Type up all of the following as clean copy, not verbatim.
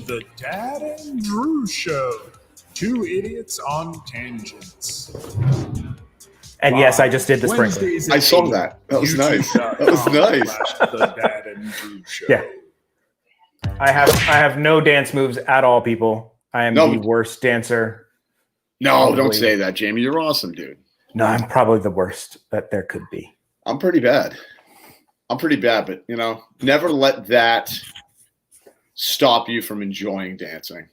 The Dad and Drew Show. Two idiots on tangents. And yes, I just did the sprinkler. I saw that. That was nice. That was nice. The Dad and Drew Show. Yeah. I have no dance moves at all, people. I am the worst dancer. No, probably. Don't say that, Jamie. You're awesome, dude. No, I'm probably the worst that there could be. I'm pretty bad. But never let that stop you from enjoying dancing.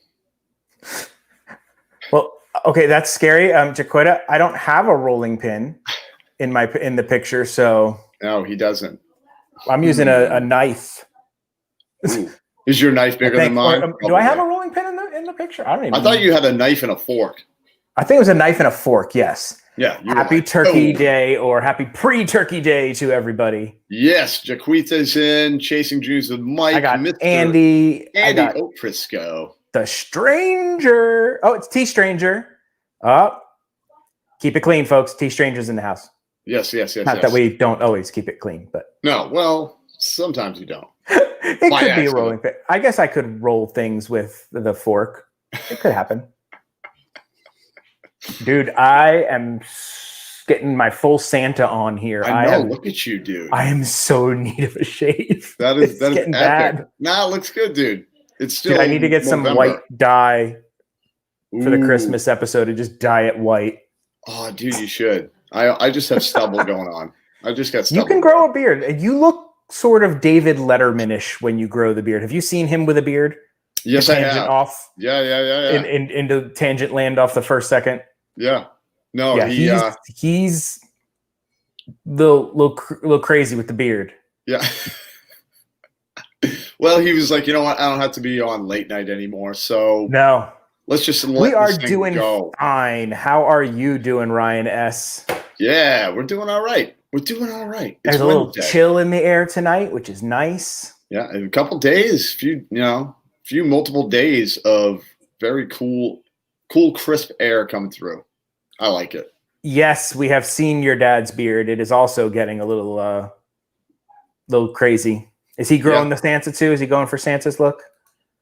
Well, okay, that's scary. Jaquita, I don't have a rolling pin in the picture, so no, he doesn't. I'm using a knife. Ooh. Is your knife bigger than mine? Do I have a rolling pin in the picture? I don't even know. I thought you had a knife and a fork. I think it was a knife and a fork, yes. Yeah. Happy Turkey Day or happy pre-Turkey Day to everybody. Yes, Jaquita's in, Chasing Dreams with Mike. I got Mr. Andy. Andy I got O'Frisco. The Stranger. Oh, it's T Stranger. Oh, keep it clean, folks. T Stranger's in the house. Yes. Not that we don't always keep it clean, but. No, well, sometimes you don't. It could be a rolling pin. I guess I could roll things with the fork. It could happen. Dude, I am getting my full Santa on here. I know. Look at you, dude. I am so in need of a shave. That is getting epic. bad. Nah, it looks good, dude. It's still. Dude, I need to get some white dye for the Christmas episode and just dye it white. Oh, dude, you should. I just have stubble going on. I just got stubble. You can grow a beard. You look sort of David Letterman-ish when you grow the beard. Have you seen him with a beard? Yes, I have. Off. Yeah. Into tangent land off the first second. Yeah. No, yeah, he's little crazy with the beard. Yeah. Well, he was like, you know what? I don't have to be on late night anymore. So no, let's just we are doing fine. How are you doing, Ryan S? Yeah, we're doing all right. There's a little chill in the air tonight, which is nice. Yeah, in a couple days, few multiple days of very cool, crisp air coming through. I like it. Yes, we have seen your dad's beard. It is also getting a little crazy. Is he growing the Santa too? Is he going for Santa's look?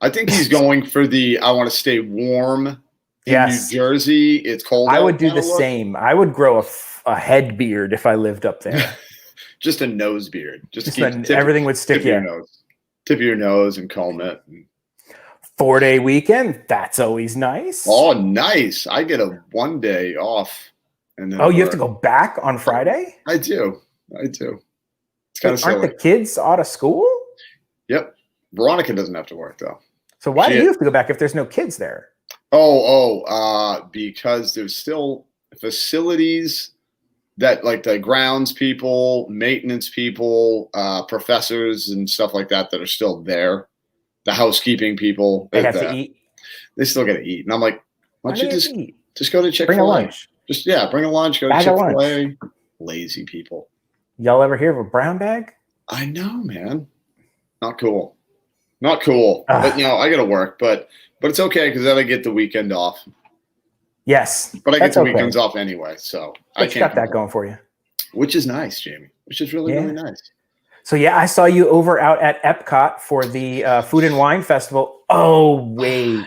I think he's going for the I want to stay warm in New Jersey. It's cold. I would do the same. I would grow a head beard if I lived up there. Just a nose beard. Just everything would stick in your nose. Tip of your nose and comb it. 4-day weekend. That's always nice. Oh, nice. I get a 1 day off. And then you have to go back on Friday? I do. It's kind of silly. Aren't the kids out of school? Yep. Veronica doesn't have to work, though. So why do you have to go back if there's no kids there? Because there's still facilities that like the grounds people, maintenance people, professors and stuff like that are still there. The housekeeping people. They have to eat. They still got to eat. And I'm like, why don't you just go to Chick-fil-A? Bring a lunch. Bring a lunch. Go to Chick-fil-A. Lazy people. Y'all ever hear of a brown bag? I know, man. Not cool. But I got to work. But it's okay because then I get the weekend off. Yes, but I get the weekends off anyway, so I can't got that going for you. Which is nice, Jamie. Which is really nice. So I saw you out at Epcot for the Food and Wine Festival. Oh wait,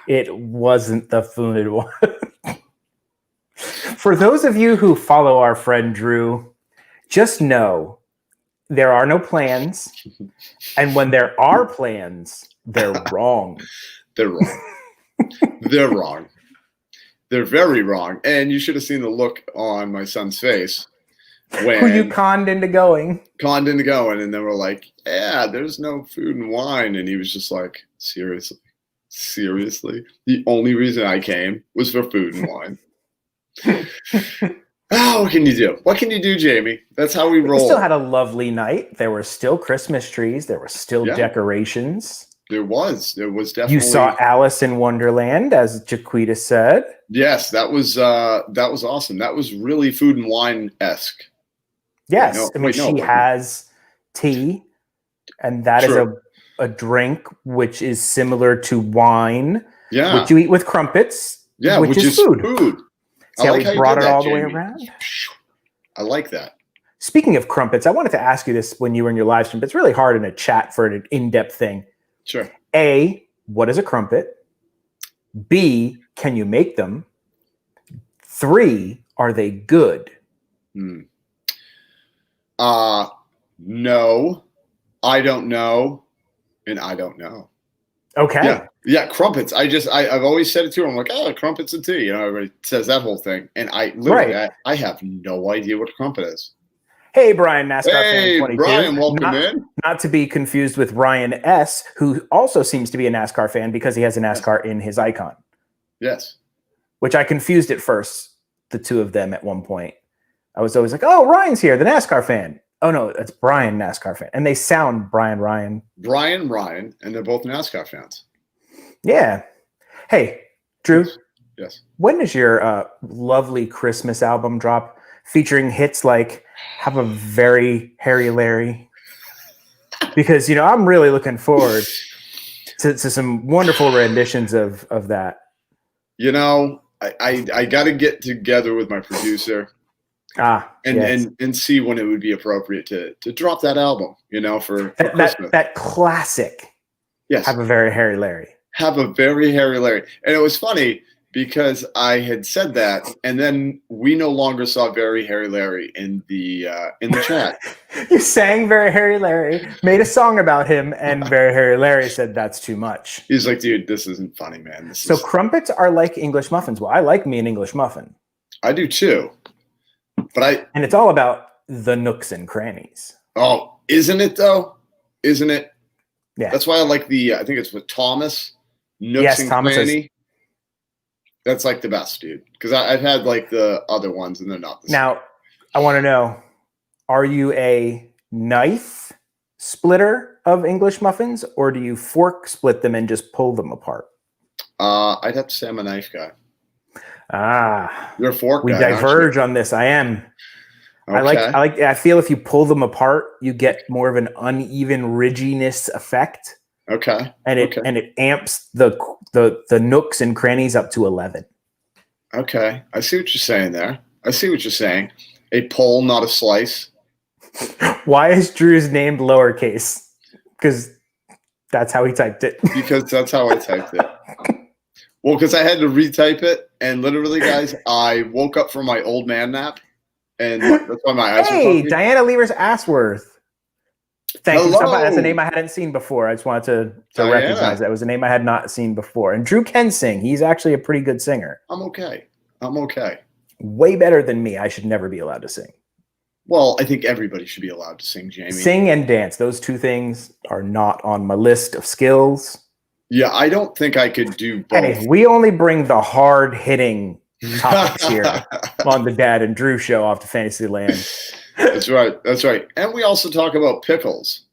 it wasn't the Food and Wine. For those of you who follow our friend Drew, just know there are no plans, and when there are plans, they're wrong. They're wrong. They're wrong. They're very wrong. And you should have seen the look on my son's face when who you conned into going. And then we're like, yeah, there's no food and wine. And he was just like, seriously? The only reason I came was for food and wine. What can you do? What can you do, Jamie? That's how we roll. We still had a lovely night. There were still Christmas trees. There were still decorations. There was definitely. You saw Alice in Wonderland, as Jaquita said. Yes, that was awesome. That was really Food and Wine-esque. Yes, she has tea, and that is a drink which is similar to wine. Yeah, which you eat with crumpets. Yeah, which is food. See how we brought it all the way around? I like that. Speaking of crumpets, I wanted to ask you this when you were in your live stream, but it's really hard in a chat for an in-depth thing. Sure. A, what is a crumpet? B, can you make them? 3, are they good? No, I don't know, and I don't know. Okay. Yeah, crumpets. I've always said it to her. I'm like, oh, crumpets and tea. Everybody says that whole thing, and I literally I have no idea what a crumpet is. Hey, Brian, NASCAR fan 22. Brian, welcome in. Not to be confused with Ryan S., who also seems to be a NASCAR fan because he has a NASCAR in his icon. Yes. Which I confused at first, the two of them at one point. I was always like, oh, Ryan's here, the NASCAR fan. Oh, no, it's Brian, NASCAR fan. And they sound Brian, Ryan, and they're both NASCAR fans. Yeah. Hey, Drew. Yes. When does your lovely Christmas album drop featuring hits like Have a Very Hairy Larry? Because, I'm really looking forward to some wonderful renditions of that. I got to get together with my producer and see when it would be appropriate to drop that album, for Christmas. That classic. Yes. Have a Very Hairy Larry. Have a Very Hairy Larry. And it was funny because I had said that, and then we no longer saw Very Hairy Larry in the chat. You sang Very Hairy Larry, made a song about him, and Very Hairy Larry said that's too much. He's like, dude, this isn't funny, man. Crumpets are like English muffins. Well, I like me an English muffin. I do too. And it's all about the nooks and crannies. Oh, isn't it though? Isn't it? Yeah. That's why I like I think it's with Thomas. Nooks and Cranny. That's like the best, dude. Because I've had like the other ones and they're not the same. Now, I want to know, are you a knife splitter of English muffins, or do you fork split them and just pull them apart? I'd have to say I'm a knife guy. You're a fork guy. We diverge on this. I am. Okay. I feel if you pull them apart, you get more of an uneven ridginess effect. Okay. And it amps the nooks and crannies up to 11. Okay. I see what you're saying there. I see what you're saying. A pull, not a slice. Why is Drew's named lowercase? Because that's how he typed it. Because that's how I typed it. Well, because I had to retype it, and literally, guys, I woke up from my old man nap, and that's why my eyes were puffy. Diana Lever's Assworth. Thank you so much. That's a name I hadn't seen before. I just wanted to recognize that. It was a name I had not seen before. And Drew can sing. He's actually a pretty good singer. I'm okay. Way better than me. I should never be allowed to sing. Well, I think everybody should be allowed to sing, Jamie. Sing and dance. Those two things are not on my list of skills. Yeah, I don't think I could do both. Hey, we only bring the hard-hitting topics here on the Dad and Drew show off to Fantasyland. That's right. And we also talk about pickles.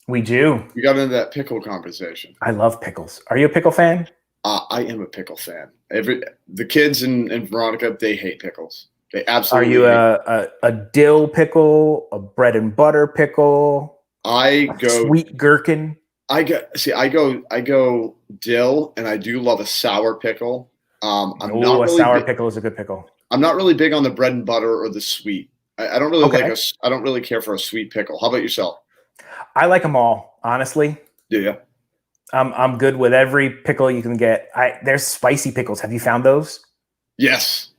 We do. We got into that pickle conversation. I love pickles. Are you a pickle fan? I am a pickle fan. The kids and Veronica, they hate pickles. They absolutely. Are you a dill pickle, a bread and butter pickle? Sweet gherkin. I go dill, and I do love a sour pickle. Pickle is a good pickle. I'm not really big on the bread and butter or the sweet. I don't really I don't really care for a sweet pickle. How about yourself? I like them all, honestly. Do you? I'm good with every pickle you can get. There's spicy pickles. Have you found those? Yes.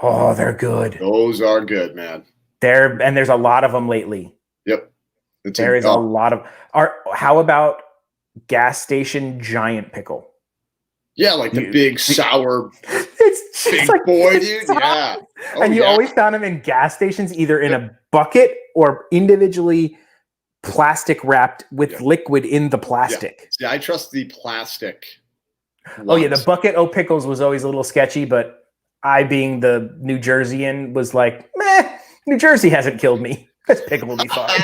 Oh, they're good. Those are good, man. There's a lot of them lately. Yep. There is a lot of. How about gas station giant pickle? Yeah, like the big sour. It's big like boy, dude. Yeah. And you always found them in gas stations, either in a bucket or individually plastic wrapped with liquid in the plastic. Yeah, I trust the plastic. Oh yeah, the bucket o' pickles was always a little sketchy, but I, being the New Jerseyan, was like, meh, New Jersey hasn't killed me. This pickle will be fine.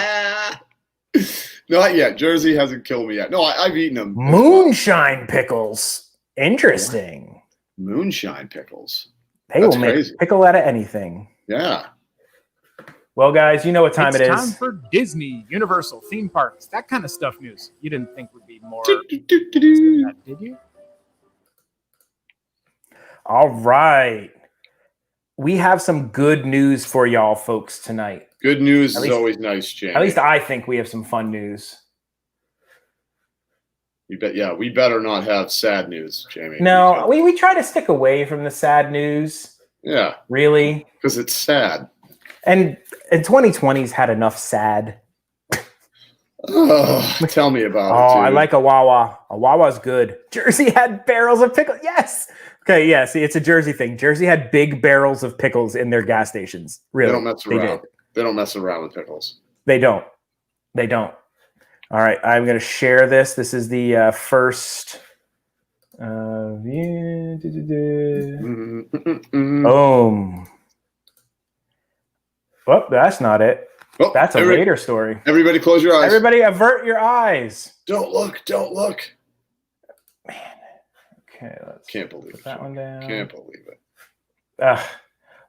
Not yet. Jersey hasn't killed me yet. No, I've eaten them. Moonshine pickles. Interesting. Moonshine pickles. They will make pickle out of anything. Yeah. Well, guys, you know what time it is. It's time for Disney, Universal, theme parks, that kind of stuff news. You didn't think would be more did you? All right. We have some good news for y'all folks tonight. Good news is always nice, Jamie. At least I think we have some fun news. We better not have sad news, Jamie. No, we try to stick away from the sad news. Yeah. Really? Because it's sad. And 2020's had enough sad. Oh, tell me about it. Oh, Dude. I like a Wawa. A Wawa's good. Jersey had barrels of pickles. Yes. Okay, yeah, see, it's a Jersey thing. Jersey had big barrels of pickles in their gas stations. Really. They don't mess around. They don't mess around with pickles. They don't. All right, I'm going to share this. This is the first view. Boom. Oh, that's not it. Oh, that's a later story. Everybody close your eyes. Everybody avert your eyes. Don't look. Man. Okay, let's Can't believe put that one down. Can't believe it.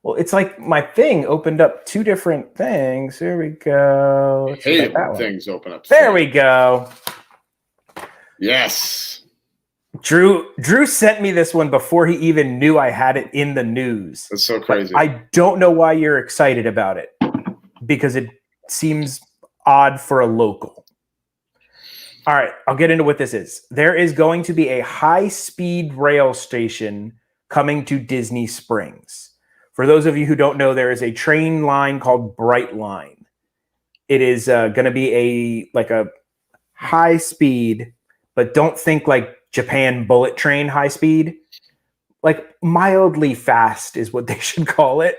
Well, it's like my thing opened up two different things. Here we go. I hate it when things open up. There we go. Yes. Drew sent me this one before he even knew I had it in the news. That's so crazy. But I don't know why you're excited about it, because it seems odd for a local. All right, I'll get into what this is. There is going to be a high-speed rail station coming to Disney Springs. For those of you who don't know, there is a train line called Bright Line. It is going to be a high speed, but don't think like Japan bullet train high speed. Like mildly fast is what they should call it.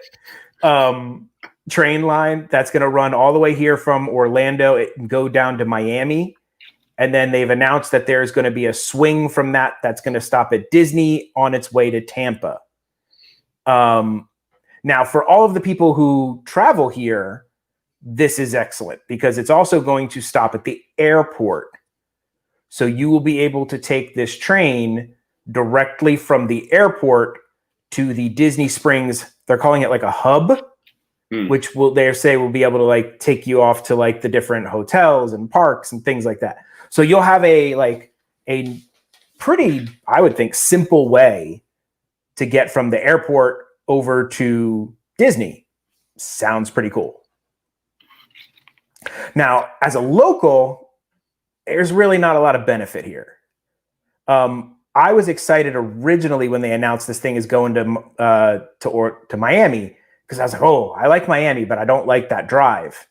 Train line that's going to run all the way here from Orlando and go down to Miami. And then they've announced that there's going to be a swing from that's going to stop at Disney on its way to Tampa. Now, for all of the people who travel here, this is excellent because it's also going to stop at the airport. So you will be able to take this train directly from the airport to the Disney Springs. They're calling it like a hub, which will be able to like take you off to like the different hotels and parks and things like that. So you'll have a pretty, I would think, simple way to get from the airport over to Disney. Sounds pretty cool. Now, as a local, there's really not a lot of benefit here. I was excited originally when they announced this thing is going to Miami, because I was like, oh, I like Miami, but I don't like that drive.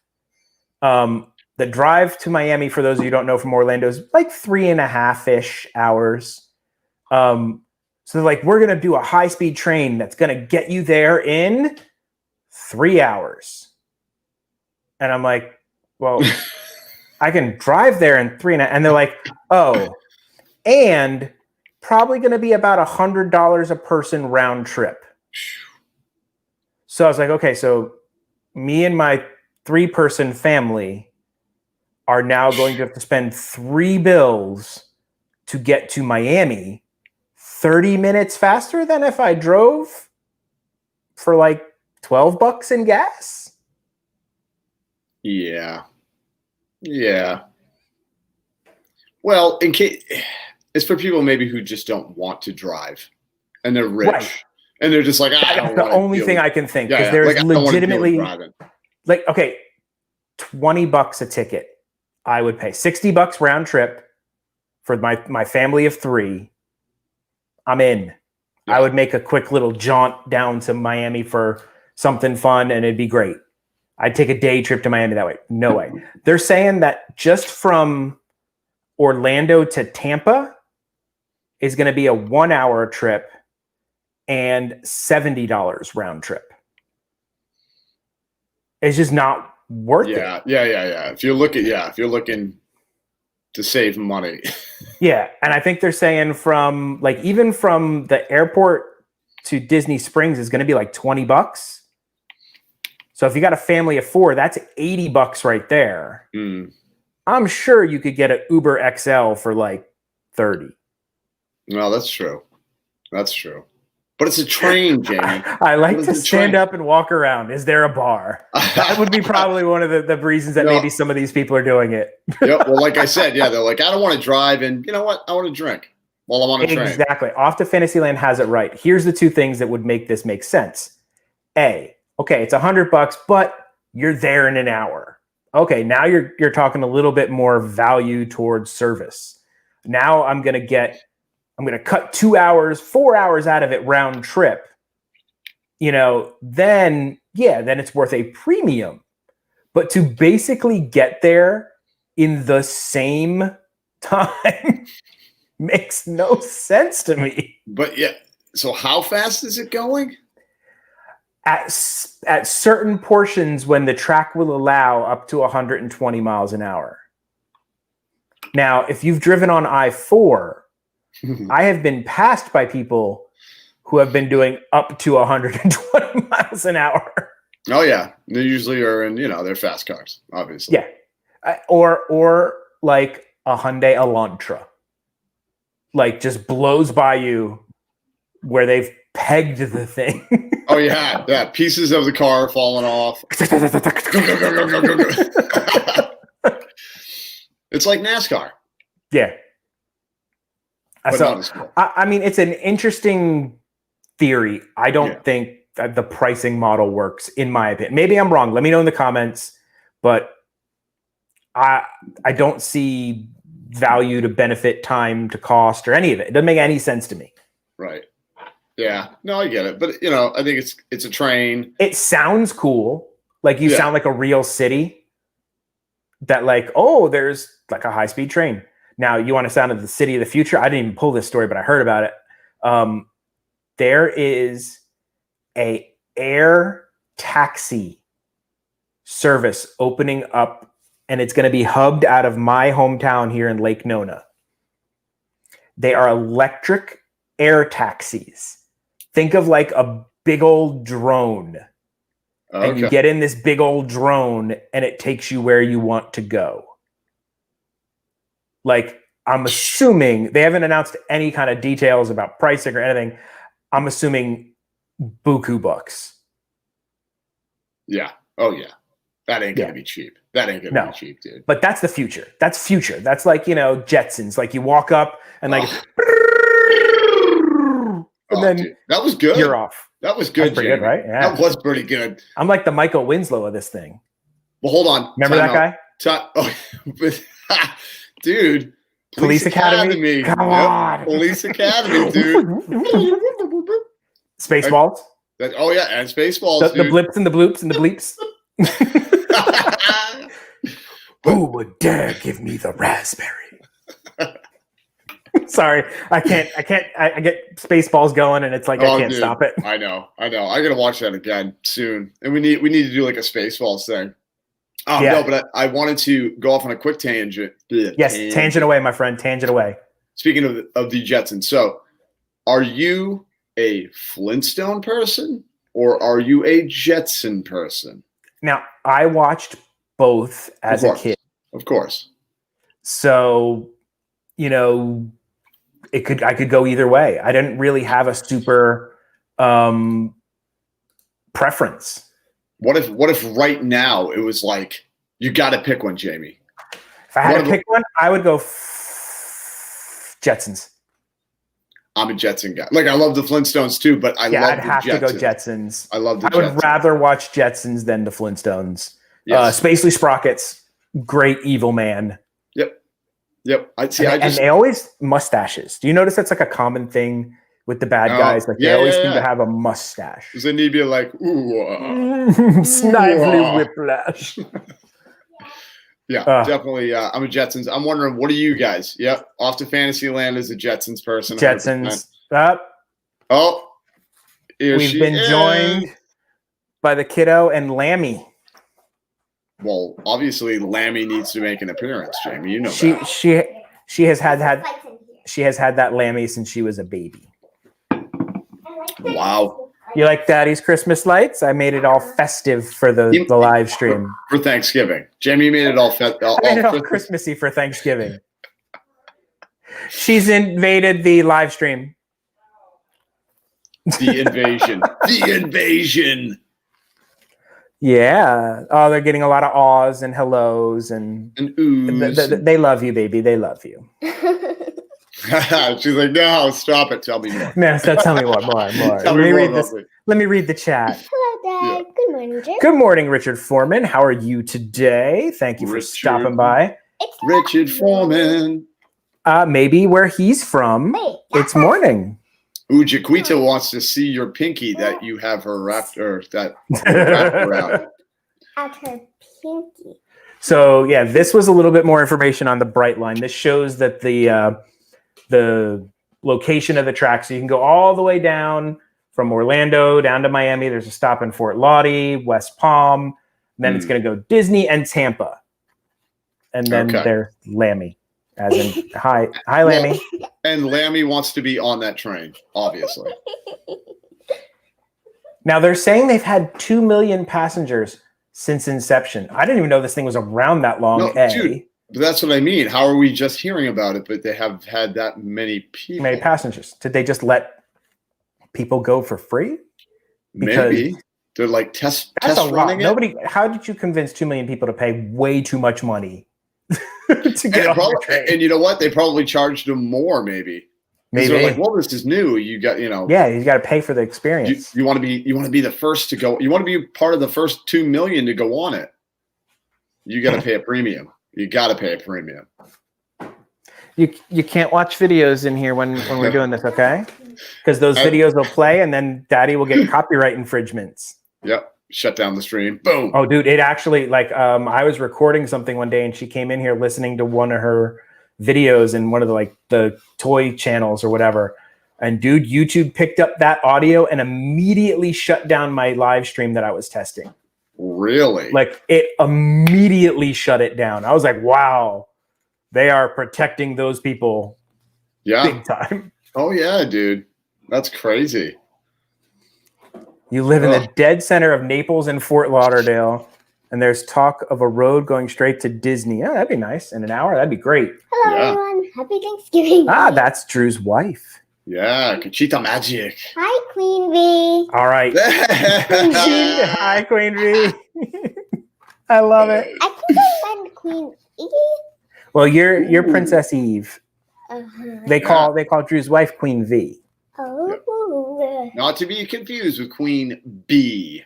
The drive to Miami, for those of you who don't know from Orlando, is like 3.5-ish hours. So they're like, we're going to do a high-speed train that's going to get you there in 3 hours. And I'm like, well, I can drive there in 3.5. And they're like, oh, and probably going to be about $100 a person round trip. So I was like, okay, so me and my 3-person family are now going to have to spend $3 to get to Miami 30 minutes faster than if I drove for like $12 in gas. Yeah. Well, it's for people maybe who just don't want to drive and they're rich. Right. And they're just like, that's the only thing I can think, because there's like, legitimately like, okay, $20 a ticket. I would pay $60 round trip for my family of 3. I'm in. Yeah. I would make a quick little jaunt down to Miami for something fun, and it'd be great. I'd take a day trip to Miami that way. No way. They're saying that just from Orlando to Tampa is going to be a 1-hour trip and $70 round trip. It's just not worth it. Yeah. If you're looking to save money. Yeah, and I think they're saying from like even from the airport to Disney Springs is going to be like $20. So if you got a family of 4, that's $80 right there. I'm sure you could get an Uber XL for like 30. No, that's true. But it's a train, Jamie. I like to stand up and walk around. Is there a bar? That would be probably one of the reasons that maybe some of these people are doing it. Yep. Well, like I said, they're like, I don't want to drive, and you know what? I want to drink while I'm on a train. Exactly. Off to Fantasyland has it right. Here's the 2 things that would make this make sense. A, okay, it's $100, but you're there in an hour. Okay, now you're talking a little bit more value towards service. Now I'm going to cut 2 hours, 4 hours out of it round trip. Then it's worth a premium. But to basically get there in the same time makes no sense to me. But yeah, so how fast is it going? At certain portions when the track will allow up to 120 miles an hour. Now, if you've driven on I-4, I have been passed by people who have been doing up to 120 miles an hour. Oh yeah, they usually are in they're fast cars, obviously. Yeah, or like a Hyundai Elantra, like just blows by you where they've pegged the thing. Oh yeah, pieces of the car falling off. It's like NASCAR. Yeah. But So not as cool. I mean, it's an interesting theory. I don't think that the pricing model works, in my opinion. Maybe I'm wrong. Let me know in the comments. But I don't see value to benefit, time to cost, or any of it. It doesn't make any sense to me. Right. Yeah. No, I get it. But I think it's a train. It sounds cool. Like you sound like a real city. That like, oh, there's like a high-speed train. Now, you want to sound of the city of the future? I didn't even pull this story, but I heard about it. There is a air taxi service opening up, and it's going to be hubbed out of my hometown here in Lake Nona. They are electric air taxis. Think of like a big old drone. Okay. And you get in this big old drone, and it takes you where you want to go. Like, I'm assuming they haven't announced any kind of details about pricing or anything. I'm assuming buku bucks. Yeah. Oh yeah. That ain't gonna be cheap. That ain't gonna be cheap, dude. But that's the future. That's future. That's like, Jetsons. Like you walk up and like, and then dude, that was good. You're off. That was good, pretty good, right? Yeah. That was pretty good. I'm like the Michael Winslow of this thing. Well, hold on. Remember that guy? Dude. Police Academy. Come on. Police Academy, dude. Spaceballs. Oh yeah, and Spaceballs. The blips and the bloops and the bleeps. Who would dare give me the raspberry? Sorry, I can't. I get Spaceballs going, and it's like I can't stop it. I know. I gotta watch that again soon, and we need to do like a Spaceballs thing. No, but I wanted to go off on a quick tangent. Yes, tangent away, my friend. Tangent away. Speaking of the Jetsons, so are you a Flintstone person or are you a Jetson person? Now, I watched both as a kid. Of course. So, I could go either way. I didn't really have a super preference. What if right now it was like you got to pick one, Jamie? If I had to pick one, I would go Jetsons. I'm a Jetson guy. Like I love the Flintstones too, but I'd have to go Jetsons. I love the Jetsons. I would rather watch Jetsons than the Flintstones. Yes. Spacely Sprockets, great evil man. Yep. And they always mustaches. Do you notice that's like a common thing with the bad guys? Like they always seem to have a mustache. Because they need to be like, ooh, snively whiplash. Definitely. I'm a Jetsons. I'm wondering, what are you guys? Yep. Off to Fantasyland as a Jetsons person. Jetsons. We've been joined by the kiddo and Lammy. Well, obviously, Lammy needs to make an appearance, Jamie. You know that. She has had that Lammy since she was a baby. Wow. You like Daddy's Christmas lights? I made it all festive for the live stream. For Thanksgiving. Jamie made it all Christmassy for Thanksgiving. She's invaded the live stream. The invasion. The invasion. Yeah. Oh, they're getting a lot of ahs and hellos and oohs. They love you, baby. They love you. She's like, no, stop it. Tell me more. No, tell me more. Let me read the chat. Hello, Dad. Yeah. Good morning, Jim. Good morning, Richard Foreman. How are you today? Thank you for stopping by. Richard Foreman. Maybe where he's from, Wait, it's morning. Ooh, Jaquita wants to see your pinky that you have her wrapped, or that you're wrapped around. at her pinky. So yeah, this was a little bit more information on the Bright Line. This shows that the location of the track. So you can go all the way down from Orlando down to Miami. There's a stop in Fort Lauderdale, West Palm. Then it's going to go Disney and Tampa. And then there's Lammy, as in, hi, Lammy. And Lammy wants to be on that train, obviously. Now, they're saying they've had 2 million passengers since inception. I didn't even know this thing was around that long. No, dude, but that's what I mean. How are we just hearing about it, but they have had that many people? Many passengers. Did they just let people go for free? Because maybe. They're like test running running it. How did you convince 2 million people to pay way too much money to get on the train? And you know what? They probably charged them more, maybe. Maybe they're like, well, this is new. You got, Yeah, you got to pay for the experience. You want to be the first to go. You want to be part of the first 2 million to go on it. You got to pay a premium. You got to pay a premium. You can't watch videos in here when we're doing this, okay? Because those videos will play, and then Daddy will get copyright infringements. Yep. Shut down the stream. Boom. Oh, dude, it actually, I was recording something one day, and she came in here listening to one of her videos in one of the toy channels or whatever. And dude, YouTube picked up that audio and immediately shut down my live stream that I was testing. Really? It immediately shut it down. I was like, wow, they are protecting those people big time. Oh, yeah, dude. That's crazy. You live in the dead center of Naples and Fort Lauderdale, and there's talk of a road going straight to Disney. Oh, that'd be nice. In an hour, that'd be great. Hello, everyone. Happy Thanksgiving. That's Drew's wife. Yeah, Conchita Magic. Hi, Queen V. All right. Hi, Queen V. I love it. I think I meant Queen E. Well, you're Princess Eve. Uh-huh. They call Drew's wife Queen V. Oh. Not to be confused with Queen B.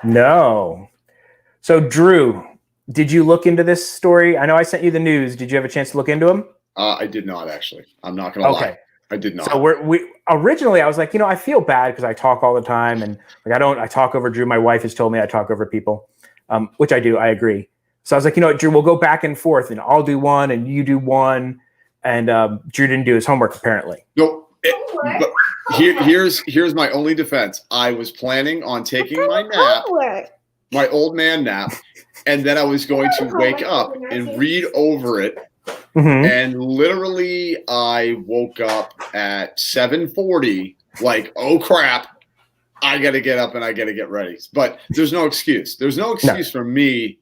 No. So, Drew, did you look into this story? I know I sent you the news. Did you have a chance to look into them? I did not, actually. I'm not going to lie. I did not. So we originally, I was like, I feel bad because I talk all the time, and I talk over Drew. My wife has told me I talk over people, which I do. I agree. So I was like, Drew, we'll go back and forth, and I'll do one, and you do one. And Drew didn't do his homework apparently. No. But here's my only defense. I was planning on taking my nap, my old man nap, and then I was going to wake up and read over it. Mm-hmm. And literally, I woke up at 7:40, like, oh crap, I got to get up and I got to get ready. But there's no excuse. There's no excuse for me.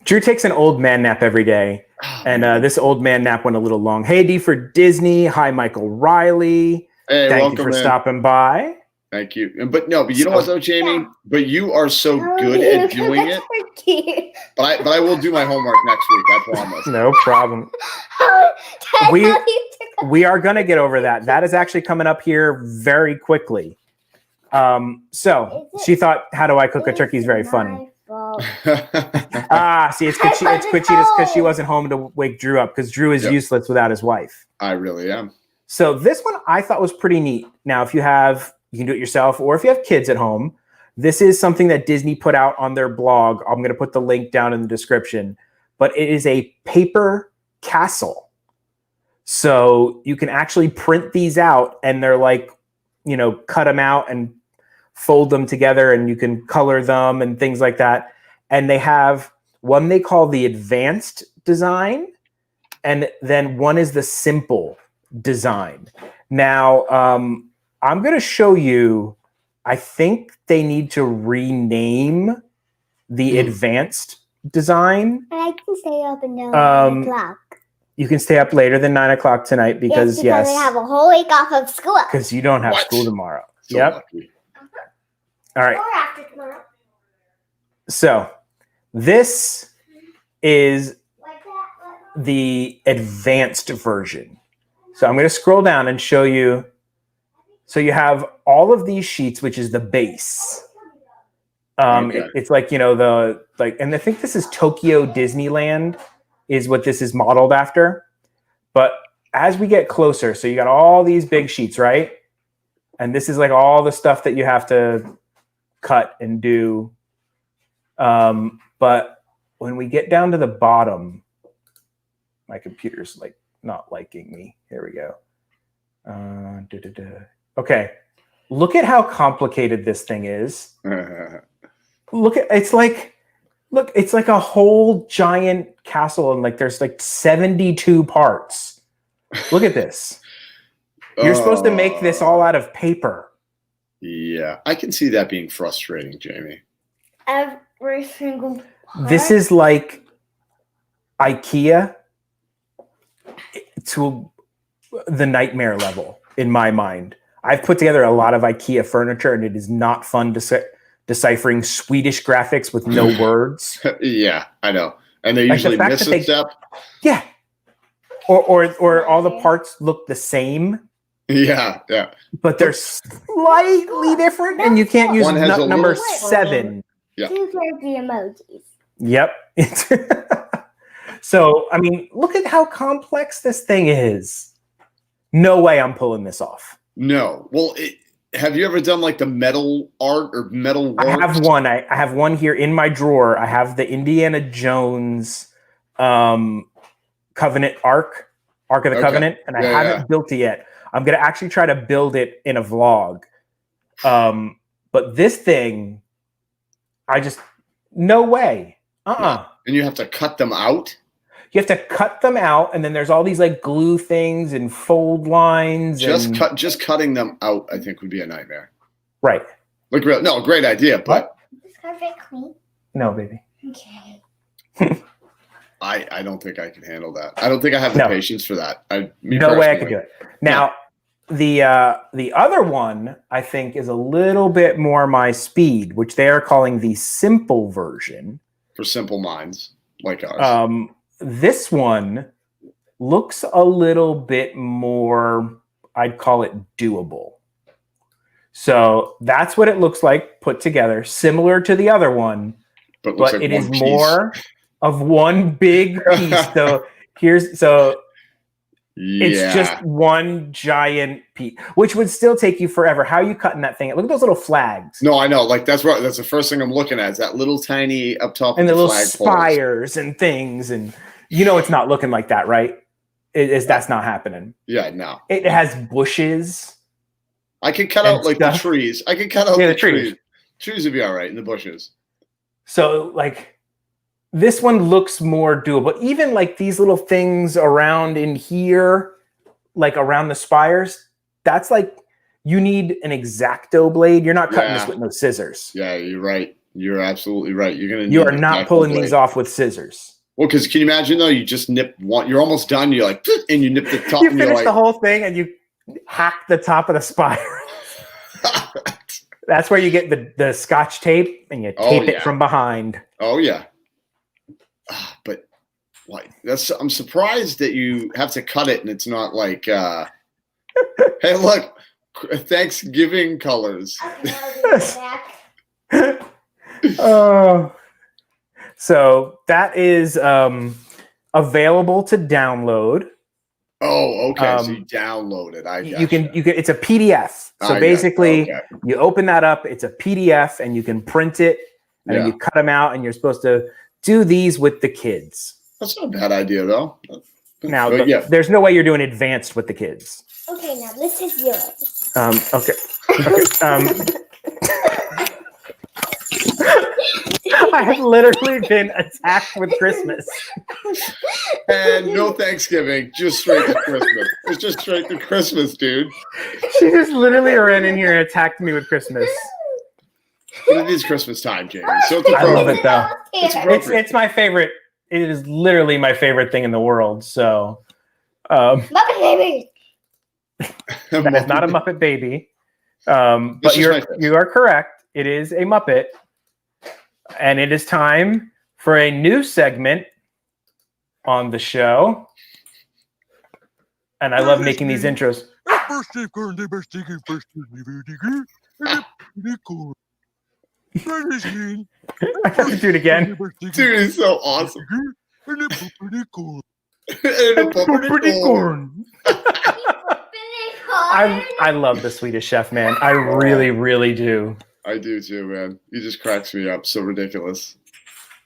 Drew takes an old man nap every day, and this old man nap went a little long. Hey, D for Disney. Hi, Michael Riley. Hey, Thank welcome you for in. stopping by. Thank you. But you know what though, Jamie? But you are so good at doing it. But I will do my homework next week. I promise. No problem. We are going to get over that. That is actually coming up here very quickly. So she thought, "How do I cook a turkey?" is very funny. See, it's Conchita's because she wasn't home to wake Drew up because Drew is useless without his wife. I really am. So this one I thought was pretty neat. Now, if you can do it yourself, or if you have kids at home, this is something that Disney put out on their blog. I'm going to put the link down in the description, but it is a paper castle. So you can actually print these out, and they're cut them out and fold them together, and you can color them and things like that. And they have one they call the advanced design, and then one is the simple design. Now, I'm going to show you, I think they need to rename the advanced design. And I can stay up until 9 o'clock. You can stay up later than 9 o'clock tonight because I have a whole week off of school. Because you don't have school tomorrow. So yep. Lucky. All right. Or after tomorrow. So this is the advanced version. So I'm going to scroll down and show you. So you have all of these sheets, which is the base. It's and I think this is Tokyo Disneyland is what this is modeled after. But as we get closer, so you got all these big sheets, right? And this is like all the stuff that you have to cut and do. But when we get down to the bottom, my computer's like not liking me. Here we go. Okay. Look at how complicated this thing is. It's like a whole giant castle, and like there's like 72 parts. Look at this. You're supposed to make this all out of paper. Yeah, I can see that being frustrating, Jamie. Every single part. This is like IKEA to the nightmare level in my mind. I've put together a lot of IKEA furniture, and it is not fun deciphering Swedish graphics with no words. Yeah, I know. And they usually miss a step. Yeah. Or all the parts look the same. Yeah. But they're slightly different, and you can't use number 7. Yeah. These are the emojis. Yep. So, I mean, look at how complex this thing is. No way I'm pulling this off. No. Well, have you ever done like the metal art or metal work? I have one. I have one here in my drawer. I have the Indiana Jones Covenant Ark of the Covenant, and I haven't built it yet. I'm going to actually try to build it in a vlog. But this thing, no way. And you have to cut them out? You have to cut them out, and then there's all these like glue things and fold lines. Just cutting them out, I think, would be a nightmare. Right. Like, no, great idea, but Is carpet clean? No, baby. Okay. I don't think I can handle that. I don't think I have the patience for that. No way I could do it. Now, the other one I think is a little bit more my speed, which they are calling the simple version. For simple minds like ours. This one looks a little bit more, I'd call it doable. So that's what it looks like put together, similar to the other one, but like it is more of one big piece. So it's just one giant piece, which would still take you forever. How are you cutting that thing? Look at those little flags. No, I know. Like that's the first thing I'm looking at is that little tiny up top and of the little spires and things, and it's not looking like that, right? That's not happening. Yeah, no. It has bushes. I can cut out like the trees. I can cut out the trees. Trees would be all right in the bushes. So like this one looks more doable. Even like these little things around in here, like around the spires, that's like you need an X-Acto blade. You're not cutting this with no scissors. Yeah, you're right. You're absolutely right. You are not pulling these off with scissors. Well, because can you imagine though? You just nip one. You're almost done. You're like, and you nip the top. You finish the whole thing, and you hack the top of the spire. That's where you get the Scotch tape, and you tape it from behind. Oh yeah. But like I'm surprised that you have to cut it, and it's not like, hey, look, Thanksgiving colors. So that is available to download. Oh, okay. So you download it. You can. It's a PDF. So basically, you open that up. It's a PDF, and you can print it, and then you cut them out, and you're supposed to do these with the kids. That's not a bad idea, though. Now, there's no way you're doing advanced with the kids. Okay, now this is yours. Okay. I have literally been attacked with Christmas. And no Thanksgiving, just straight to Christmas. It's just straight to Christmas, dude. She just literally ran in here and attacked me with Christmas. But it is Christmas time, Jamie. So I love it, though. It's my favorite. It is literally my favorite thing in the world. So, Muppet Baby. That is not a Muppet Baby. But you are correct. It is a Muppet. And it is time for a new segment on the show. And I love making these intros. I have to do it again. Dude, it's so awesome. And a pumpernickel. I love the Swedish Chef, man. I really, really do. I do too, man. He just cracks me up. So ridiculous.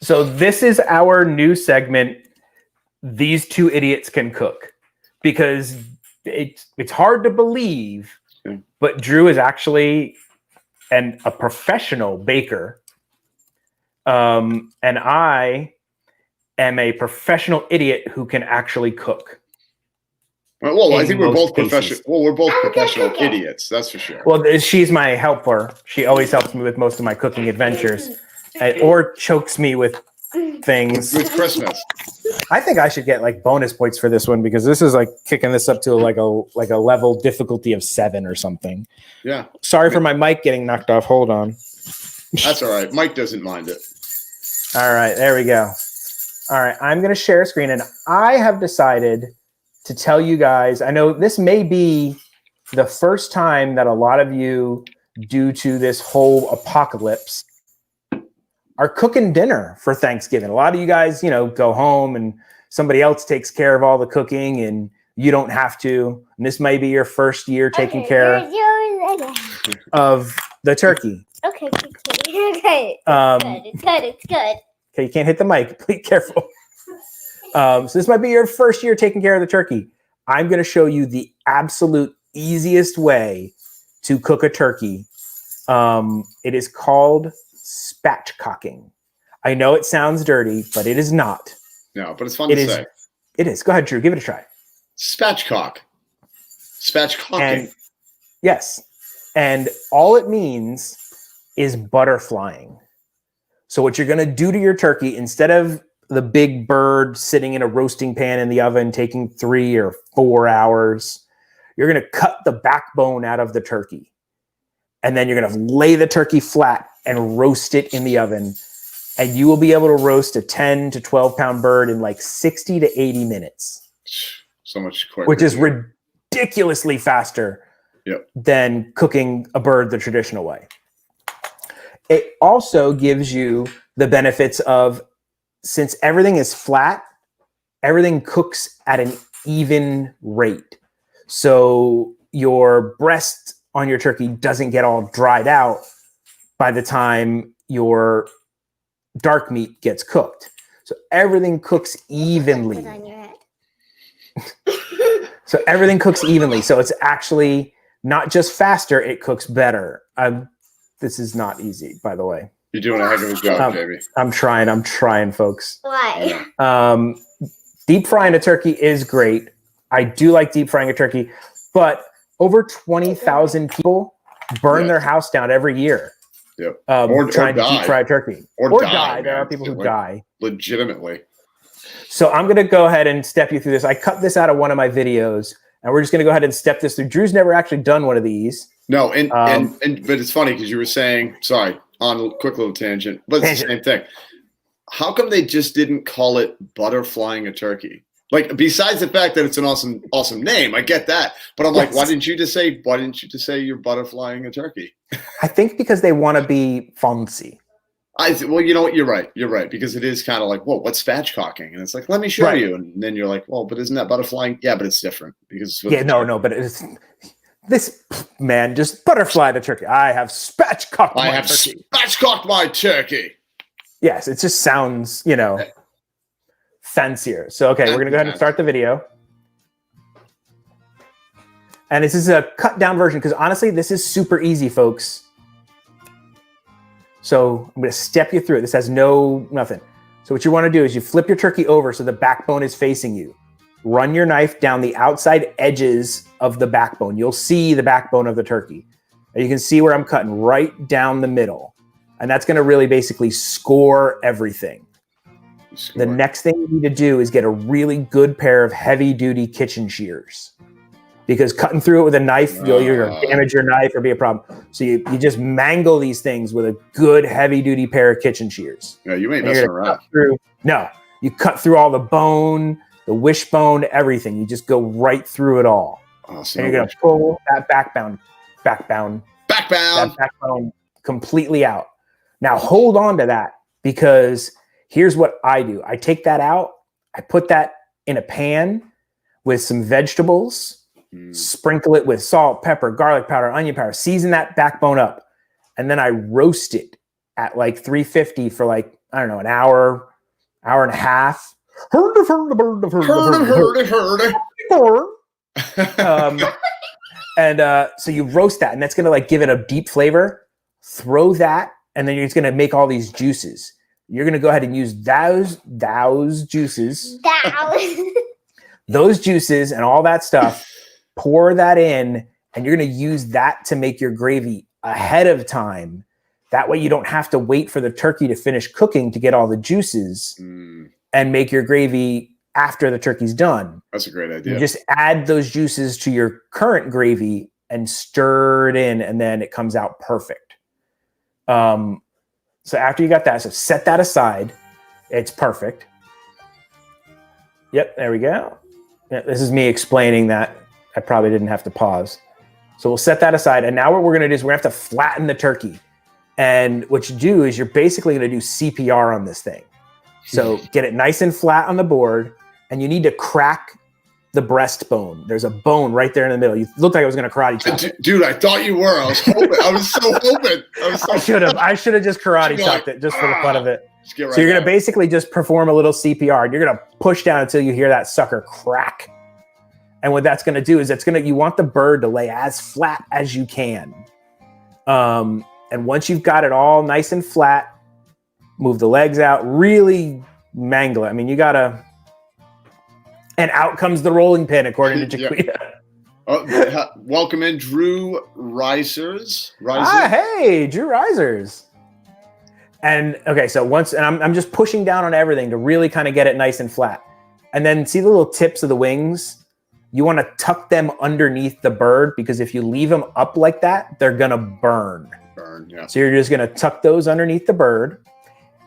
So this is our new segment. These two idiots can cook, because it's hard to believe, but Drew is actually a professional baker, and I am a professional idiot who can actually cook. Well, I think we're both cases. professional. Well, we're both professional idiots. That's for sure. Well, she's my helper. She always helps me with most of my cooking adventures, or chokes me with things. With Christmas. I think I should get like bonus points for this one, because this is like kicking this up to like a level difficulty of 7 or something. Yeah. Sorry for my mic getting knocked off. Hold on. That's all right. Mike doesn't mind it. All right, there we go. All right, I'm going to share a screen, and I have decided to tell you guys, I know this may be the first time that a lot of you, due to this whole apocalypse, are cooking dinner for Thanksgiving. A lot of you guys, go home and somebody else takes care of all the cooking and you don't have to. And this may be your first year taking care of the turkey. Okay. It's good. Okay, you can't hit the mic. Be careful. So this might be your first year taking care of the turkey. I'm going to show you the absolute easiest way to cook a turkey. It is called spatchcocking. I know it sounds dirty, but it is not. No, but it's fun to say. It is. Go ahead, Drew. Give it a try. Spatchcock. Spatchcocking. Yes. And all it means is butterflying. So what you're going to do to your turkey, instead of the big bird sitting in a roasting pan in the oven taking 3 or 4 hours, you're going to cut the backbone out of the turkey. And then you're going to lay the turkey flat and roast it in the oven. And you will be able to roast a 10 to 12 pound bird in like 60 to 80 minutes. So much quicker. Which is ridiculously faster than cooking a bird the traditional way. It also gives you the benefits of, since everything is flat, everything cooks at an even rate. So your breast on your turkey doesn't get all dried out by the time your dark meat gets cooked. So everything cooks evenly. Put on your head. So everything cooks evenly. So it's actually not just faster, it cooks better. This is not easy, by the way. You're doing a heck of a job, baby. I'm trying, folks. Why? Deep frying a turkey is great. I do like deep frying a turkey, but over 20,000 people burn their house down every year. Yep. Or trying to deep fry a turkey. Or die. There are people who die. Legitimately. So I'm going to go ahead and step you through this. I cut this out of one of my videos, and we're just going to go ahead and step this through. Drew's never actually done one of these. No, but it's funny because you were saying, sorry, on a quick little tangent, but it's the same thing. How come they just didn't call it butterflying a turkey? Like, besides the fact that it's an awesome name, I get that. But I'm like, why didn't you just say you're butterflying a turkey? I think because they want to be fancy. Well, you know what? You're right. Because it is kind of like, whoa, what's spatchcocking? And it's like, let me show you. And then you're like, well, but isn't that butterflying? Yeah, but it's different. Because but it's this man just butterfly the turkey. I have spatchcocked my turkey. Spatchcocked my turkey. Yes, it just sounds, fancier. So, okay, we're going to go ahead and start the video. And this is a cut down version because honestly, this is super easy, folks. So I'm going to step you through it. This has nothing. So what you want to do is you flip your turkey over so the backbone is facing you. Run your knife down the outside edges of the backbone. You'll see the backbone of the turkey. And you can see where I'm cutting right down the middle. And that's going to really basically score everything. The next thing you need to do is get a really good pair of heavy-duty kitchen shears. Because cutting through it with a knife, you'll either damage your knife or be a problem. So you just mangle these things with a good heavy-duty pair of kitchen shears. Yeah, you ain't messing around. You cut through all the bone, the wishbone, everything. You just go right through it all. And you're going to pull that backbone completely out. Now hold on to that because here's what I do. I take that out. I put that in a pan with some vegetables, sprinkle it with salt, pepper, garlic powder, onion powder, season that backbone up. And then I roast it at like 350 for like, I don't know, an hour, hour and a half. So you roast that, and that's going to like give it a deep flavor. Throw that, and then you're just going to make all these juices. You're going to go ahead and use those juices. Those juices and all that stuff, pour that in, and you're going to use that to make your gravy ahead of time. That way you don't have to wait for the turkey to finish cooking to get all the juices and make your gravy after the turkey's done. That's a great idea. You just add those juices to your current gravy and stir it in, and then it comes out perfect. So after you got that, so set that aside. It's perfect. Yep, there we go. Yeah, this is me explaining that. I probably didn't have to pause. So we'll set that aside. And now what we're going to do is we're going to have to flatten the turkey. And what you do is you're basically going to do CPR on this thing. So get it nice and flat on the board, and you need to crack the breastbone. There's a bone right there in the middle. You looked like I was going to karate chop it. Dude, I thought you were. I was hoping. I was so hoping. I should have just karate chopped it just for the fun of it. Right, so you're going to basically just perform a little CPR. And you're going to push down until you hear that sucker crack. And what that's going to do is you want the bird to lay as flat as you can. And once you've got it all nice and flat, move the legs out, really mangle it. I mean, you got to, and out comes the rolling pin, according to Jaquita. Welcome in, Drew Risers. Hey, Drew Risers. And okay, so I'm just pushing down on everything to really kind of get it nice and flat. And then see the little tips of the wings? You want to tuck them underneath the bird, because if you leave them up like that, they're going to burn. Yeah. So you're just going to tuck those underneath the bird.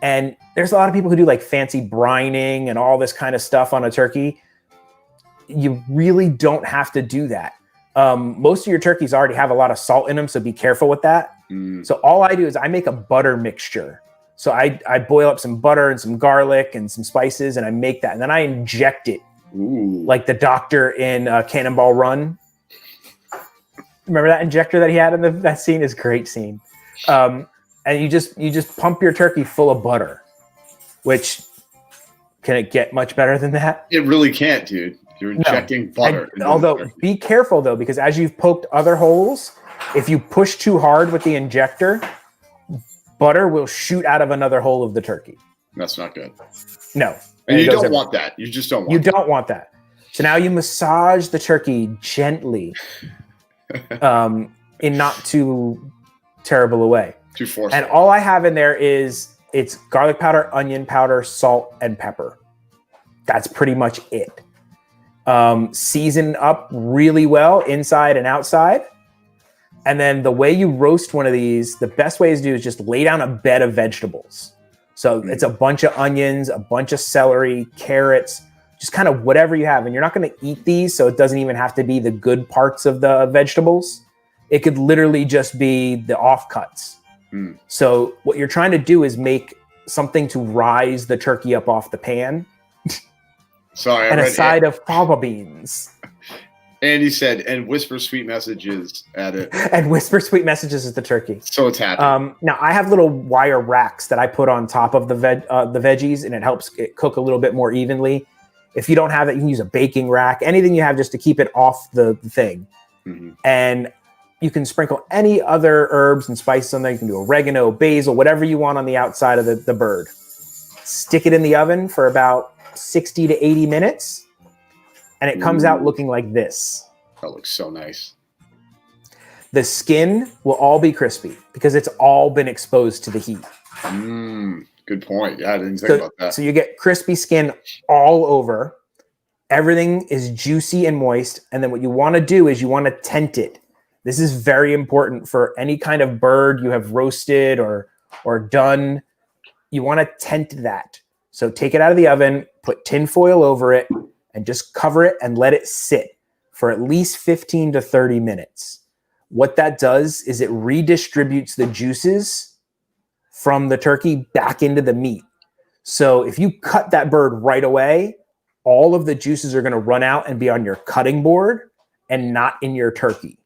And there's a lot of people who do like fancy brining and all this kind of stuff on a turkey. You really don't have to do that. Most of your turkeys already have a lot of salt in them, so be careful with that. So all I do is I make a butter mixture. So I boil up some butter and some garlic and some spices, and I make that. And then I inject it. Like the doctor in Cannonball Run. Remember that injector that he had in that scene? Is a great scene. And you just pump your turkey full of butter, which can it get much better than that? It really can't, dude. You're injecting butter. Although be careful though, because as you've poked other holes, if you push too hard with the injector, butter will shoot out of another hole of the turkey. That's not good. No. And you don't want that. You just don't want that. You don't want that. So now you massage the turkey gently in not too terrible a way. Too forceful. And all I have in there it's garlic powder, onion powder, salt, and pepper. That's pretty much it. Season up really well inside and outside. And then the way you roast one of these, the best way to do is just lay down a bed of vegetables. So it's a bunch of onions, a bunch of celery, carrots, just kind of whatever you have. And you're not going to eat these, so it doesn't even have to be the good parts of the vegetables. It could literally just be the offcuts. So what you're trying to do is make something to rise the turkey up off the pan. Sorry, and a side of fava beans. Andy said, and whisper sweet messages at it. And whisper sweet messages is the turkey. So it's happy. Now I have little wire racks that I put on top of the veggies, and it helps it cook a little bit more evenly. If you don't have it, you can use a baking rack, anything you have just to keep it off the thing. And you can sprinkle any other herbs and spices on there. You can do oregano, basil, whatever you want on the outside of the bird. Stick it in the oven for about 60 to 80 minutes. And it comes out looking like this. That looks so nice. The skin will all be crispy because it's all been exposed to the heat. Good point. Yeah, I didn't think about that. So you get crispy skin all over. Everything is juicy and moist. And then what you want to do is you want to tent it. This is very important for any kind of bird you have roasted or done. You want to tent that. So take it out of the oven, put tin foil over it, and just cover it and let it sit for at least 15 to 30 minutes. What that does is it redistributes the juices from the turkey back into the meat. So if you cut that bird right away, all of the juices are going to run out and be on your cutting board and not in your turkey.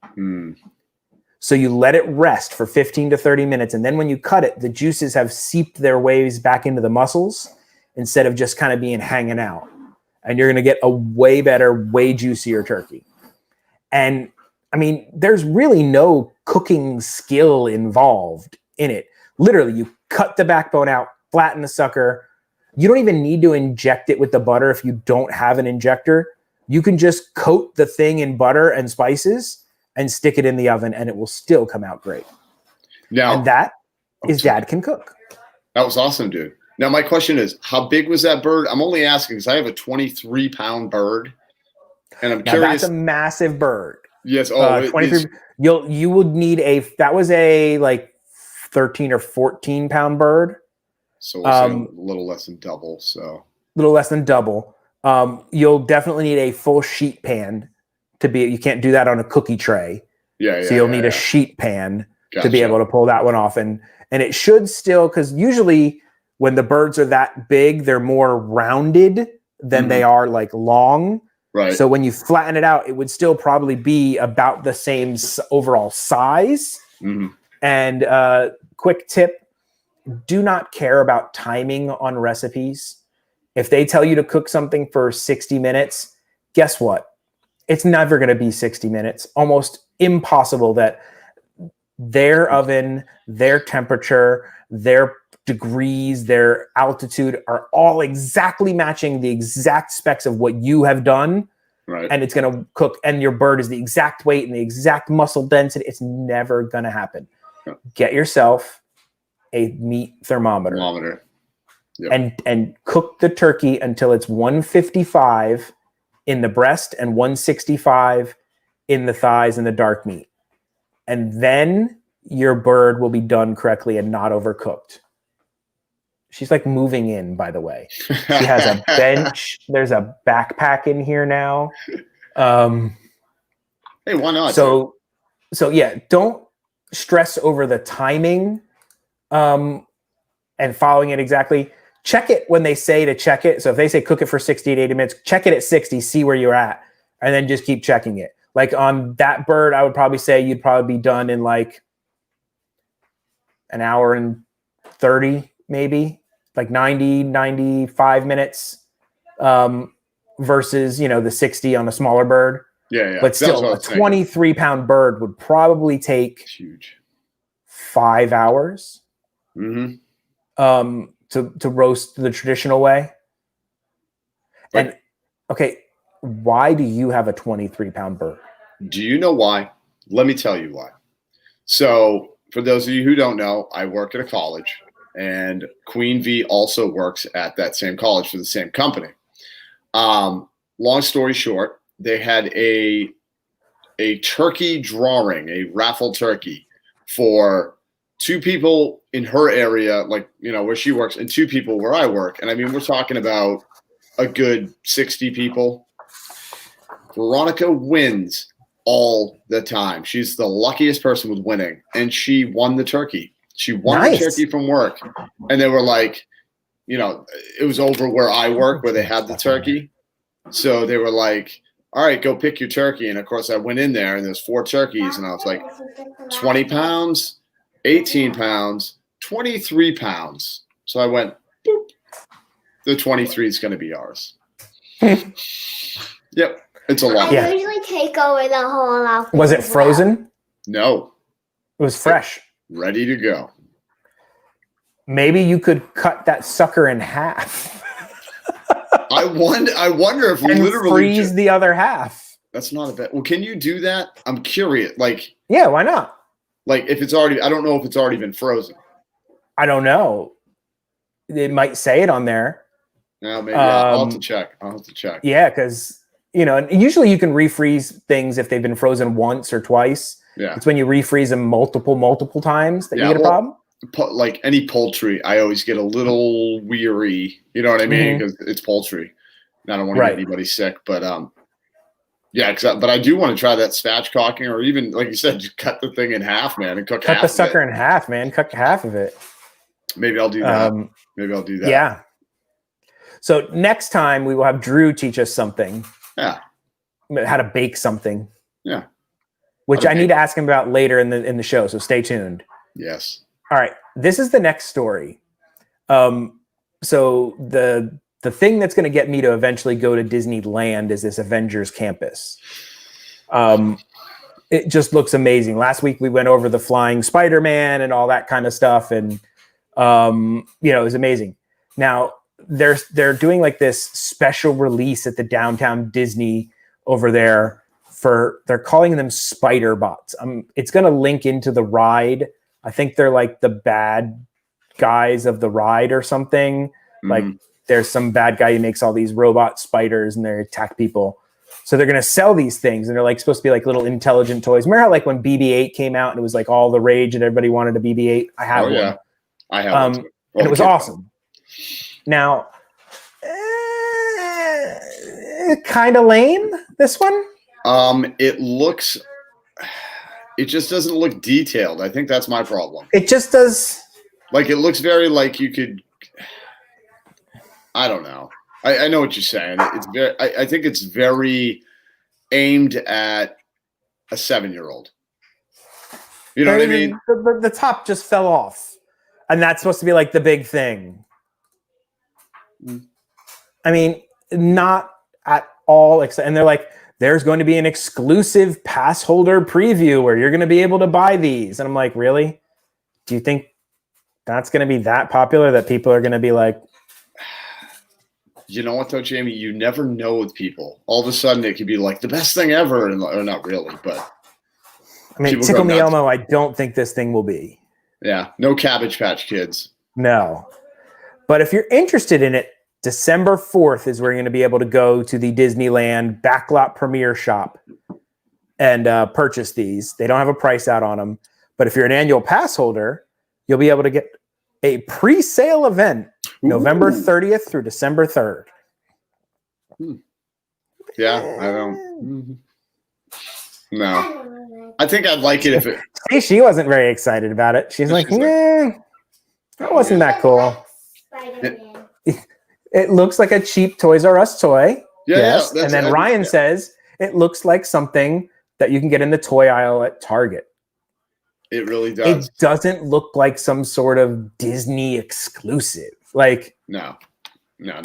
So you let it rest for 15 to 30 minutes. And then when you cut it, the juices have seeped their ways back into the muscles instead of just kind of being hanging out. And you're going to get a way better, way juicier turkey. And I mean, there's really no cooking skill involved in it. Literally, you cut the backbone out, flatten the sucker. You don't even need to inject it with the butter if you don't have an injector. You can just coat the thing in butter and spices and stick it in the oven, and it will still come out great. Now, and that is Dad Can Cook. That was awesome, dude. Now, my question is, how big was that bird? I'm only asking because I have a 23-pound bird, and I'm curious. That's a massive bird. Yes. 23. You would need that was a like 13 or 14-pound bird. So we'll say a little less than double. You'll definitely need a full sheet pan you can't do that on a cookie tray. So you'll need a sheet pan to be able to pull that one off. And it should still, because usually when the birds are that big, they're more rounded than they are like long. Right. So when you flatten it out, it would still probably be about the same overall size. And quick tip, do not care about timing on recipes. If they tell you to cook something for 60 minutes, guess what? It's never going to be 60 minutes. Almost impossible that their oven, their temperature, their degrees, their altitude are all exactly matching the exact specs of what you have done. Right. And it's going to cook, and your bird is the exact weight and the exact muscle density. It's never going to happen. Get yourself a meat thermometer. Yep. And cook the turkey until it's 155 in the breast and 165 in the thighs and the dark meat. And then your bird will be done correctly and not overcooked. She's like moving in, by the way. She has a bench. There's a backpack in here now. Hey, why not? So yeah, don't stress over the timing and following it exactly. Check it when they say to check it. So if they say cook it for 60 to 80 minutes, check it at 60, see where you're at, and then just keep checking it. Like on that bird, I would probably say you'd probably be done in like an hour and 30, maybe like 90, 95 minutes versus, the 60 on a smaller bird. Yeah. But still, a 23-pound bird would probably take 5 hours. To roast the traditional way. Right. And okay, why do you have a 23-pound bird? Do you know why? Let me tell you why. So for those of you who don't know, I work at a college, and Queen V also works at that same college for the same company. Long story short, they had a turkey drawing, a raffle turkey for 2 people in her area, like, where she works, and 2 people where I work. And I mean, we're talking about a good 60 people. Veronica wins all the time. She's the luckiest person with winning. And she won the turkey. She won the turkey from work. And they were like, it was over where I work, where they had the turkey. So they were like, all right, go pick your turkey. And of course I went in there and there's 4 turkeys. And I was like, 20 pounds. 18 pounds, 23 pounds. So I went, boop. The 23 is going to be ours. Yep. It's a lot. I usually take over the whole outfit. Was it frozen? No. It was fresh. Ready to go. Maybe you could cut that sucker in half. I wonder if and literally freeze the other half. That's not a bad. Well, can you do that? I'm curious. Yeah, why not? Like if it's already, I don't know if it's already been frozen. I don't know. It might say it on there. No, maybe I'll have to check. Yeah, because usually you can refreeze things if they've been frozen once or twice. Yeah, it's when you refreeze them multiple times that you get a problem. Like any poultry, I always get a little weary. You know what I mean? Because it's poultry. And I don't want to get anybody sick, but yeah, but I do want to try that spatchcocking, or even, like you said, just cut the thing in half, man, and cook half. Cut the sucker in half, man. Cut half of it. Maybe I'll do that. Yeah. So next time we will have Drew teach us something. Yeah. How to bake something. Yeah. Which I need to ask him about later in the show. So stay tuned. Yes. All right. This is the next story. So the thing that's going to get me to eventually go to Disneyland is this Avengers campus. It just looks amazing. Last week we went over the flying Spider-Man and all that kind of stuff. And, it was amazing. Now they're doing like this special release at the downtown Disney over there they're calling them Spider Bots. It's going to link into the ride. I think they're like the bad guys of the ride or something. Mm-hmm. Like there's some bad guy who makes all these robot spiders and they attack people. So they're going to sell these things and they're like supposed to be like little intelligent toys. Remember how like when BB-8 came out and it was like all the rage and everybody wanted a BB-8? I have one. Yeah. I have one too. And it was awesome. Now, kind of lame, this one. It just doesn't look detailed. I think that's my problem. It just does. Like it looks very like you could. I don't know. I know what you're saying. It's very. I think it's very aimed at a 7-year-old. You know what I mean? The top just fell off, and that's supposed to be like the big thing. I mean, not at all. And they're like, there's going to be an exclusive pass holder preview where you're going to be able to buy these. And I'm like, really? Do you think that's going to be that popular that people are going to be like? You know what, though, Jamie? You never know with people. All of a sudden, it could be like the best thing ever. Or not really, but. I mean, Tickle Me Elmo, I don't think this thing will be. Yeah, no Cabbage Patch Kids. No. But if you're interested in it, December 4th is where you're going to be able to go to the Disneyland Backlot Premiere Shop and purchase these. They don't have a price out on them. But if you're an annual pass holder, you'll be able to get a pre-sale event November 30th through December 3rd. Yeah, I don't. No. I think I'd like it if it. Hey, she wasn't very excited about it. She's like, that wasn't that cool. It looks like a cheap Toys R Us toy. Yes. And then Ryan says it looks like something that you can get in the toy aisle at Target. It really does. It doesn't look like some sort of Disney exclusive. Like No. It's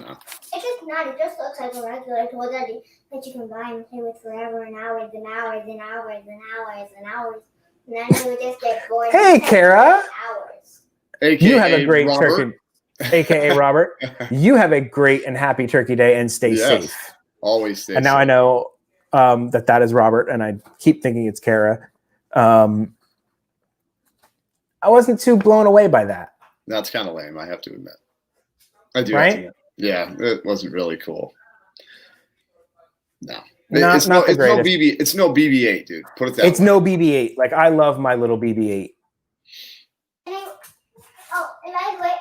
just not. It just looks like a regular toy that you can buy and play with forever and hours and hours and hours and hours and hours. And then you would just get bored. Hey, Kara. Hours. AKA you have a great Robert. turkey. AKA Robert. You have a great and happy turkey day and stay safe. Always stay and safe. now I know that is Robert, and I keep thinking it's Kara. I wasn't too blown away by that. That's kind of lame, I have to admit. I do. Right? Have to admit. Yeah, it wasn't really cool. No. It's no BB-8, dude. Put it that way. It's no BB-8. Like, I love my little BB-8.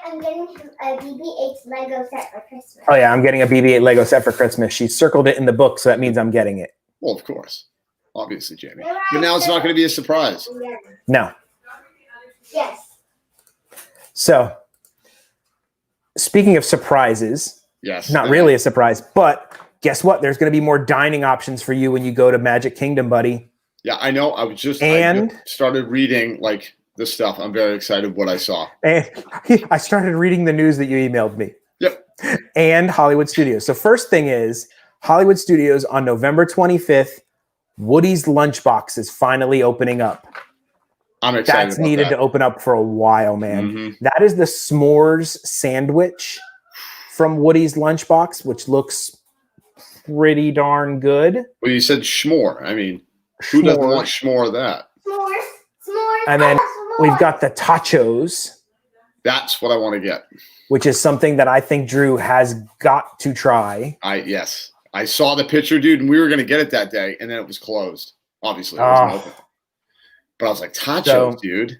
I'm getting a BB-8 Lego set for Christmas. Oh, yeah, I'm getting a BB-8 Lego set for Christmas. She circled it in the book, so that means I'm getting it. Well, of course. Obviously, Jamie. But now it's not going to be a surprise. No. Yes. So, speaking of surprises, yes, not really a surprise, but guess what? There's going to be more dining options for you when you go to Magic Kingdom, buddy. Yeah, I know. I just started reading like this stuff. I'm very excited what I saw. And I started reading the news that you emailed me. Yep. And Hollywood Studios. So first thing is Hollywood Studios on November 25th, Woody's Lunchbox is finally opening up. I'm excited. That's needed to open up for a while, man. Mm-hmm. That is the s'mores sandwich from Woody's Lunchbox, which looks pretty darn good. Well, you said schmore. I mean, who doesn't want schmore of that? S'mores. And then we've got the tachos. That's what I want to get. Which is something that I think Drew has got to try. Yes. I saw the picture, dude, and we were going to get it that day, and then it was closed. Obviously, it wasn't open. But I was like, tachos, dude.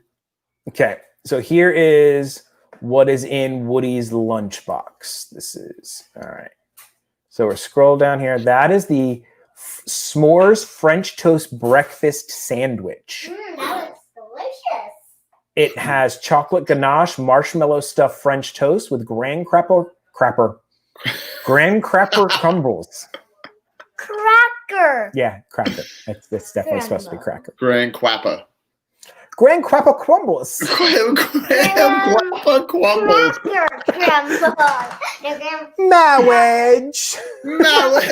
Okay. So here is what is in Woody's Lunchbox. This is, all right. So we're scroll down here. That is the s'mores French toast breakfast sandwich. That looks delicious. It has chocolate ganache, marshmallow stuffed French toast with graham cracker, Graham Crapper Crumbles. Cracker. Yeah, cracker. It's definitely supposed to be cracker. Grand Quappa. Graham Crapper Crumbles. Graham Quappa Crumbles. Cracker crumble. No, Marriage. Marriage.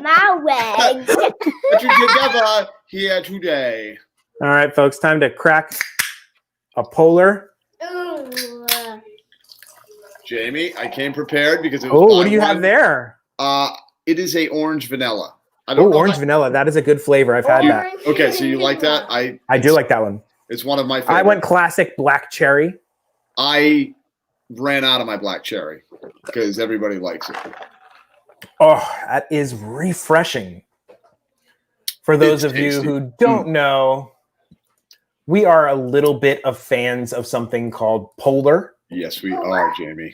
my way. Put you together here today. All right, folks, time to crack a polar. Ooh. Jamie, I came prepared because it was. Oh, what do you have there? It is a orange vanilla. Oh, orange vanilla. That is a good flavor. I've had that. Okay, so you like that? I do like that one. It's one of my favorites. I went classic black cherry. I ran out of my black cherry because everybody likes it. Oh, that is refreshing. For those It's of you tasty. who don't know, we are a little bit of fans of something called Polar, Yes, we are, Jamie.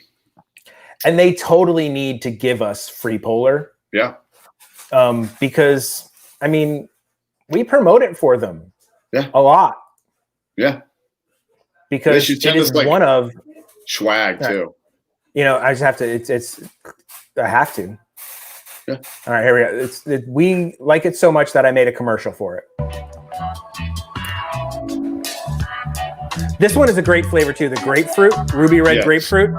and they totally need to give us free Polar. Yeah. Because I mean, we promote it for them, a lot, Yeah. because should it send is us, like, one of, Swag too. I just have to. It's I have to. Yeah. All right, here we go. We like it so much that I made a commercial for it. This one is a great flavor too. The grapefruit, ruby red Yes. grapefruit,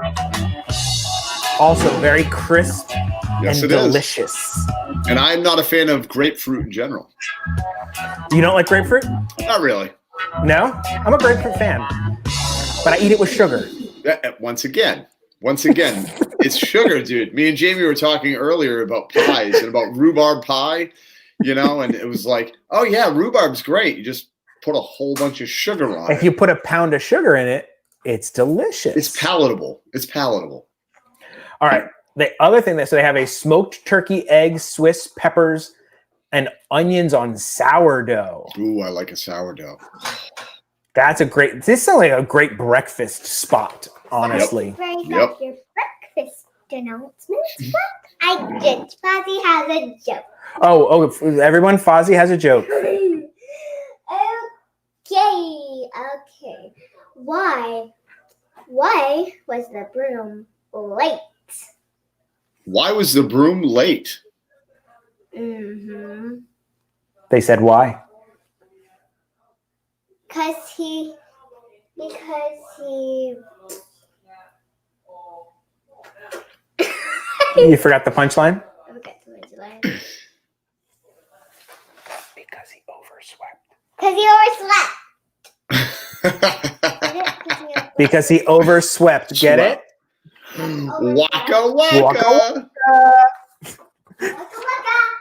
also very crisp Yes, and it is. delicious. And I'm not a fan of grapefruit in general. You don't like grapefruit? Not really. No, I'm a grapefruit fan, but I eat it with sugar. Once again, it's sugar, dude. Me and Jamie were talking earlier about pies and about rhubarb pie, and it was like, oh yeah, rhubarb's great. You just put a whole bunch of sugar on If it. you put a pound of sugar in it, it's delicious. It's palatable. All right. The other thing so they have a smoked turkey, eggs, Swiss peppers, and onions on sourdough. Ooh, I like a sourdough. This sounds like a great breakfast spot, honestly. Right Yep. up your breakfast announcements. I did. Fozzie has a joke. Oh, everyone, Fozzie has a joke. Okay. Why was the broom late? Why was the broom late? Mm-hmm. They said why? Because he You forgot the punchline? okay, Because he overswept. because he overslept. Because he overswept. Get it? Waka Waka waka.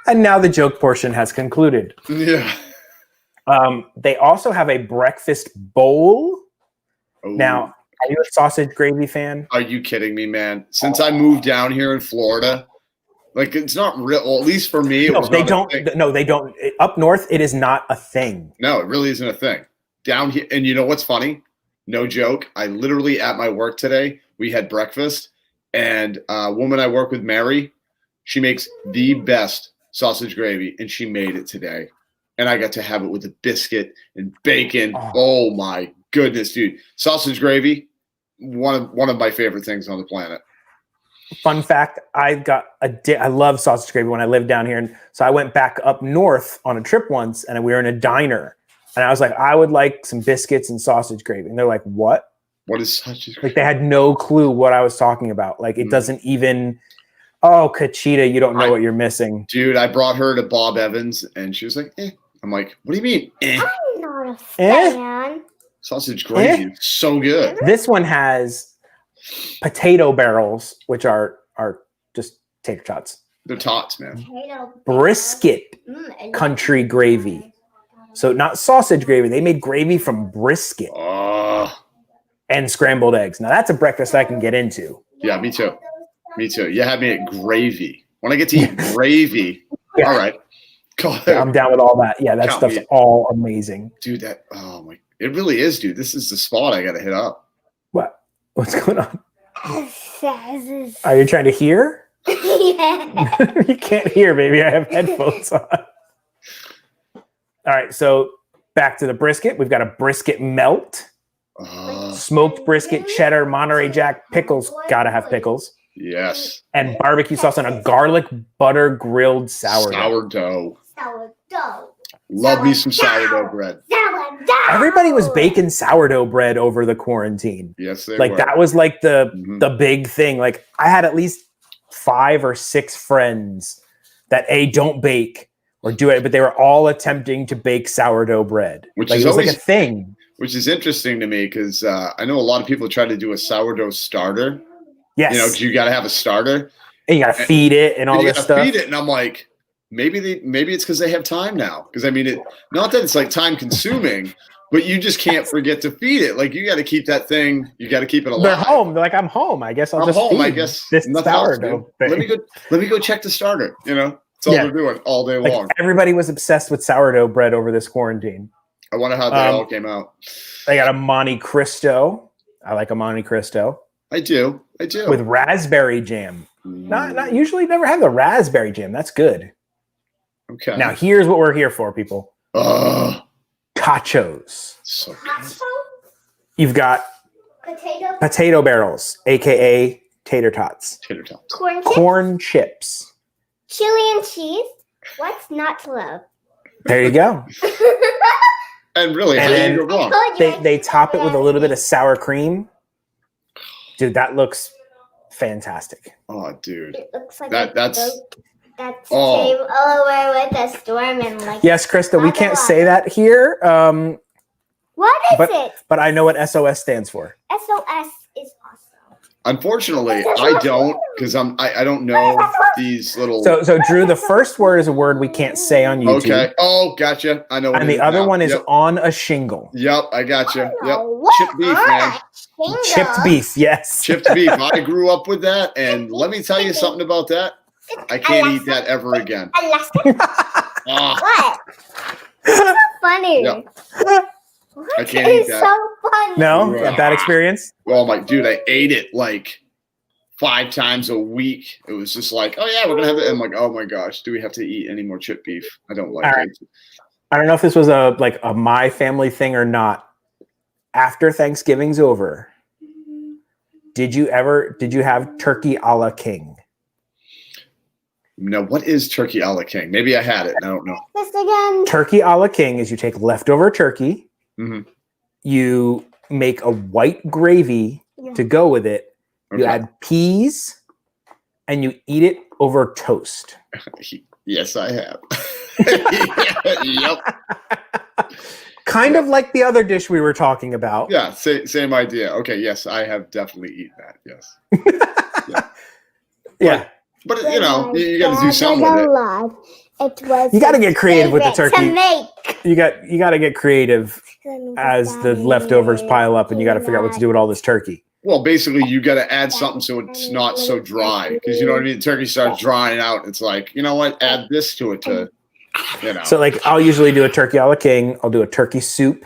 And now the joke portion has concluded. Yeah. They also have a breakfast bowl. Ooh. Now, are you a sausage gravy fan? Are you kidding me, man? Since I moved down here in Florida, like it's not real. Well, at least for me, it No, was they not a don't. thing. No, they don't. Up north, it is not a thing. No, it really isn't a thing. Down here, and you know what's funny? No joke. I literally at my work today, we had breakfast, and a woman I work with, Mary, she makes the best sausage gravy, and she made it today. And I got to have it with a biscuit and bacon. Oh my goodness, dude! Sausage gravy, one of my favorite things on the planet. Fun fact: I love sausage gravy when I lived down here, and so I went back up north on a trip once, and we were in a diner, and I was like, I would like some biscuits and sausage gravy, and they're like, what? What is sausage gravy? Like they had no clue what I was talking about. Like it doesn't even. Oh, Kachita, you don't know what you're missing, Dude, I brought her to Bob Evans, and she was like, eh. I'm like, what do you mean? Eh. I'm not a fan. Sausage gravy is so good. This one has potato barrels, which are just tater tots. They're tots, man. Brisket country gravy. So not sausage gravy. They made gravy from brisket and scrambled eggs. Now that's a breakfast I can get into. Yeah, me too. Me too. You had me at gravy. When I get to eat gravy, all right. Yeah, I'm down with all that. Yeah, that stuff's all amazing. Dude, it really is, dude. This is the spot I got to hit up. What's going on? Are Are you trying to hear? yeah. You can't hear, baby. I have headphones on. All right, so back to the brisket. We've got a brisket melt. Smoked brisket, cheddar, Monterey Jack, pickles. Gotta have pickles. Yes. and barbecue sauce on a garlic butter grilled sourdough. Sourdough. Love me some sourdough bread. Sourdough. Everybody was baking sourdough bread over the quarantine. Yes, they Like were. that was like Mhm. the big thing. Like I had at least 5 or 6 friends that don't bake or do it, but they were all attempting to bake sourdough bread. Which like is it was always like a thing. Which is interesting to me because I know a lot of people try to do a sourdough starter. Yes. You know, 'cause you got to have a starter. And you gotta feed it and all you this gotta stuff. feed it, and I'm like, maybe it's because they have time now. Because I mean, not that it's like time consuming, but you just can't forget to feed it. Like you got to keep that thing. You got to keep it alive. They're home. They're like, I'm home. I guess I'll I'm just home. feed I guess this nothing else, dude. sourdough thing. Let me go check the starter. You know, that's all Yeah. they're doing all day Like long. everybody was obsessed with sourdough bread over this quarantine. I wonder how they all came out. They got a Monte Cristo. I like a Monte Cristo I do. with raspberry jam. Not usually never have the raspberry jam. That's good. Okay. Now here's what we're here for, people. Tachos. So You've got Potato. potato barrels, aka tater tots, tater tots. Corn chips. corn chips. Chili and cheese. What's not to love? There you go. And really, And how do then- you go wrong? They top it with a little bit of sour cream. Dude, that looks fantastic. Oh, dude. It looks like That's that's Oh. table over with a storm and like. Yes, Krista, we can't say that here, What is but- it? but I know what SOS stands for. SOS is awesome. unfortunately I don't because I don't know these little. So Drew, the first word is a word we can't say on YouTube. Okay. Oh, gotcha. I know. What And it the other now. one is Yep. on a shingle. Yep. I gotcha. Yep. What? Chipped beef, man. Chipped beef, yes. Chipped beef. I grew up with that, and let me tell you something about that. I can't eat that ever again. Ah, What? So funny. Yep. What I can't eat is that. so funny? No? A bad experience? oh my dude, I ate it like 5 times a week. It was just like, oh yeah, we're gonna have it. And I'm like, oh my gosh, do we have to eat any more chipped beef? I don't like All right. it. I don't know if this was a my family thing or not. After Thanksgiving's over, did you have turkey a la king? Now, what is turkey a la king? Maybe I had it. And I don't know. This again. Turkey a la king is you take leftover turkey, Mhm. you make a white gravy to go with it, you Okay. add peas, and you eat it over toast. Yes, I have. Yep. Kind of like the other dish we were talking about. Yeah, same idea. Okay, yes, I have definitely eaten that. Yes. Yeah. But you know, you got to do something with it. It was You got to get creative with the favorite turkey. to make. You got to get creative as the leftovers pile up, and you got to figure out what to do with all this turkey. Well, basically, you got to add something so it's not so dry, because you know what I mean. The turkey starts drying out. It's like, you know what? Add this to it to, you know. So, like, I'll usually do a turkey a la king. I'll do a turkey soup.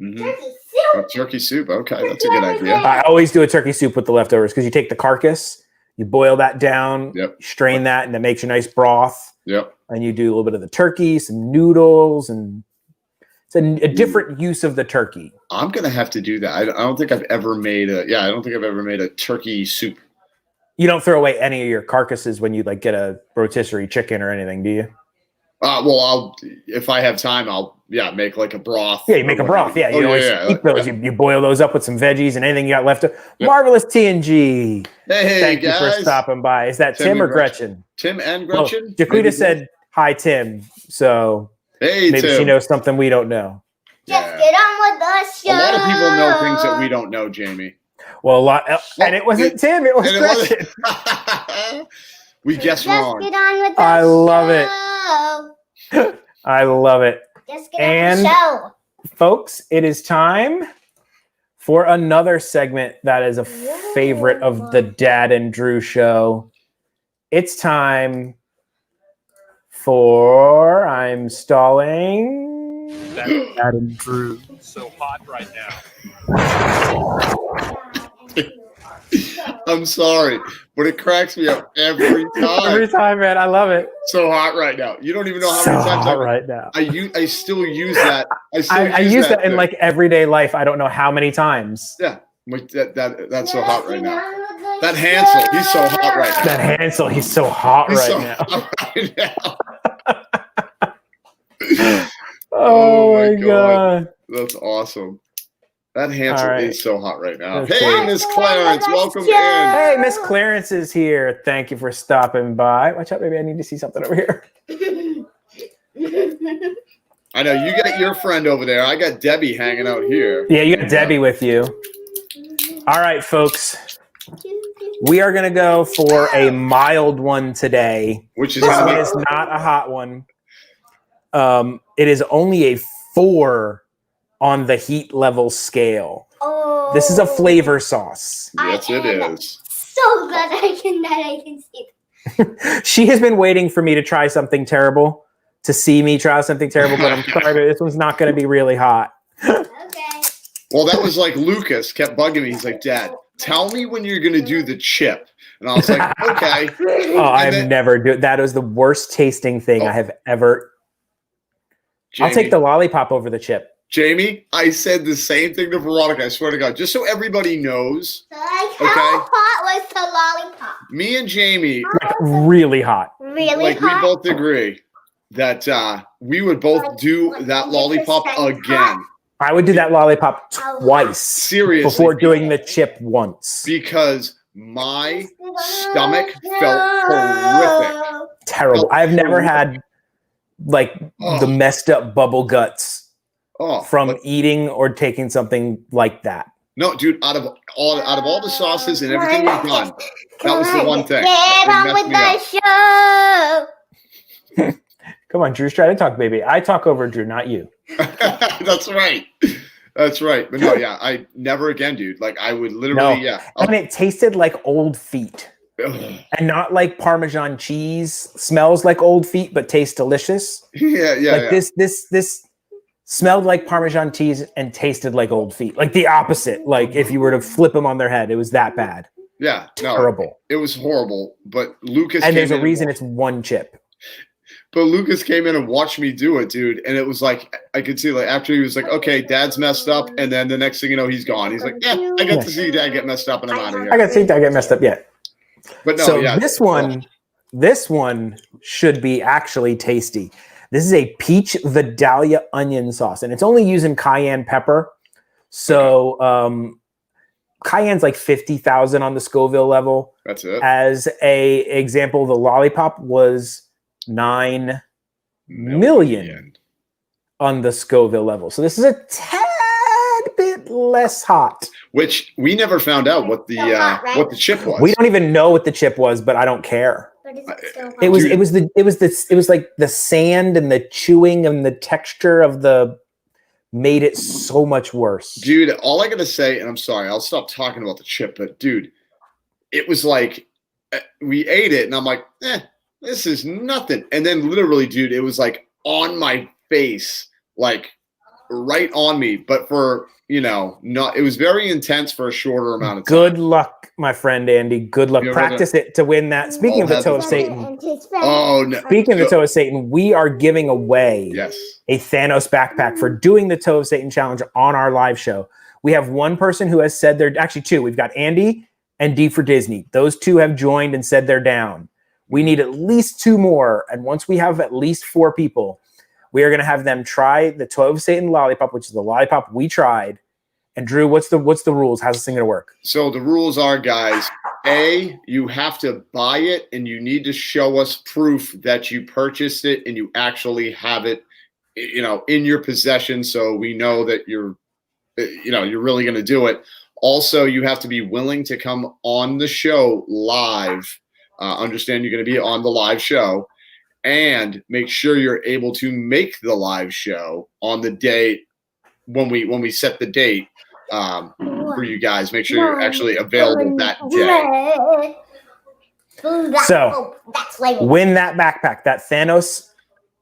Mhm. Turkey soup. A turkey soup. Okay, that's a good idea. I always do a turkey soup with the leftovers because you take the carcass, you boil that down, Yep. strain that, and it makes a nice broth. Yep. And you do a little bit of the turkey, some noodles, and it's a different use of the turkey. I'm gonna have to do that. I don't think I've ever made a. Yeah, I don't think I've ever made a turkey soup. You don't throw away any of your carcasses when you like get a rotisserie chicken or anything, do you? Well, if I have time, I'll make like a broth. Yeah, you make a broth. Yeah, you always keep those. You boil those up with some veggies and anything you got left. Yep. Marvelous TNG. Hey, Thank guys. you for stopping by. Is that Tim or and Gretchen? Tim and Well, Gretchen. Jaquita Maybe said hi, Tim. So "Hey, maybe Tim." she knows something we don't know. Just Yeah. get on with the show. A lot of people know things that we don't know, Jamie. Well, and it wasn't Tim. It was And it Gretchen. wasn't- we guessed Just wrong. get on with the I love it. show. I love it. Just get on with the show. Folks, it is time for another segment that is a favorite of the Dad and Drew show. It's time for I'm stalling. Dad and Drew, so hot right now. I'm sorry, but it cracks me up every time. Every time, man. I love it. So hot right now. You don't even know how So many times hot right now. I still use that. I use that in thing. like everyday life. I don't know how many times. Yeah, like that's so hot right now. That Hansel, he's so hot right now. That Hansel, he's so hot He's right so now. hot right now. Oh, my my God. That's awesome. That Hansel All right. is so hot right now. Let's Hey, see. Miss Clarence, welcome in. Hey, Miss Clarence is here. Thank you for stopping by. Watch out, baby. I need to see something over here. I know you got your friend over there. I got Debbie hanging out here. Yeah, you got Debbie with you. All right, folks. We are going to go for a mild one today. Which is This gonna one be is not a hot one. It is only a 4 on the heat level scale. Oh. This is a flavor sauce. yes, it is. So glad I can see. She has been waiting for me to try something terrible, to see me try something terrible, but I'm sorry, but this one's not going to be really hot. Okay. Well, that was like Lucas kept bugging me. He's like, Dad, tell me when you're going to do the chip. And I was like, okay. Oh, I've never do that. Was the worst tasting thing I have ever. Jamie, I'll take the lollipop over the chip. Jamie, I said the same thing to Veronica. I swear to God, just so everybody knows. So like how hot was the lollipop? Me and Jamie, Like really hot. Really like hot? we both agree that we would both do that lollipop again. I would do that lollipop twice. Seriously. Before doing the chip once. Because my stomach felt horrific. Terrible. I've never had like the messed up bubble guts from eating or taking something like that. No, dude, out of all the sauces and everything we've done, that was the one thing. Get on with the show. Come on, Drew's trying to talk, baby. I talk over Drew, not you. That's right. That's right. But no, yeah, I never again, dude. Like I would literally, And it tasted like old feet. Ugh. And not like Parmesan cheese. Smells like old feet, but tastes delicious. Yeah. This smelled like Parmesan cheese and tasted like old feet. Like the opposite. Like if you were to flip them on their head, it was that bad. Yeah. Terrible. No, it was horrible. But Lucas and there's came a reason it's one chip. But Lucas came in and watched me do it, dude. And it was like, I could see, like, after he was like, okay, Dad's messed up. And then the next thing you know, he's gone. He's like, yeah, I got to see Dad get messed up and I'm out of here. I got to see Dad get messed up yet. But no, so yeah. this one should be actually tasty. This is a peach Vidalia onion sauce, and it's only using cayenne pepper. So cayenne's like 50,000 on the Scoville level. That's it. As a example, the lollipop was 9 million on the Scoville level. So this is a tad bit less hot. Which we never found out what the what the chip was. We don't even know what the chip was, but I don't care. But is it still hot? It was like the sand and the chewing and the texture of the made it so much worse. Dude, all I gotta say, and I'm sorry, I'll stop talking about the chip, but dude, it was like we ate it and I'm like, this is nothing. And then literally, dude, it was like on my face, like right on me. But for not, it was very intense for a shorter amount of time. Good luck, my friend Andy. Good luck. Practice it to win that. Speaking of the toe of Satan. Oh no. Speaking of the toe of Satan, we are giving away a Thanos backpack for doing the toe of Satan challenge on our live show. We have one person who has said they're actually two. We've got Andy and D for Disney. Those two have joined and said they're down. We need at least 2 more. And once we have at least 4 people, we are going to have them try the toe of Satan lollipop, which is the lollipop we tried. And Drew, what's the rules? How's this thing going to work? So the rules are, guys, you have to buy it and you need to show us proof that you purchased it and you actually have it, in your possession. So we know that you're really going to do it. Also, you have to be willing to come on the show live. Understand you're going to be on the live show and make sure you're able to make the live show on the day when we set the date for you guys. Make sure you're actually available that day. So win that backpack, that Thanos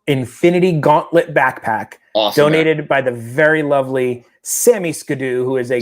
Infinity Gauntlet backpack, donated by the very lovely Sammy Skidoo, who is a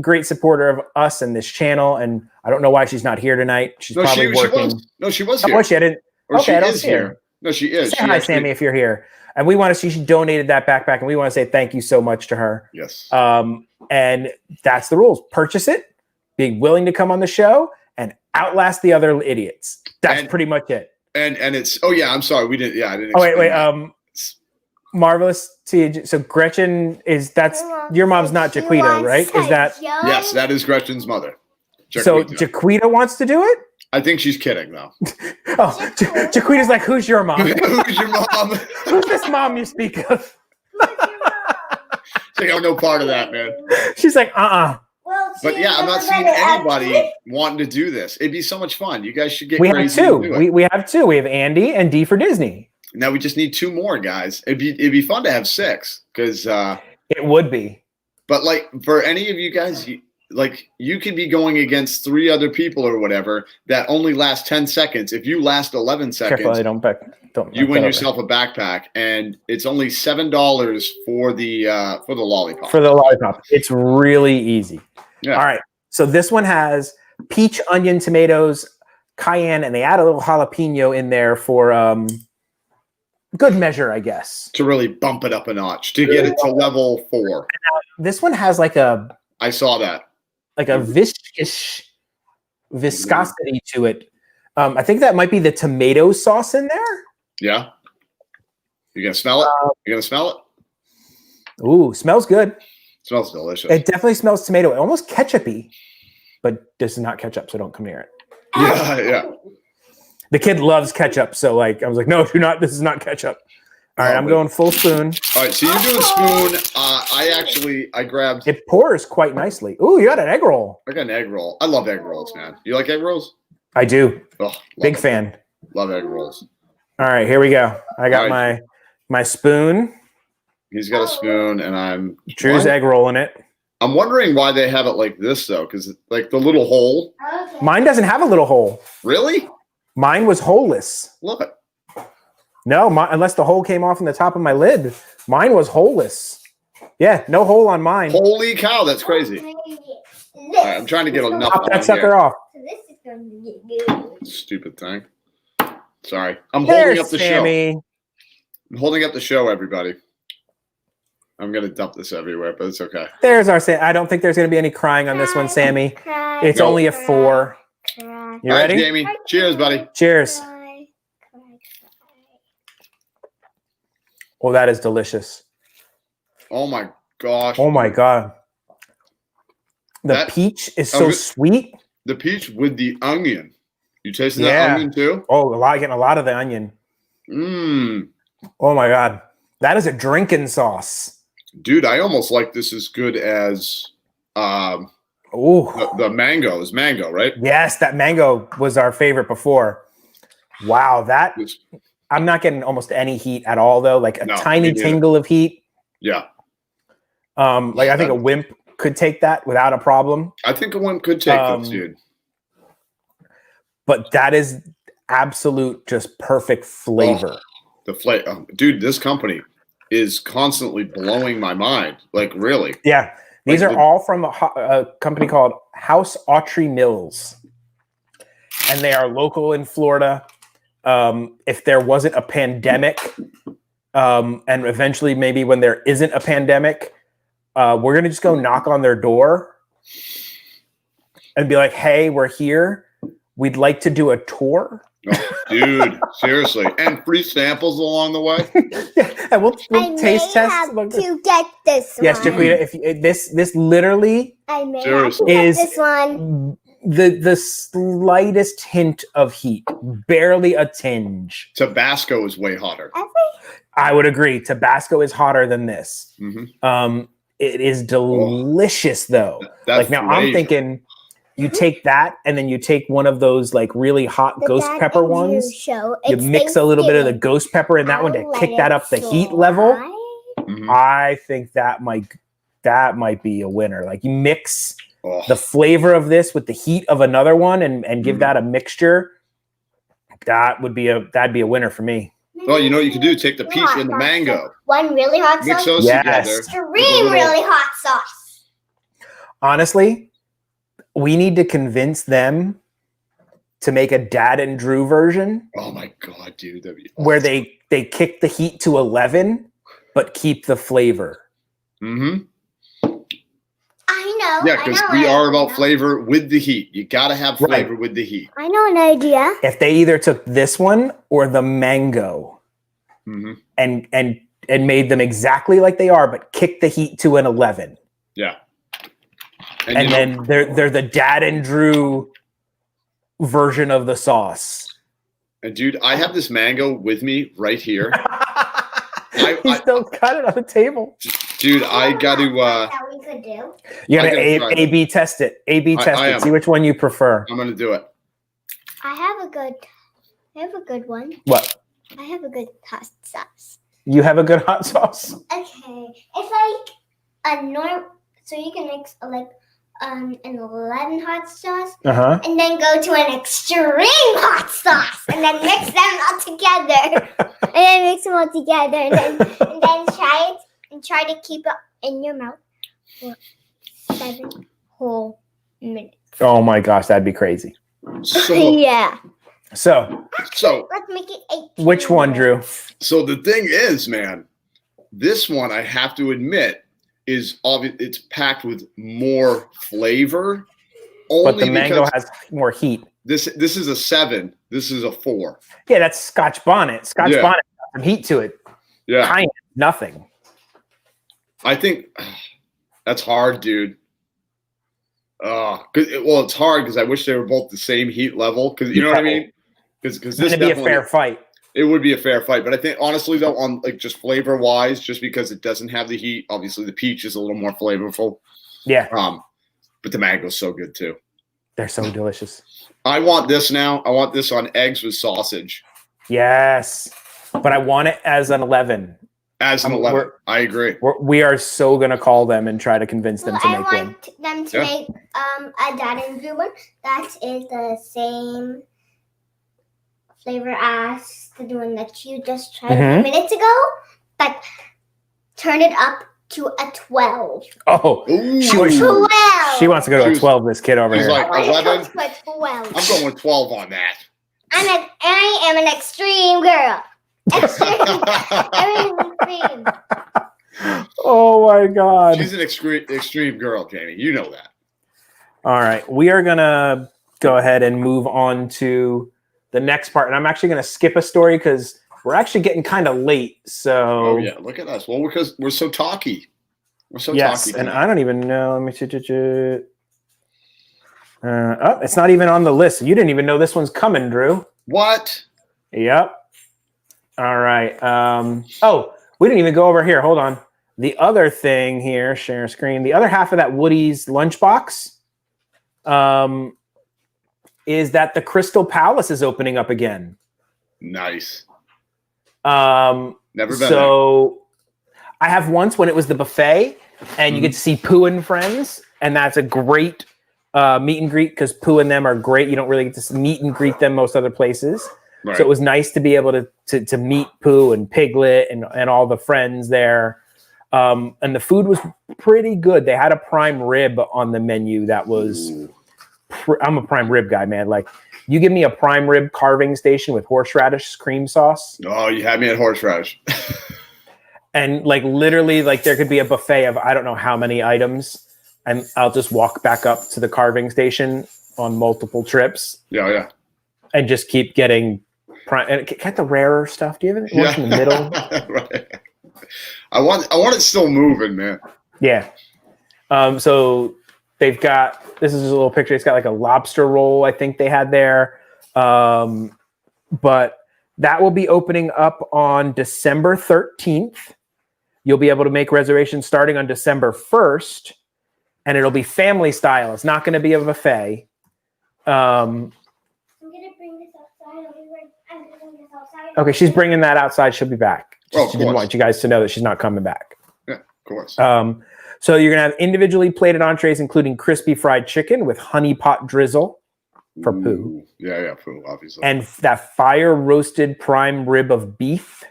great supporter of us and this channel. And I don't know why she's not here tonight. She's probably working. She was here. Oh, she didn't. Okay, I don't see her. No, she is. Say hi, Sammy, if you're here. And we want to see she donated that backpack, and we want to say thank you so much to her. Yes. And that's the rules. Purchase it, being willing to come on the show and outlast the other idiots. That's pretty much it. And it's I'm sorry, we didn't. Yeah, I didn't. Oh wait. Marvelous. So Gretchen that's your mom's not Jaquita, right? Is that? Yes, that is Gretchen's mother. So Jaquita wants to do it? I think she's kidding though. Jaquita's like, who's your mom? Who's your mom? Who's this mom you speak of? She's like, I'm no part of that, man. She's like, But yeah, I'm not seeing anybody wanting to do this. It'd be so much fun. You guys should get We crazy. have two. We have two. We have Andy and D for Disney. Now we just need 2 more, guys. It'd be fun to have 6 because it would be. But like for any of you guys, you could be going against 3 other people or whatever that only last 10 seconds. If you last 11 seconds, careful, don't you win yourself a backpack, and it's only $7 for the lollipop. For the lollipop, it's really easy. Yeah. All right. So this one has peach, onion, tomatoes, cayenne, and they add a little jalapeno in there for good measure, I guess. To really bump it up a notch, to get it to level 4. This one has like I saw that. Like a viscosity to it. I think that might be the tomato sauce in there. Yeah. You gonna smell it? You gonna smell it? Ooh, smells good. Smells delicious. It definitely smells tomato. Almost ketchup-y, but this is not ketchup, so don't come near it. Yeah. The kid loves ketchup, so I was like, no, do not. This is not ketchup. All right, I'm going full spoon. All right, so you're doing spoon. I grabbed. It pours quite nicely. Ooh, you got an egg roll. I got an egg roll. I love egg rolls, man. You like egg rolls? I do. Oh, Big fan. Love egg rolls. All right, here we go. I got my spoon. He's got a spoon, and I'm Drew's egg roll in it. I'm wondering why they have it like this though, because like the little hole. Mine doesn't have a little hole. Really? Mine was holeless. Look. No, unless the hole came off in the top of my lid. Mine was holeless. Yeah, no hole on mine. Holy cow, that's crazy. All right, I'm trying to get enough. Pop that sucker off. This is going to get good. Stupid thing. Sorry. I'm holding up the Sammy. show. I'm holding up the show, everybody. I'm going to dump this everywhere, but it's okay. There's our Sam. I don't think there's going to be any crying on this one, Sammy. It's only a 4. You ready? All right, Jamie. Cheers, buddy. Cheers. Oh, that is delicious. Oh, my gosh. Oh, my God. The peach is so sweet. The peach with the onion. You tasting that onion too? Oh, getting a lot of the onion. Mmm. Oh, my God. That is a drinking sauce. Dude, I almost like this as good as the mango. Is mango, right? Yes, that mango was our favorite before. Wow, I'm not getting almost any heat at all, though. Like a tiny tingle of heat. Yeah. I think a wimp could take that without a problem. I think a wimp could take this, dude. But that is absolute, just perfect flavor. The flavor, dude. This company is constantly blowing my mind. Like, really? Yeah. These are all from a company called House Autry Mills. And they are local in Florida. If there wasn't a pandemic, and eventually maybe when there isn't a pandemic, we're going to just go knock on their door and be like, hey, we're here. We'd like to do a tour. Oh, dude, seriously. And free samples along the way. Yeah, and we'll taste test. To get this one. Yes, Jaquita, this literally I may have to get this one. The slightest hint of heat, barely a tinge. Tabasco is way hotter. I would agree. Tabasco is hotter than this. Mm-hmm. It is delicious, though. Like now, I'm thinking you take that and then you take one of those like really hot ghost pepper ones. You mix a little bit of the ghost pepper in that one to kick that up the heat level. Mm-hmm. I think that might be a winner. Like you mix the flavor of this with the heat of another one and give that a mixture. That'd be a winner for me. Well, you know what you can do? Take the peach and the mango. One really hot sauce. Mix those together. 3 really hot sauce. Honestly, we need to convince them to make a Dad and Drew version. Oh my God, dude. That'd be awesome. Where they kick the heat to 11, but keep the flavor. Mm-hmm. I Yeah, because we are about flavor with the heat. You got to have flavor with the heat. I know an idea. If they either took this one or the mango and made them exactly like they are, but kicked the heat to an 11. Yeah. And then they're the Dad and Drew version of the sauce. And dude, I have this mango with me right here. He still got it on the table. Dude, I got to. That we could do. You got to A/B test it. A/B test it. See which one you prefer. I'm gonna do it. I have a good one. What? I have a good hot sauce. You have a good hot sauce? Okay. It's like a norm. So you can mix like an 11 hot sauce and then go to an extreme hot sauce and then mix them all together. and then try it and try to keep it in your mouth for 7 whole minutes. Oh my gosh, that'd be crazy. So, yeah. So let's make it 8. Which one, Drew? So the thing is, man, this one I have to admit is obvious. It's packed with more flavor. But the mango has more heat. This is a 7. This is a 4. Yeah, that's Scotch bonnet. Scotch bonnet has some heat to it. Yeah, kind of nothing. I think that's hard, dude. It's hard because I wish they were both the same heat level. Because you know what I mean. Because this would be a fair fight. It would be a fair fight, but I think honestly though, on like just flavor wise, just because it doesn't have the heat, obviously the peach is a little more flavorful. Yeah. But the mango's so good too. They're so delicious. I want this now. I want this on eggs with sausage. Yes, but I want it as an 11. As an 11, I agree. We are so gonna call them and try to convince them to make one. I want them to make a Dad and Drew one that is the same flavor as the one that you just tried a few minutes ago, but turn it up to a 12. Oh, she wants to go to a 12. This kid over here. Like 11. 12. I'm going with 12 on that. I am an extreme girl. Extreme. Oh my God. She's an extreme girl, Jamie. You know that. All right, we are gonna go ahead and move on to the next part, and I'm actually going to skip a story because we're actually getting kind of late. So, look at us. Well, because we're so talky. We're so talky. Tonight. And I don't even know. Let me see. It's not even on the list. You didn't even know this one's coming, Drew. What? Yep. All right. We didn't even go over here. Hold on. The other thing here, share screen. The other half of that Woody's lunchbox. Is that the Crystal Palace is opening up again. Nice. Never been so there. I have once when it was the buffet and you get to see Pooh and friends, and that's a great meet and greet because Pooh and them are great. You don't really get to meet and greet them most other places. Right. So it was nice to be able to meet Pooh and Piglet and all the friends there. And the food was pretty good. They had a prime rib on the menu that was... I'm a prime rib guy, man. Like, you give me a prime rib carving station with horseradish cream sauce. Oh, you had me at horseradish. And like literally, like there could be a buffet of I don't know how many items, and I'll just walk back up to the carving station on multiple trips. Yeah. And just keep getting prime. And get the rarer stuff. Do you have it in the middle? Right. I want it still moving, man. Yeah. So they've got. This is a little picture. It's got like a lobster roll, I think they had there. But that will be opening up on December 13th. You'll be able to make reservations starting on December 1st. And it'll be family style. It's not going to be a buffet. I'm going to bring this outside. I'm going to bring this outside. Okay, she's bringing that outside. She'll be back. She didn't want you guys to know that she's not coming back. Yeah, of course. So you're going to have individually plated entrees, including crispy fried chicken with honey pot drizzle for Pooh. Yeah, Pooh, obviously. And that fire roasted prime rib of beef.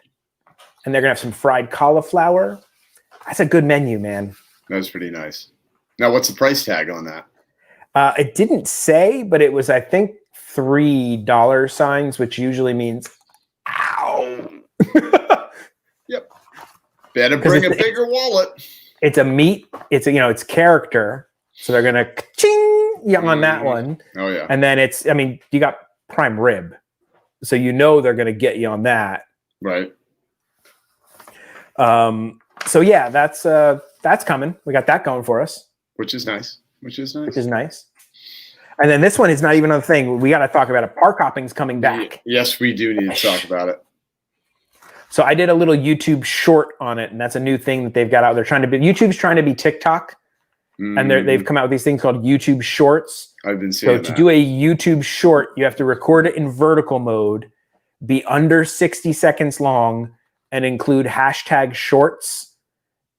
And they're going to have some fried cauliflower. That's a good menu, man. That's pretty nice. Now, what's the price tag on that? It didn't say, but it was, I think, $3 signs, which usually means, ow. Yep. Better bring a bigger wallet. It's a meat. It's character. So they're gonna ching you on that one. Oh yeah. And then you got prime rib, so they're gonna get you on that. Right. So yeah, that's coming. We got that going for us, Which is nice. And then this one is not even a thing. We got to talk about it. Park hopping's coming back. Yes, we do need to talk about it. So I did a little YouTube short on it, and that's a new thing that they've got out. YouTube's trying to be TikTok, and they've come out with these things called YouTube Shorts. I've been seeing that. So to do a YouTube short, you have to record it in vertical mode, be under 60 seconds long, and include hashtag shorts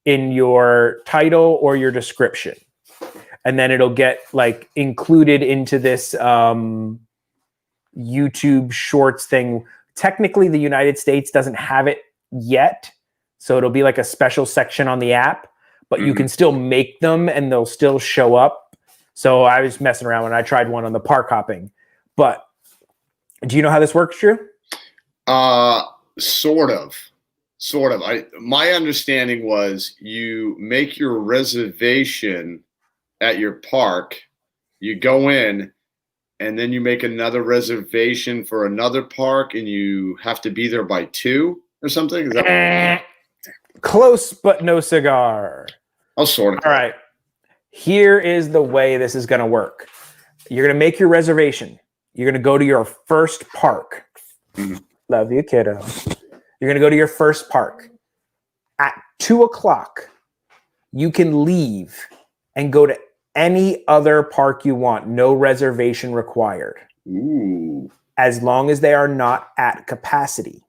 in your title or your description. And then it'll get like included into this YouTube Shorts thing. Technically, the United States doesn't have it yet. So it'll be like a special section on the app, but you can still make them and they'll still show up. So I was messing around when I tried one on the park hopping. But do you know how this works, Drew? Sort of. My understanding was you make your reservation at your park, you go in, and then you make another reservation for another park, and you have to be there by 2 or something. Is that close, but no cigar? I'll sort of. All right. Here is the way this is going to work. You're going to make your reservation. You're going to go to your first park. Love you, kiddo. You're going to go to your first park. At 2:00, you can leave and go to any other park you want. No reservation required. Ooh. As long as they are not at capacity.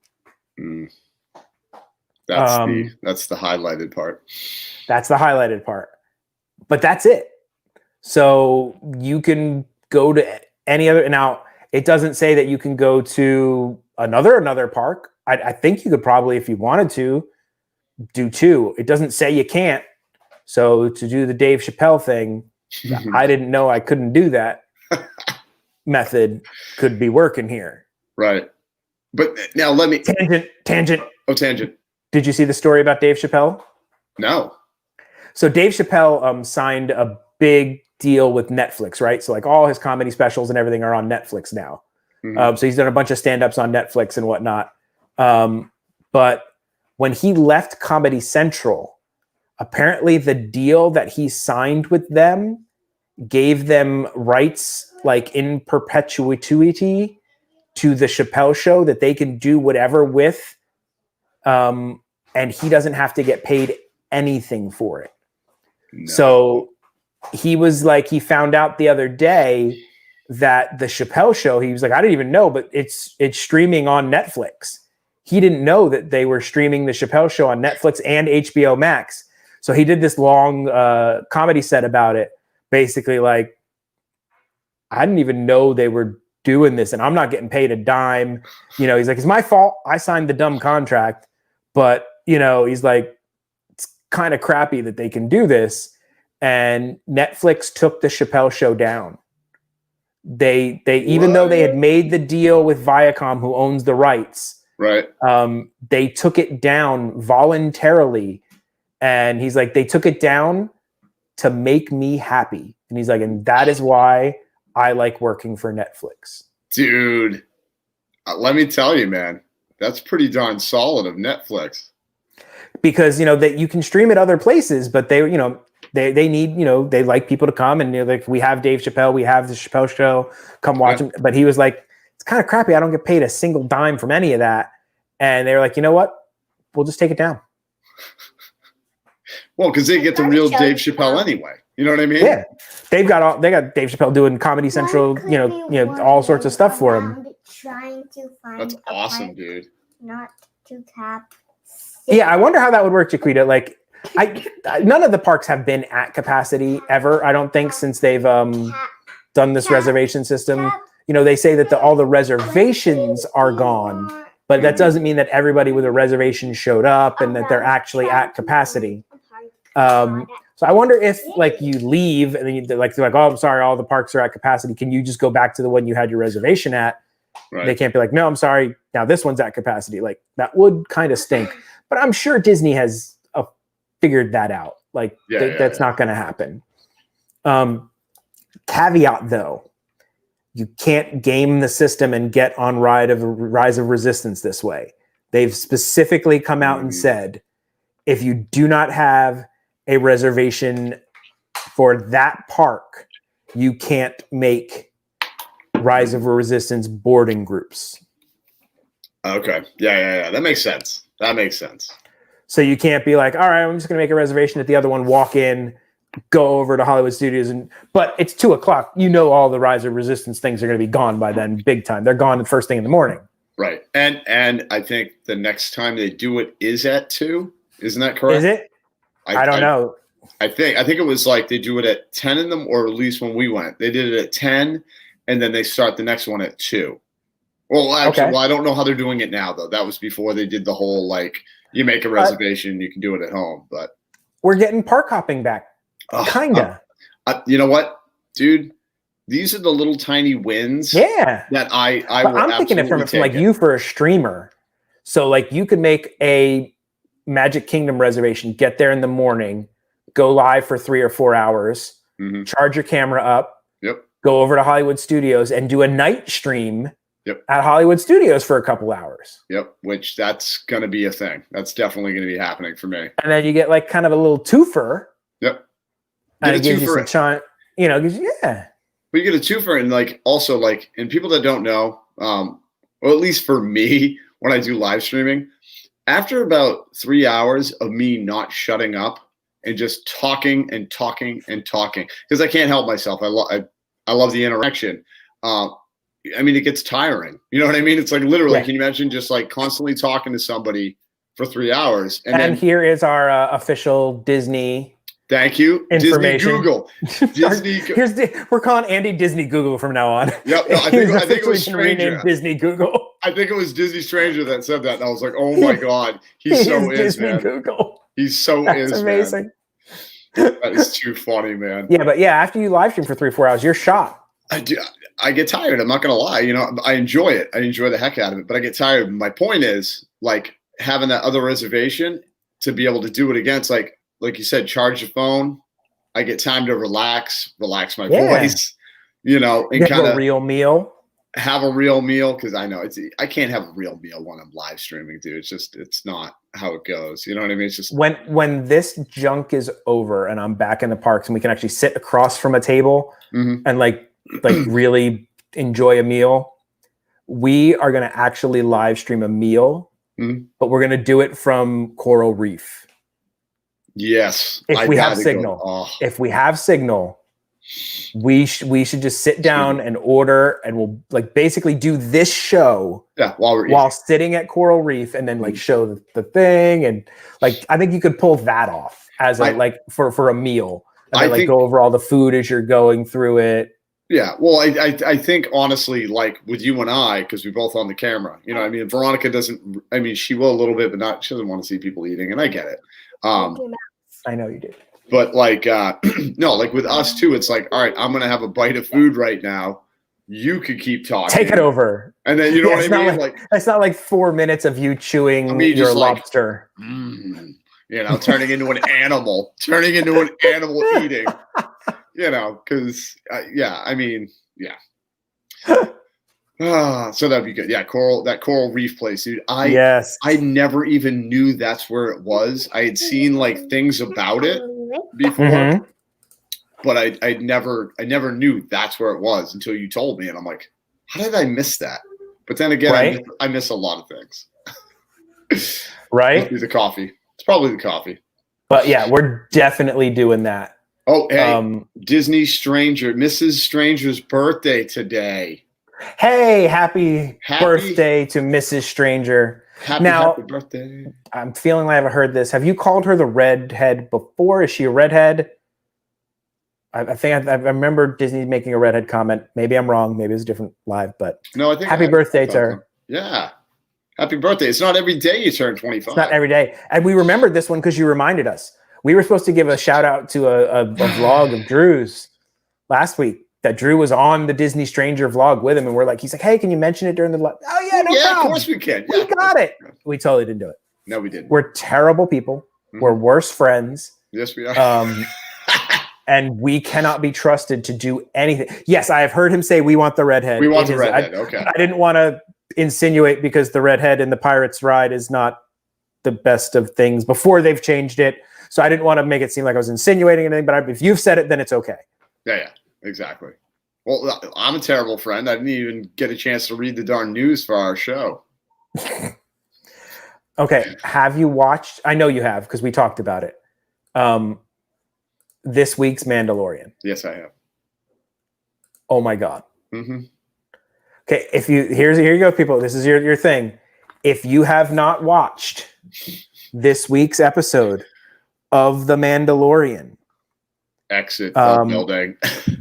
That's the highlighted part. That's the highlighted part. But that's it. So you can go to any other. Now, it doesn't say that you can go to another park. I think you could probably, if you wanted to, do 2. It doesn't say you can't. So to do the Dave Chappelle thing, I didn't know I couldn't do that. Method could be working here. Right. But now let me... Tangent. Oh, tangent. Did you see the story about Dave Chappelle? No. So Dave Chappelle signed a big deal with Netflix, right? So like all his comedy specials and everything are on Netflix now. So he's done a bunch of stand-ups on Netflix and whatnot. But when he left Comedy Central, apparently the deal that he signed with them gave them rights like in perpetuity to the Chappelle Show that they can do whatever with. And he doesn't have to get paid anything for it. No. So he was like, he found out the other day that the Chappelle Show, he was like, I didn't even know, but it's streaming on Netflix. He didn't know that they were streaming the Chappelle Show on Netflix and HBO Max. So he did this long comedy set about it. Basically like, I didn't even know they were doing this and I'm not getting paid a dime. You know, he's like, it's my fault. I signed the dumb contract, but you know, he's like, it's kind of crappy that they can do this. And Netflix took the Chappelle Show down. They even though they had made the deal with Viacom, who owns the rights, right? They took it down voluntarily, and he's like, they took it down to make me happy, and he's like, and that is why I like working for Netflix, dude. Let me tell you, man, that's pretty darn solid of Netflix. Because you know that you can stream it other places, but they need, you know, they like people to come and they're like, we have Dave Chappelle, we have the Chappelle Show, come watch him. But he was like, it's kind of crappy. I don't get paid a single dime from any of that. And they were like, you know what? We'll just take it down. Well, because they get the real Dave Chappelle anyway. You know what I mean? Yeah. They got Dave Chappelle doing Comedy Central, you know, all sorts of stuff for him. Trying to find That's awesome, dude. Not to cap. Yeah, I wonder how that would work, Jaquita. Like, none of the parks have been at capacity ever, I don't think, since they've done this reservation system. You know, they say that all the reservations are gone, but that doesn't mean that everybody with a reservation showed up and that they're actually at capacity. So I wonder if, like, you leave and then they're like, oh, I'm sorry, all the parks are at capacity. Can you just go back to the one you had your reservation at? Right. They can't be like, no, I'm sorry, now this one's at capacity. Like, that would kind of stink. But I'm sure Disney has figured that out. Like, that's not going to happen. Caveat though, you can't game the system and get on Rise of Resistance this way. They've specifically come out and said, if you do not have a reservation for that park, you can't make Rise of Resistance boarding groups. Okay. Yeah. That makes sense. So you can't be like, all right, I'm just going to make a reservation at the other one, walk in, go over to Hollywood Studios, but it's 2:00. You know, all the Rise of Resistance things are going to be gone by then, big time. They're gone the first thing in the morning. Right. And I think the next time they do it is at 2. Isn't that correct? Is it? I don't know. I think it was like they do it at 10 in them, or at least when we went, they did it at 10, and then they start the next one at 2. Well, actually, I don't know how they're doing it now, though. That was before they did the whole, like, you make a reservation, you can do it at home. But we're getting park hopping back. Kinda. You know what, dude? These are the little tiny wins. Yeah. That I'm thinking it from like you for a streamer. So like you could make a Magic Kingdom reservation, get there in the morning, go live for 3 or 4 hours, charge your camera up, go over to Hollywood Studios and do a night stream at Hollywood Studios for a couple hours. Which that's going to be a thing. That's definitely going to be happening for me. And then you get like kind of a little twofer. And it gives you some chance, you know, But you get a twofer, and like also like, and people that don't know, or at least for me, when I do live streaming, after about 3 hours of me not shutting up and just talking and talking and talking, because I can't help myself. I love the interaction. I mean, it gets tiring. You know what I mean? It's like literally, can you imagine just like constantly talking to somebody for 3 hours? And then, here is our official Disney. Thank you. Disney Google. We're calling Andy Disney Google from now on. Yep. No, I think it was Stranger. Disney Google. I think it was Disney Stranger that said that. And I was like, oh my God. He so is, Disney man. Google. He so is, amazing. Man. That is too funny, man. Yeah, but yeah, after you live stream for 3 or 4 hours, you're shot. I get tired. I'm not going to lie. You know, I enjoy it. I enjoy the heck out of it, but I get tired. My point is, like, having that other reservation to be able to do it again, it's like you said, charge your phone. I get time to relax my voice, you know, and kind of a real meal. Have a real meal, because I know I can't have a real meal when I'm live streaming, dude. It's not how it goes. You know what I mean? It's just when this junk is over and I'm back in the parks and we can actually sit across from a table and like really enjoy a meal. We are going to actually live stream a meal, but we're going to do it from Coral Reef. Yes. If we have signal, we should just sit down and order, and we'll like basically do this show while sitting at Coral Reef, and then like show the thing, and like I think you could pull that off as for a meal, and then go over all the food as you're going through it. Yeah, well, I think honestly, like with you and I, because we're both on the camera, you know, I mean, Veronica doesn't. I mean, she will a little bit, but she doesn't want to see people eating, and I get it. I know you do. But like, no, like with us too, it's like, all right, I'm gonna have a bite of food right now. You could keep talking. Take it over. And then you know what I mean? Like it's not like 4 minutes of you chewing your lobster. You know, turning into an animal eating. You know, because I mean, so that'd be good. Yeah, that Coral Reef place, dude. I never even knew that's where it was. I had seen like things about it before, but I never knew that's where it was until you told me, and I'm like, how did I miss that? But then again, I miss a lot of things. Right? Must be the coffee. It's probably the coffee. But yeah, we're definitely doing that. Oh, hey, Disney Stranger, Mrs. Stranger's birthday today. Hey, happy birthday to Mrs. Stranger. Happy birthday. I'm feeling like I haven't heard this. Have you called her the redhead before? Is she a redhead? I think I remember Disney making a redhead comment. Maybe I'm wrong. Maybe it's a different live, but no, I think happy birthday to her. Yeah. Happy birthday. It's not every day you turn 25. It's not every day. And we remembered this one because you reminded us. We were supposed to give a shout out to a vlog of Drew's last week. That Drew was on the Disney Stranger vlog with him, and he's like, "Hey, can you mention it during the vlog?" Oh yeah, no problem. Of course we can. We got it. We totally didn't do it. No, we didn't. We're terrible people. We're worse friends. Yes, we are. and we cannot be trusted to do anything. Yes, I have heard him say we want the redhead. We want the redhead. Okay. I didn't want to insinuate because the redhead in the Pirates ride is not the best of things before they've changed it. So I didn't want to make it seem like I was insinuating anything, but if you've said it, then it's okay. Yeah, exactly. Well, I'm a terrible friend. I didn't even get a chance to read the darn news for our show. Okay. Have you watched? I know you have because we talked about it. This week's Mandalorian. Yes, I have. Oh my God. Mm-hmm. Okay. Here you go, people. This is your thing. If you have not watched this week's episode of The Mandalorian, Exit the building.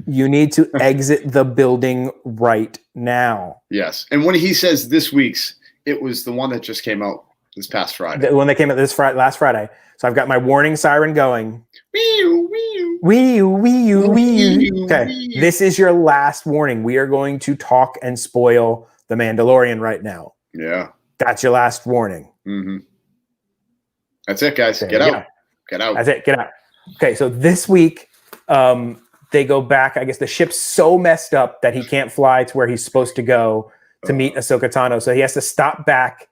You need to exit the building right now. Yes. And when he says this week's, it was the one that just came out this past Friday. The one that came out last Friday. So I've got my warning siren going. Wee-oo. Okay. This is your last warning. We are going to talk and spoil The Mandalorian right now. Yeah. That's your last warning. Mm-hmm. That's it, guys. There Get you out. go. Get out. That's it. Get out. Okay. So this week, they go back. I guess the ship's so messed up that he can't fly to where he's supposed to go to meet Ahsoka Tano. So he has to stop back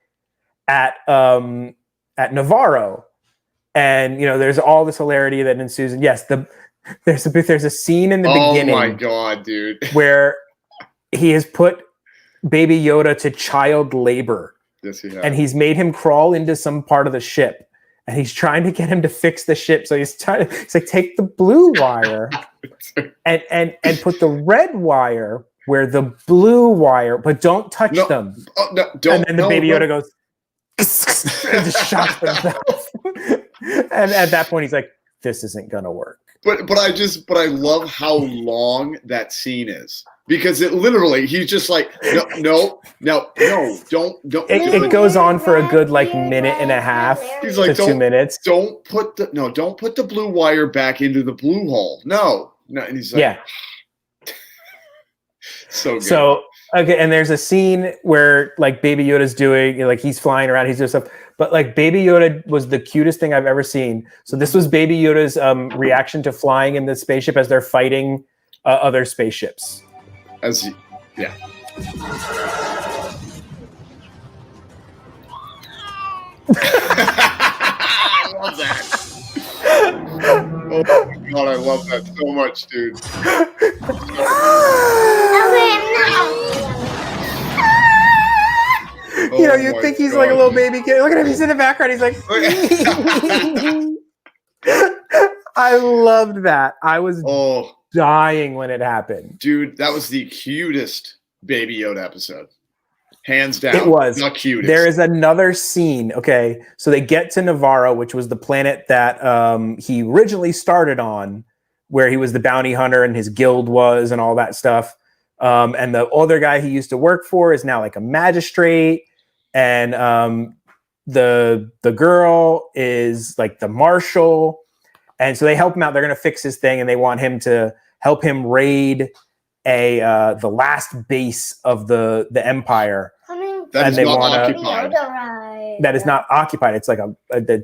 at Navarro. And, there's all this hilarity that ensues. And yes, there's a scene in the beginning. Oh my God, dude. Where he has put Baby Yoda to child labor. Yes, he has. And he's made him crawl into some part of the ship. And he's trying to get him to fix the ship. So he's like, take the blue wire and put the red wire where the blue wire, but don't touch them. Oh, no, don't. And then the Baby Yoda goes and just shocks himself. And at that point, he's like, this isn't going to work. But I love how long that scene is. Because it literally, he's just like, no, don't. It goes on for a good minute and a half. He's like, to 2 minutes. Don't put the blue wire back into the blue hole. No. And he's like, yeah. So good. So okay, and there's a scene where Baby Yoda's doing he's flying around, he's doing stuff, but Baby Yoda was the cutest thing I've ever seen. So this was Baby Yoda's reaction to flying in the spaceship as they're fighting other spaceships. Yeah. I love that. Oh my God, I love that so much, dude. You think he's like a little baby kid. Look at him, he's in the background. He's like, I loved that. I was dying when it happened. Dude, that was the cutest Baby Yoda episode. Hands down. It was. Not cutest. There is another scene. Okay. So they get to Navarro, which was the planet that he originally started on, where he was the bounty hunter and his guild was and all that stuff. And the other guy he used to work for is now like a magistrate. And the girl is like the marshal. And so they help him out. They're going to fix his thing, and they want him to help him raid the last base of the Empire. That is not occupied. That is not occupied. It's like a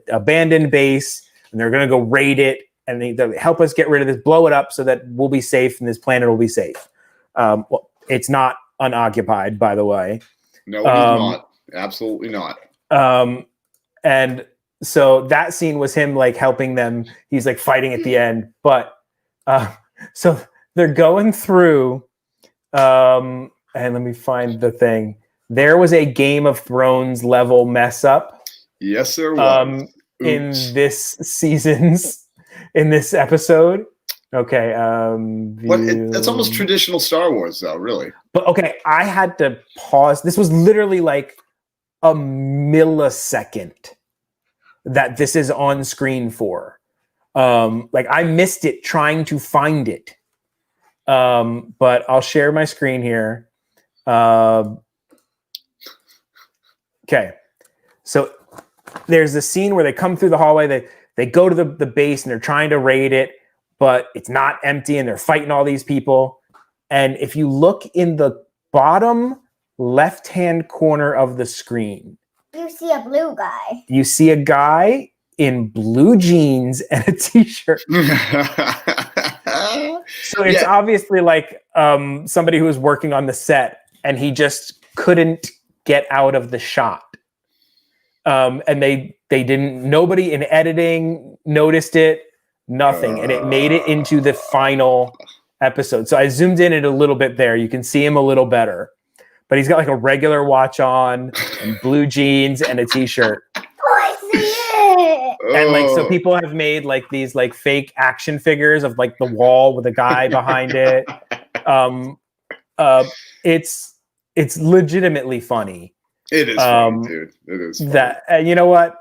abandoned base, and they're going to go raid it, and they help us get rid of this, blow it up so that we'll be safe and this planet will be safe. Well, it's not unoccupied, by the way. No, it's not. Absolutely not. And so that scene was him helping them. He's fighting at the end, but so they're going through, and let me find the thing. There was a Game of Thrones level mess up. Yes, there was. In this episode. Okay. That's almost traditional Star Wars, though, really. But okay, I had to pause. This was literally a millisecond that this is on screen for. I missed it trying to find it. But I'll share my screen here. Okay. So there's a scene where they come through the hallway, they go to the base and they're trying to raid it, but it's not empty and they're fighting all these people. And if you look in the bottom left-hand corner of the screen, you see a blue guy. You see a guy in blue jeans and a t-shirt. So it's obviously like somebody who was working on the set and he just couldn't get out of the shot. And they didn't, nobody in editing noticed it, nothing. And it made it into the final episode. So I zoomed in it a little bit there. You can see him a little better. But he's got like a regular watch on and blue jeans and a t-shirt. And like, so people have made like these like fake action figures of like the wall with a guy behind it. It's legitimately funny. It is funny, dude. It is funny. That, and you know what?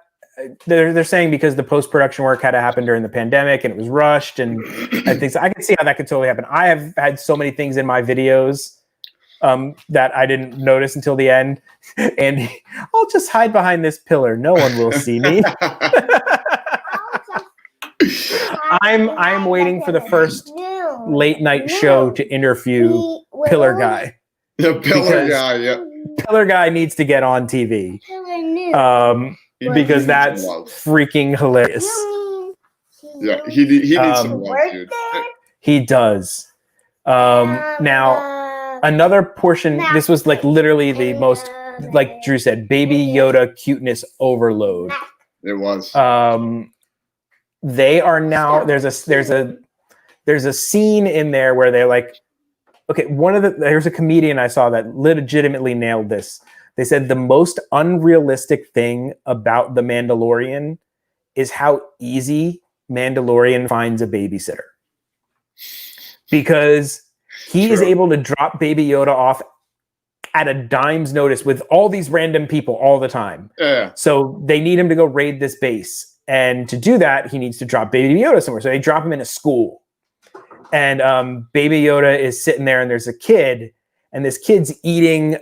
They're saying because the post-production work had to happen during the pandemic and it was rushed and I think so. I can see how that could totally happen. I have had so many things in my videos that I didn't notice until the end. And I'll just hide behind this pillar. No one will see me. I'm waiting for the first late night show to interview Pillar Guy. The Pillar Guy, yeah. Pillar Guy needs to get on TV. Because that's freaking hilarious. Yeah, he needs some love, dude. He does. Now, another portion, this was like literally the most, like Drew said, Baby Yoda cuteness overload. It was. They are now, there's a scene in there where they're like, okay, there's a comedian I saw that legitimately nailed this. They said the most unrealistic thing about The Mandalorian is how easy Mandalorian finds a babysitter. Because he is able to drop Baby Yoda off at a dime's notice with all these random people all the time. Yeah. So they need him to go raid this base. And to do that, he needs to drop Baby Yoda somewhere. So they drop him in a school. And Baby Yoda is sitting there and there's a kid. And this kid's eating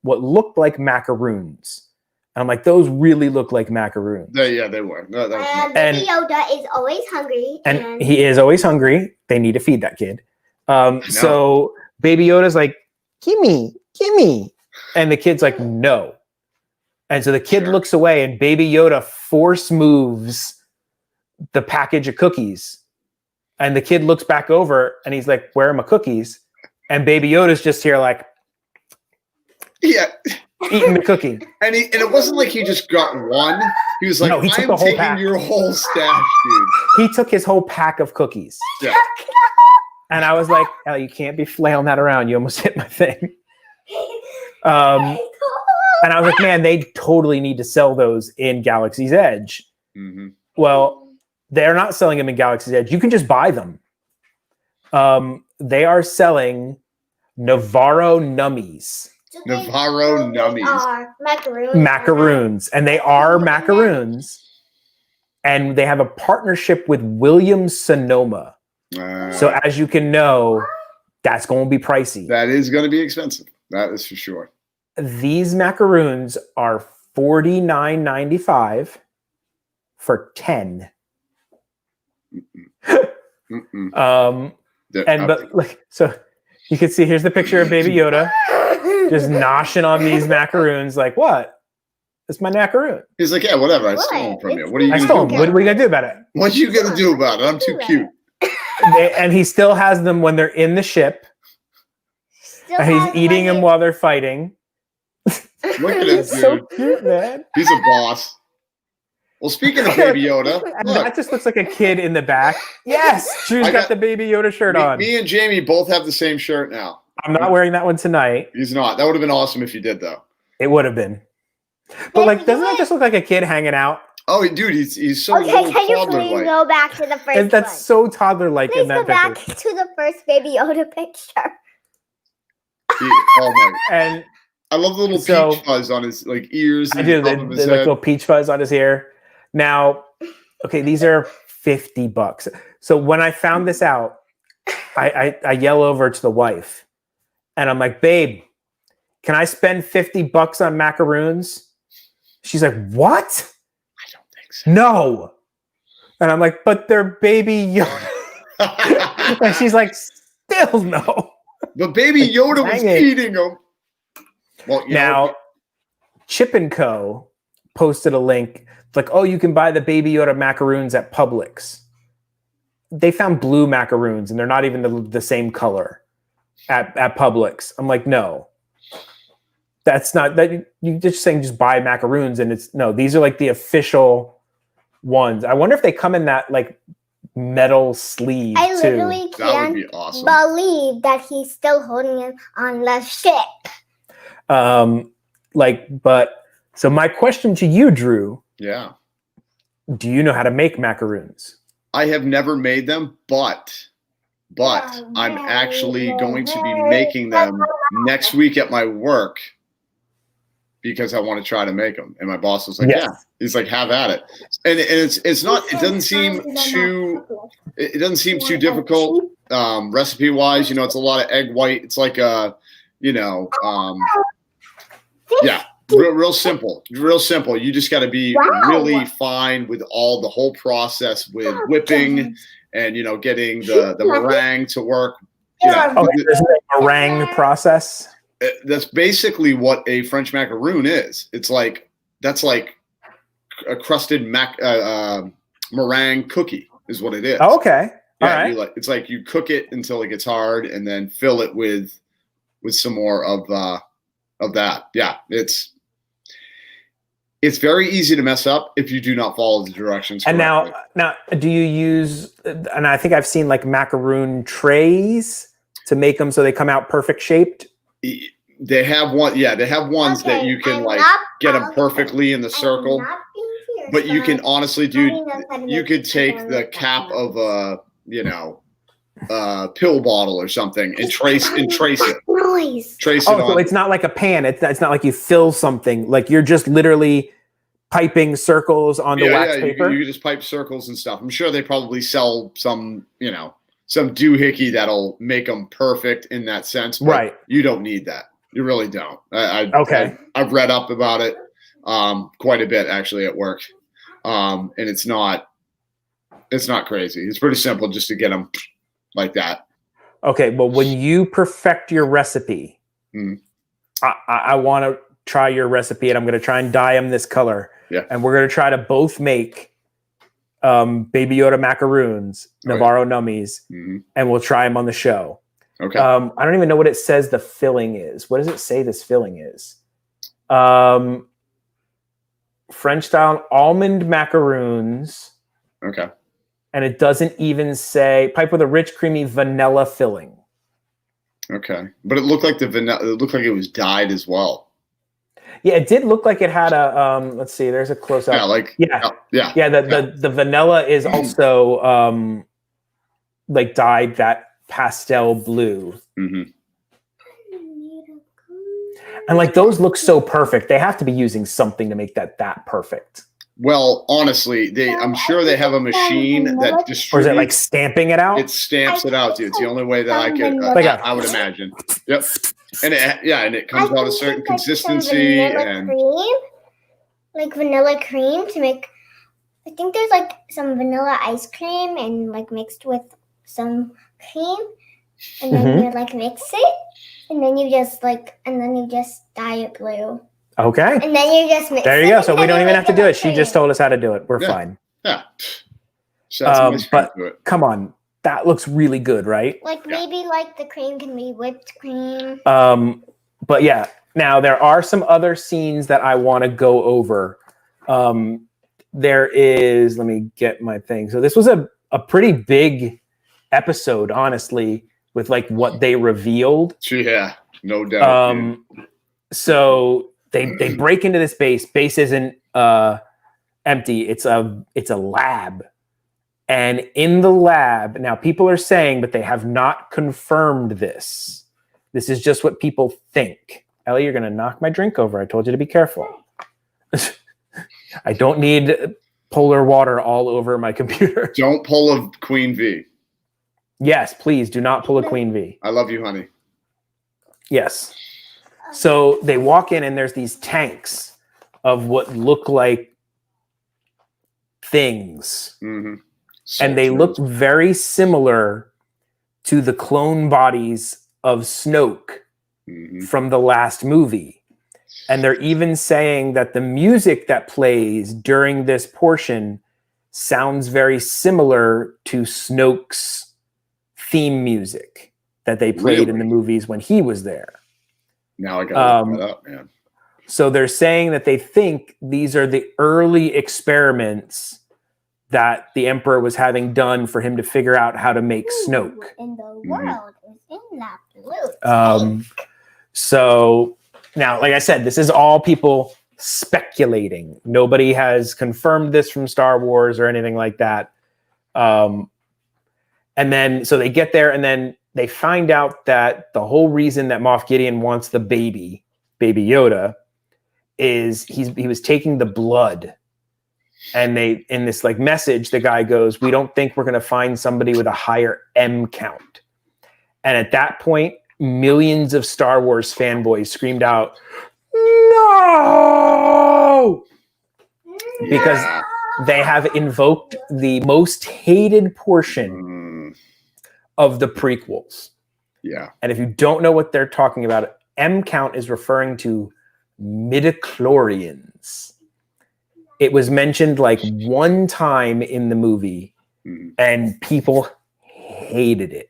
what looked like macaroons. And I'm like, those really look like macaroons. Yeah, they were. No, Baby Yoda is always hungry. And he is always hungry. They need to feed that kid. So Baby Yoda's like, gimme. And the kid's like, no. And so the kid looks away and Baby Yoda force moves the package of cookies. And the kid looks back over and he's like, where are my cookies? And Baby Yoda's just here like, eating the cookie. And it wasn't like he just got one. He was like, he took I'm the whole taking pack. your whole stash, dude. He took his whole pack of cookies. Yeah. And I was like, oh, you can't be flailing that around. You almost hit my thing. And I was like, man, they totally need to sell those in Galaxy's Edge. Mm-hmm. Well, they're not selling them in Galaxy's Edge. You can just buy them. They are selling Navarro Nummies. Navarro Nummies. Macaroons. And they are macaroons. And they have a partnership with Williams-Sonoma. So as you can know, that's going to be pricey. That is going to be expensive. That is for sure. These macaroons are $49.95 for 10. But like, so you can see here's the picture of Baby Yoda just noshing on these macaroons. Like, what? It's my macaroon. He's like, yeah, whatever. I stole them from you. What are you going to do? What are we going to do about it? What are you going to do about it? I'm too cute. And he still has them when they're in the ship. And he's eating them while they're fighting. Look at him, dude. So cute, man. He's a boss. Well, speaking of Baby Yoda, that just looks like a kid in the back. Yes, Drew's got the Baby Yoda shirt on. Me and Jamie both have the same shirt now. I'm not wearing that one tonight. He's not. That would have been awesome if you did, though. It would have been. But like, doesn't that just look like a kid hanging out? Oh, dude, he's so okay. Can you please go back to the first one? That's so toddler-like in that picture. Please go back to the first Baby Yoda picture. Oh my! And I love the little peach fuzz on his like ears. I do. The like little peach fuzz on his hair. Now, okay, these are $50. So when I found this out, I yell over to the wife, and I'm like, "Babe, can I spend $50 on macaroons?" She's like, "What?" I don't think so. No. And I'm like, "But they're Baby Yoda." And she's like, "Still no." But Baby Yoda was eating them. Well, now, Chip & Co. posted a link. It's like, oh, you can buy the Baby Yoda macaroons at Publix. they found blue macaroons and they're not even the same color at Publix. I'm like, no, that's not that. You just saying just buy macaroons, and it's no. These are like the official ones. I wonder if they come in that like metal sleeve I too. literally That would can't be awesome. believe that he's still holding it on the ship. But so my question to you, Drew, Yeah. do you know how to make macaroons? I have never made them, but I'm actually going to be making them next week at my work because I want to try to make them. And my boss was like, Yes. yeah, he's like, have at it. And it's not, it doesn't seem too difficult recipe wise. You know, it's a lot of egg white. It's like yeah, real simple. You just got to be really fine with the whole process with whipping and, you know, getting the meringue to work. Yeah. Oh, there's a meringue process. That's basically what a French macaroon is. That's like a crusted meringue cookie is what it is. Oh, okay. Yeah, all right. it's like you cook it until it gets hard and then fill it with some more of that. Yeah, it's very easy to mess up if you do not follow the directions And correctly. now, do you use? And I think I've seen like macaroon trays to make them so they come out perfect shaped. They have one. Yeah, they have ones that you can like get them perfectly in the circle. But you can honestly you could take the cap of a pill bottle or something and trace it. Trace it on. So it's not like a pan. It's not like you fill something. Like you're just literally piping circles on the wax paper. You just pipe circles and stuff. I'm sure they probably sell some doohickey that'll make them perfect in that sense. But right. You don't need that. You really don't. Okay. I've read up about it quite a bit actually at work, and it's not crazy. It's pretty simple just to get them like that. Okay, but when you perfect your recipe, I want to try your recipe, and I'm going to try and dye them this color. Yeah. And we're going to try to both make Baby Yoda macaroons, Navarro nummies, and we'll try them on the show. Okay. I don't even know what it says the filling is. What does it say this filling is? French style almond macaroons. Okay. And it doesn't even say pipe with a rich, creamy vanilla filling. Okay. But it looked like it was dyed as well. Yeah, it did look like it had a let's see, there's a close up. Yeah, the vanilla is also like dyed that pastel blue. Mm-hmm. And like those look so perfect. They have to be using something to make that perfect. Well, honestly, I'm sure they have a machine that distributes. Or is it like stamping it out? It stamps it out, dude. It's the only way that I could. I would imagine. Yep. And it comes out a certain consistency and like vanilla cream to make. I think there's like some vanilla ice cream and like mixed with some cream, and then you like mix it, and then you just dye it blue. Okay. And then you just mix there you go. So we don't even have to do it. She just told us how to do it. We're fine. Yeah. But come on, that looks really good, right? Like maybe like the cream can be whipped cream. But yeah, now there are some other scenes that I want to go over. There is, let me get my thing. So this was a pretty big episode, honestly, with like what they revealed. Yeah, no doubt. So they break into this base. Base isn't empty. It's a lab. And in the lab, now people are saying, but they have not confirmed this. This is just what people think. Ellie, you're going to knock my drink over. I told you to be careful. I don't need polar water all over my computer. Don't pull a Queen V. Yes, please do not pull a Queen V. I love you, honey. Yes. So they walk in and there's these tanks of what look like things. Mm-hmm. And they look very similar to the clone bodies of Snoke from the last movie. And they're even saying that the music that plays during this portion sounds very similar to Snoke's theme music that they played in the movies when he was there. Now I gotta look that up, man. So they're saying that they think these are the early experiments that the Emperor was having done for him to figure out how to make Snoke. In the world is in that blue. So now, like I said, this is all people speculating. Nobody has confirmed this from Star Wars or anything like that. And then, so they get there and then they find out that the whole reason that Moff Gideon wants the baby Yoda, is he was taking the blood. And they, in this like message, the guy goes, "We don't think we're going to find somebody with a higher M count." And at that point, millions of Star Wars fanboys screamed out, "No!" Because they have invoked the most hated portion of the prequels. Yeah. And if you don't know what they're talking about, M count is referring to midichlorians. It was mentioned like one time in the movie and people hated it.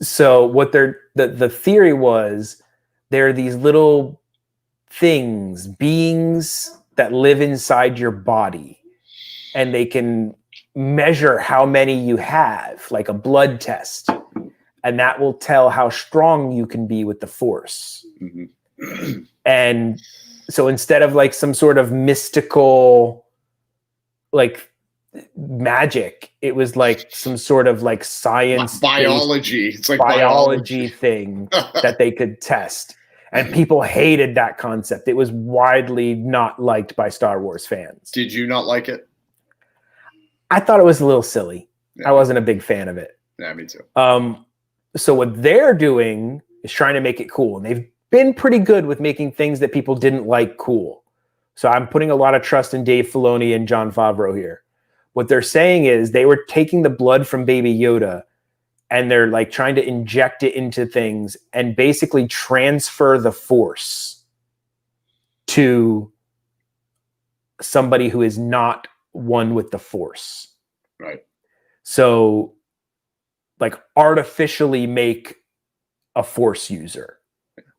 So what the theory was, there are these little beings that live inside your body, and they can measure how many you have, like a blood test, and that will tell how strong you can be with the Force. And so instead of like some sort of mystical like magic, it was like some sort of like science biology. It's like biology thing that they could test. And people hated that concept. It was widely not liked by Star Wars fans. Did you not like it? I thought it was a little silly. Yeah. I wasn't a big fan of it. Yeah, me too. So what they're doing is trying to make it cool. And they've been pretty good with making things that people didn't like cool. So I'm putting a lot of trust in Dave Filoni and Jon Favreau here. What they're saying is they were taking the blood from Baby Yoda and they're like trying to inject it into things and basically transfer the Force to somebody who is not one with the Force. Right. So like artificially make a Force user,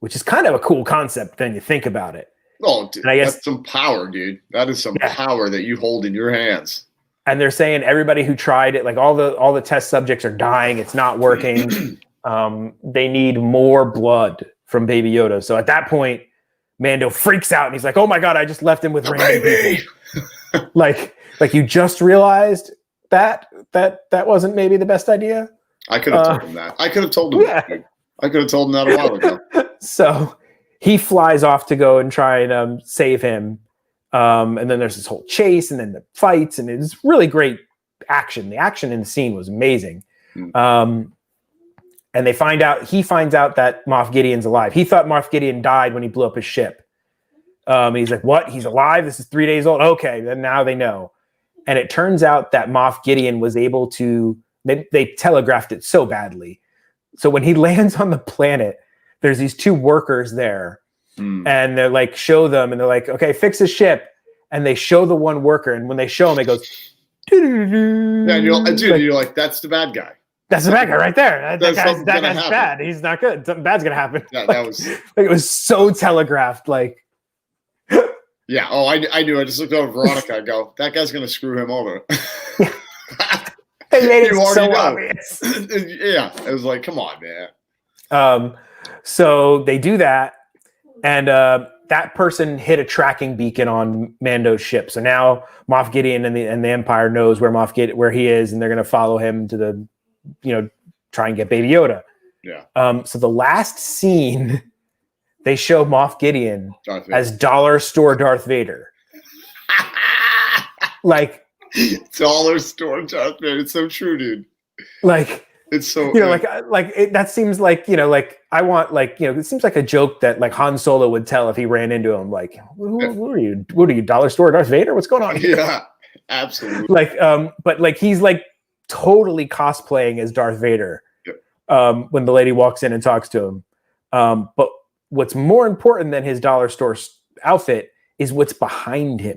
which is kind of a cool concept when you think about it. Oh, dude, and I guess that's some power, dude. That is some power that you hold in your hands. And they're saying everybody who tried it, like all the test subjects are dying. It's not working. They need more blood from Baby Yoda. So at that point, Mando freaks out and he's like, "Oh my God, I just left him with random people." like you just realized that wasn't maybe the best idea. I could have told him that. I could have told him that. I could have told him that a while ago. So he flies off to go and try and save him. And then there's this whole chase and then the fights, and it's really great action. The action in the scene was amazing. And he finds out that Moff Gideon's alive. He thought Moff Gideon died when he blew up his ship. He's like, "What? He's alive? This is 3 days old? Okay, then now they know." And it turns out that Moff Gideon was able to, they telegraphed it so badly. So when he lands on the planet, there's these two workers there. And they're like, show them, and they're like, "Okay, fix his ship." And they show the one worker, and when they show him, it goes, yeah, and you're like, "That's the bad guy. That's the bad guy right there. That guy's bad. He's not good. Something bad's gonna happen." Yeah, that was it was so telegraphed. Like, yeah. Oh, I knew. I just looked over Veronica. I go, "That guy's gonna screw him over." They made it so obvious. Yeah, it was like, come on, man. So they do that. And that person hit a tracking beacon on Mando's ship. So now Moff Gideon and the Empire knows where he is, and they're going to follow him to try and get Baby Yoda. Yeah. So the last scene, they show Moff Gideon as dollar store Darth Vader. Like dollar store Darth Vader. It's so true, dude. Like. It's so that seems like I want it seems like a joke that like Han Solo would tell if he ran into him, like, who are you? What are you, dollar store Darth Vader? What's going on here? Yeah, absolutely. But like he's like totally cosplaying as Darth Vader when the lady walks in and talks to him. But what's more important than his dollar store outfit is what's behind him.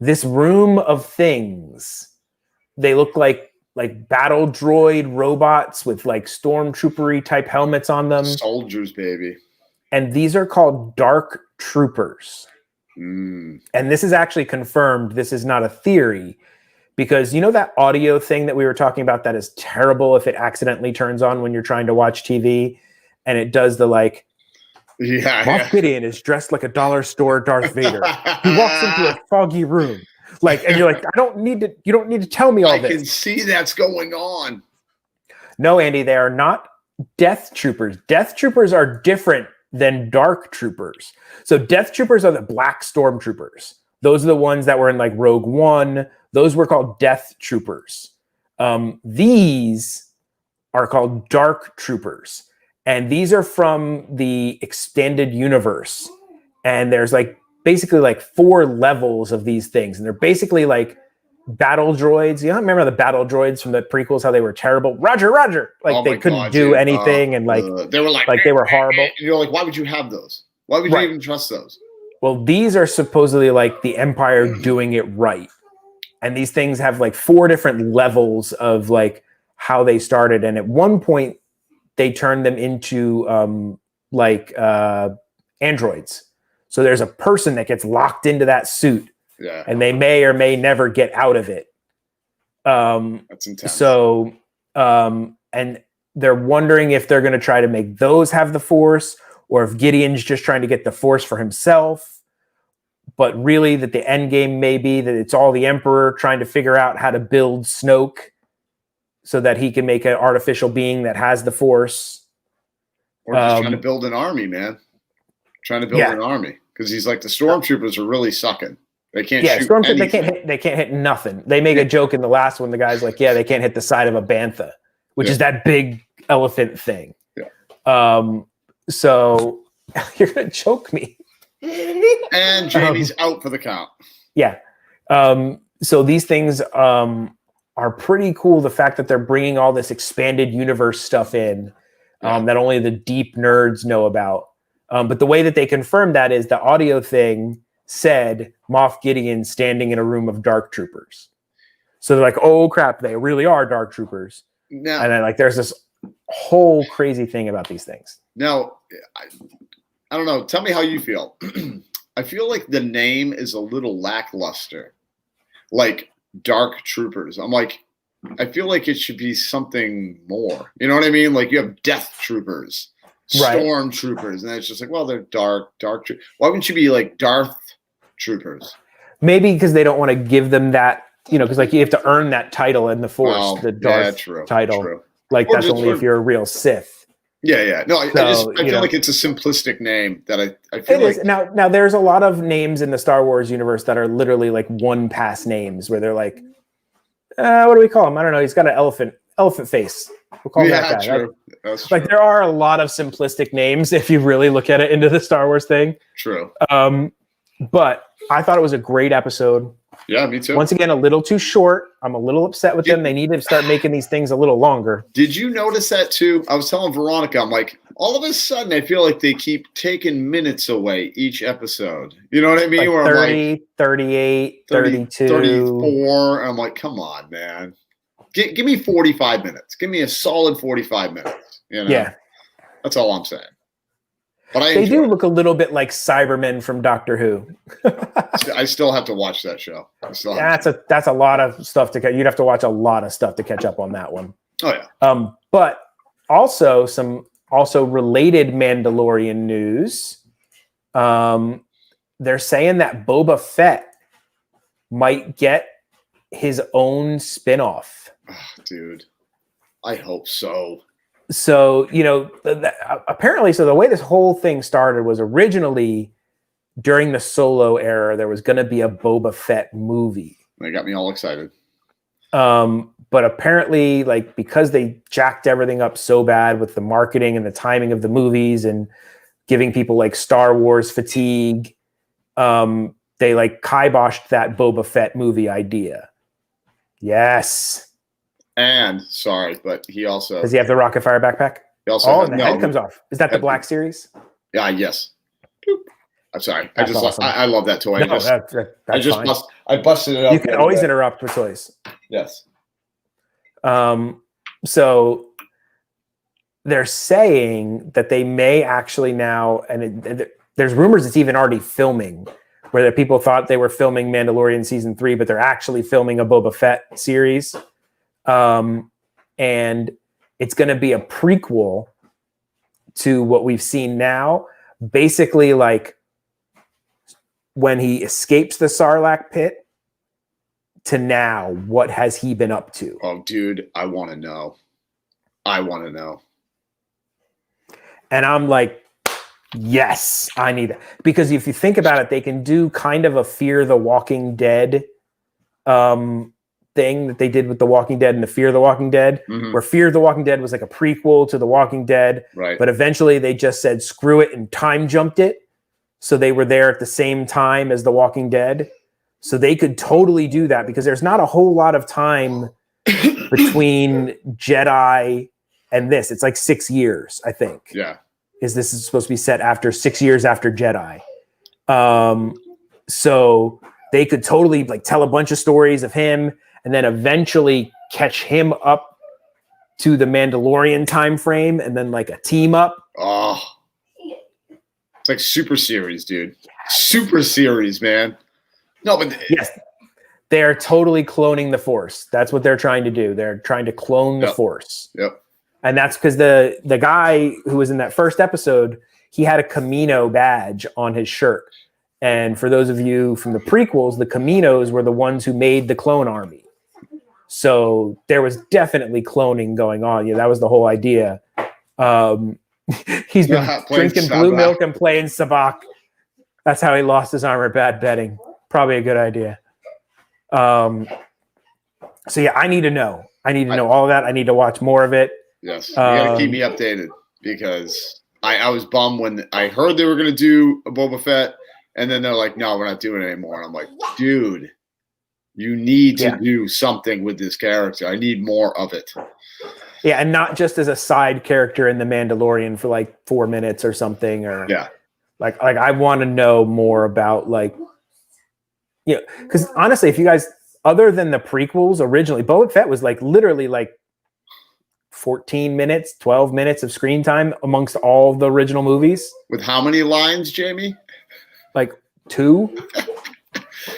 this room of things. They look like battle droid robots with like stormtroopery type helmets on them. Soldiers, baby. And these are called Dark Troopers. Mm. And this is actually confirmed. This is not a theory, because you know that audio thing that we were talking about that is terrible if it accidentally turns on when you're trying to watch TV, and it does the like, Moff Gideon is dressed like a dollar store Darth Vader. He walks into a foggy room. Like, and you're like, you don't need to tell me all this. I can see that's going on. No, Andy, they are not Death Troopers. Death Troopers are different than Dark Troopers. So Death Troopers are the black stormtroopers. Those are the ones that were in like Rogue One. Those were called Death Troopers. These are called Dark Troopers. And these are from the extended universe. And there's like basically like 4 levels of these things. And they're basically like battle droids. You don't remember the battle droids from the prequels, how they were terrible? Roger. Like they couldn't do anything. And like they were they were horrible. And you're like, why would you have those? Why would you even trust those? Well, these are supposedly like the Empire doing it right. And these things have like 4 different levels of like how they started. And at one point they turned them into androids. So there's a person that gets locked into that suit, and they may or may never get out of it. That's intense. So, and they're wondering if they're going to try to make those have the Force, or if Gideon's just trying to get the Force for himself. But really, that the end game may be that it's all the Emperor trying to figure out how to build Snoke so that he can make an artificial being that has the Force. Or just trying to build an army, man. Trying to build an army. Because he's like, the stormtroopers are really sucking. They can't shoot anything. They can't hit nothing. They make a joke in the last one. The guy's like, they can't hit the side of a bantha, which is that big elephant thing. Yeah. So you're going to choke me. And Jamie's out for the count. Yeah. So these things are pretty cool. The fact that they're bringing all this expanded universe stuff in that only the deep nerds know about. But the way that they confirmed that is the audio thing said Moff Gideon standing in a room of Dark Troopers. So they're like, oh crap, they really are Dark Troopers. Now, and then like there's this whole crazy thing about these things. Now, I don't know. Tell me how you feel. I feel like the name is a little lackluster. Like Dark Troopers. I'm like, I feel like it should be something more. You know what I mean? Like you have Death Troopers. Storm Troopers, and then it's just like, well, they're dark. Why wouldn't you be like Darth Troopers? Maybe because they don't want to give them that, because like you have to earn that title in the Force, the Darth title. True. Like or that's only if you're a real Sith. Yeah. No, I feel like it's a simplistic name that I feel like. Is. Now there's a lot of names in the Star Wars universe that are literally like one pass names where they're like, what do we call him? I don't know. He's got an elephant face. We'll call that guy. True. Right? Like there are a lot of simplistic names if you really look at it into the Star Wars thing. True. But I thought it was a great episode. Yeah, me too. Once again, a little too short. I'm a little upset with them. They need to start making these things a little longer. Did you notice that too? I was telling Veronica, I'm like, all of a sudden I feel like they keep taking minutes away each episode. You know what I mean? Like where 30, I'm like, 38, 32. 34. And I'm like, come on, man. Give me 45 minutes. Give me a solid 45 minutes. Yeah. That's all I'm saying. But they do look a little bit like Cybermen from Doctor Who. I still have to watch that show. That's a lot of stuff to catch. You'd have to watch a lot of stuff to catch up on that one. Oh yeah. But also some related Mandalorian news. They're saying that Boba Fett might get his own spinoff. Oh, dude, I hope so. So, apparently, so the way this whole thing started was originally during the Solo era, there was going to be a Boba Fett movie. They got me all excited. But apparently, like, because they jacked everything up so bad with the marketing and the timing of the movies and giving people like Star Wars fatigue, they like kiboshed that Boba Fett movie idea. Yes. And sorry, but he also does he have the rocket fire backpack? He also and the head comes off. Is that the Black Series? Yeah, yes. I'm sorry. That's awesome. I love that toy. No, that's fine. I busted it up. You can always interrupt with toys. Yes. So they're saying that they may actually now, and there's rumors it's even already filming, where people thought they were filming Mandalorian season 3, but they're actually filming a Boba Fett series. And it's going to be a prequel to what we've seen now. Basically, like when he escapes the Sarlacc pit to now, what has he been up to? Oh, dude, I want to know. And I'm like, yes, I need that. Because if you think about it, they can do kind of a Fear the Walking Dead thing that they did with The Walking Dead and the Fear the Walking Dead, where Fear the Walking Dead was like a prequel to The Walking Dead. Right. But eventually they just said, screw it, and time jumped it. So they were there at the same time as The Walking Dead. So they could totally do that because there's not a whole lot of time between Jedi and this. It's like 6 years, I think. Yeah. This is supposed to be set after 6 years after Jedi. So they could totally like tell a bunch of stories of him and then eventually catch him up to the Mandalorian time frame and then like a team up. Oh, it's like super series, dude. Super series, man. No, but yes, they're totally cloning the Force. That's what they're trying to do. They're trying to clone the Force. Yep. And that's because the guy who was in that first episode, he had a Camino badge on his shirt. And for those of you from the prequels, the Caminos were the ones who made the clone army. So there was definitely cloning going on. Yeah, that was the whole idea. He's been drinking blue milk and playing sabacc. That's how he lost his armor. Bad betting. Probably a good idea. So yeah, I need to know. I need to know all of that. I need to watch more of it. Yes, you gotta keep me updated because I was bummed when I heard they were gonna do a Boba Fett, and then they're like, "No, we're not doing it anymore." And I'm like, "Dude, you need to do something with this character. I need more of it." Yeah, and not just as a side character in The Mandalorian for like 4 minutes or something, or like I want to know more about like, you know, because honestly, if you guys, other than the prequels originally, Boba Fett was like literally like 14 minutes, 12 minutes of screen time amongst all the original movies. With how many lines, Jamie? Like 2.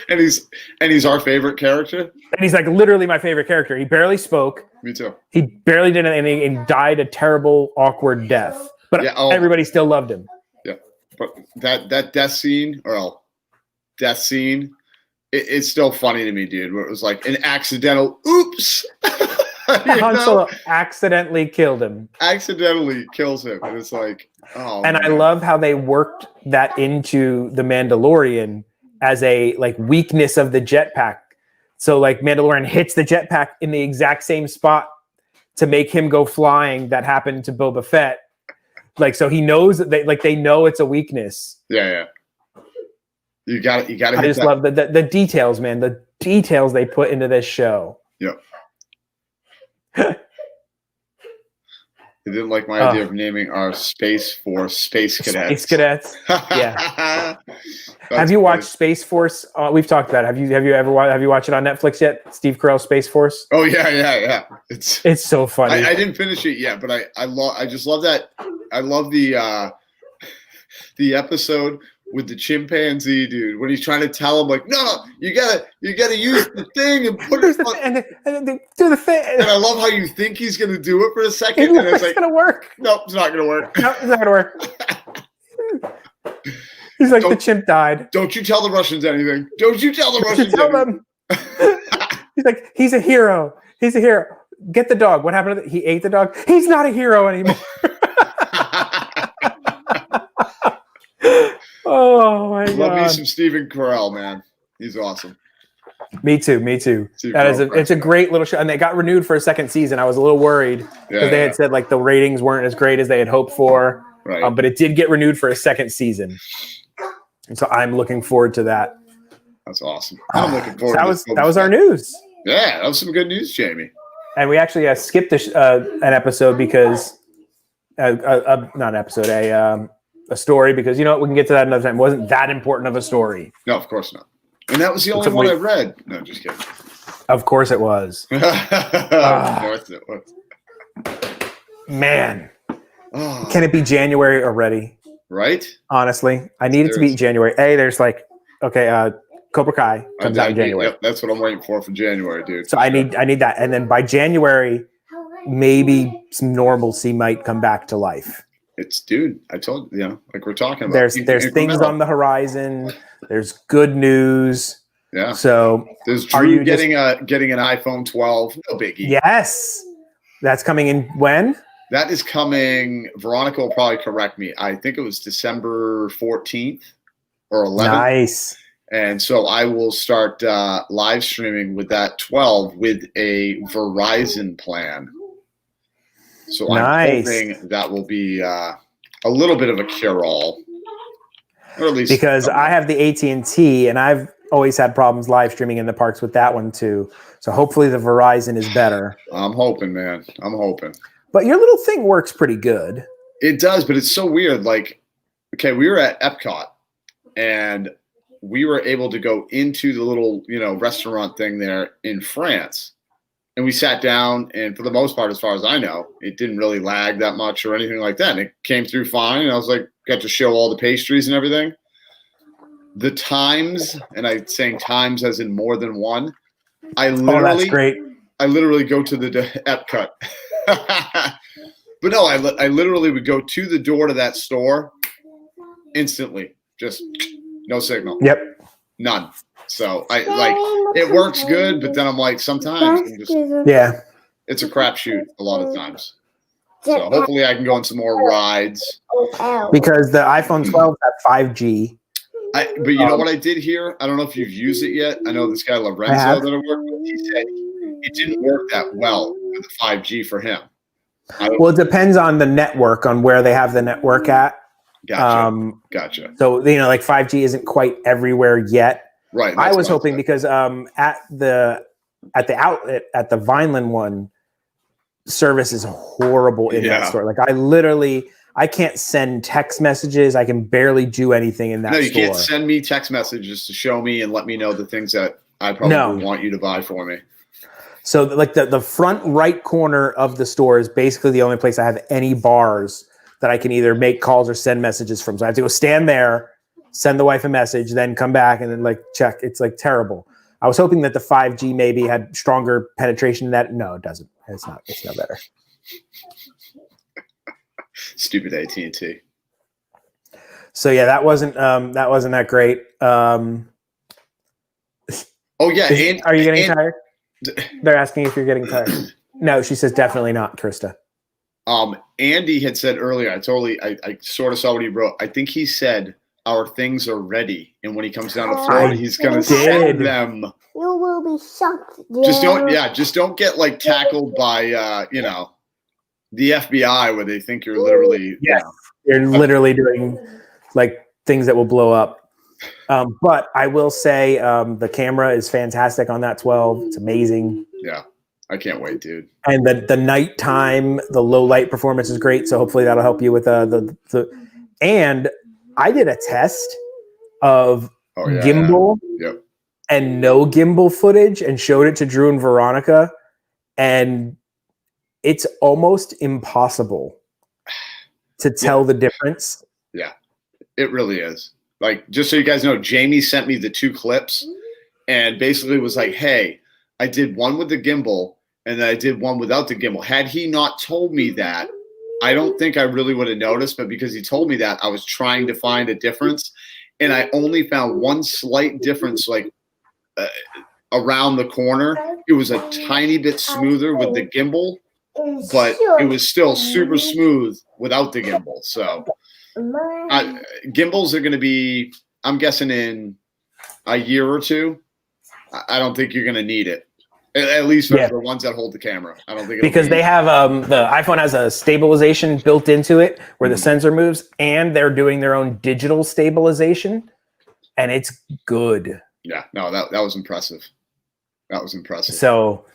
and he's our favorite character. And he's like literally my favorite character. He barely spoke. Me too. He barely did anything and died a terrible, awkward death. But everybody still loved him. Yeah. But that death scene, it's still funny to me, dude, where it was like an accidental oops. Han Solo accidentally killed him. Accidentally kills him. And it's like, oh. And man. I love how they worked that into The Mandalorian as a like weakness of the jetpack. So like Mandalorian hits the jetpack in the exact same spot to make him go flying that happened to Boba Fett. Like, so he knows that they know it's a weakness. Yeah. You got it. I just love the details, man. The details they put into this show. Yep. They didn't like my idea of naming our Space Force Space Cadets. Space Cadets. Yeah. Have you watched Space Force? We've talked about it. Have you watched it on Netflix yet? Steve Carell Space Force. Oh yeah. It's so funny. I didn't finish it yet, but I just love that. I love the episode with the chimpanzee dude when he's trying to tell him like, no, you gotta use the thing and put it on. And then do the thing. And I love how you think he's gonna do it for a second, and it's like, gonna work. Nope, it's not gonna work. No, it's not gonna work. He's like, the chimp died. Don't you tell the Russians anything. Don't you tell the Russians anything. He's like, he's a hero. He's a hero. Get the dog. What happened to he ate the dog? He's not a hero anymore. Oh my God. Love me some Stephen Carell, man. He's awesome. Me too. It's a great little show. And they got renewed for a second season. I was a little worried because they had said like the ratings weren't as great as they had hoped for. Right. But it did get renewed for a second season. And so I'm looking forward to that. That's awesome. I'm looking forward to that. That was our news. Yeah, that was some good news, Jamie. And we actually skipped an episode because not an episode, a story because you know what, we can get to that another time. It wasn't that important of a story. No, of course not. And that was the only one I read. No, just kidding. Of course it was. Of course it was. Man, can it be January already? Right? Honestly, I need it to be January. There's like, okay, Cobra Kai comes out in January. Yep, that's what I'm waiting for January, dude. So I need that, and then by January, maybe some normalcy might come back to life. Dude, I told you, like we're talking about. There's things on the horizon. There's good news. Yeah. So there's Drew getting an iPhone 12. No biggie. Yes. That's coming in when? That is coming. Veronica will probably correct me. I think it was December 14th or 11th. Nice. And so I will start live streaming with that 12 with a Verizon plan. So I'm hoping that will be a little bit of a cure-all. Or at least because I have the AT&T and I've always had problems live streaming in the parks with that one too. So hopefully the Verizon is better. I'm hoping, man. I'm hoping. But your little thing works pretty good. It does, but it's so weird. Like, okay, we were at Epcot and we were able to go into the little, restaurant thing there in France. And we sat down, and for the most part, as far as I know, it didn't really lag that much or anything like that. And it came through fine. And I was like, got to show all the pastries and everything. The times, and I'm saying times as in more than one. That's great. I literally go to the Epcot. But no, I literally would go to the door to that store instantly. Just no signal. Yep. None. So it works good, but then I'm like, sometimes it's a crapshoot a lot of times. So hopefully I can go on some more rides. Because the iPhone 12 have 5G. But you know what I did here? I don't know if you've used it yet. I know this guy Lorenzo that I work with. He said it didn't work that well with the 5G for him. Well, it depends on the network, on where they have the network at. Gotcha. So like 5G isn't quite everywhere yet. Right. I was hoping because at the outlet at the Vineland one, service is horrible in that store. Like I can't send text messages. I can barely do anything in that store. No, you can't send me text messages to show me and let me know the things that I probably want you to buy for me. So like the front right corner of the store is basically the only place I have any bars that I can either make calls or send messages from. So I have to go stand there, send the wife a message, then come back and then check. It's terrible. I was hoping that the 5G maybe had stronger penetration than that. No, it doesn't. It's not better. Stupid AT&T. So yeah, that wasn't that great. Oh yeah, are you getting tired? They're asking if you're getting tired. No, she says definitely not, Krista. Andy had said earlier. I sort of saw what he wrote. I think he said our things are ready, and when he comes down to Florida, he's gonna send them. You will be shocked. Just don't get tackled by the FBI where they think you're literally you're literally doing things that will blow up. But I will say the camera is fantastic on that 12. It's amazing. Yeah, I can't wait, dude. And the nighttime, the low light performance is great. So hopefully that'll help you with the. And I did a test of gimbal and no gimbal footage and showed it to Drew and Veronica, and it's almost impossible to tell the difference. Yeah, it really is. Just so you guys know, Jamie sent me the 2 clips and basically was like, hey, I did one with the gimbal and then I did one without the gimbal. Had he not told me that, I don't think I really would have noticed, but because he told me that, I was trying to find a difference, and I only found one slight difference, around the corner. It was a tiny bit smoother with the gimbal, but it was still super smooth without the gimbal. So gimbals are going to be, I'm guessing, in a year or two. I don't think you're going to need it. At least for the ones that hold the camera. I don't think because they have the iPhone has a stabilization built into it where the sensor moves, and they're doing their own digital stabilization, and it's good. Yeah, no, that was impressive. That was impressive. So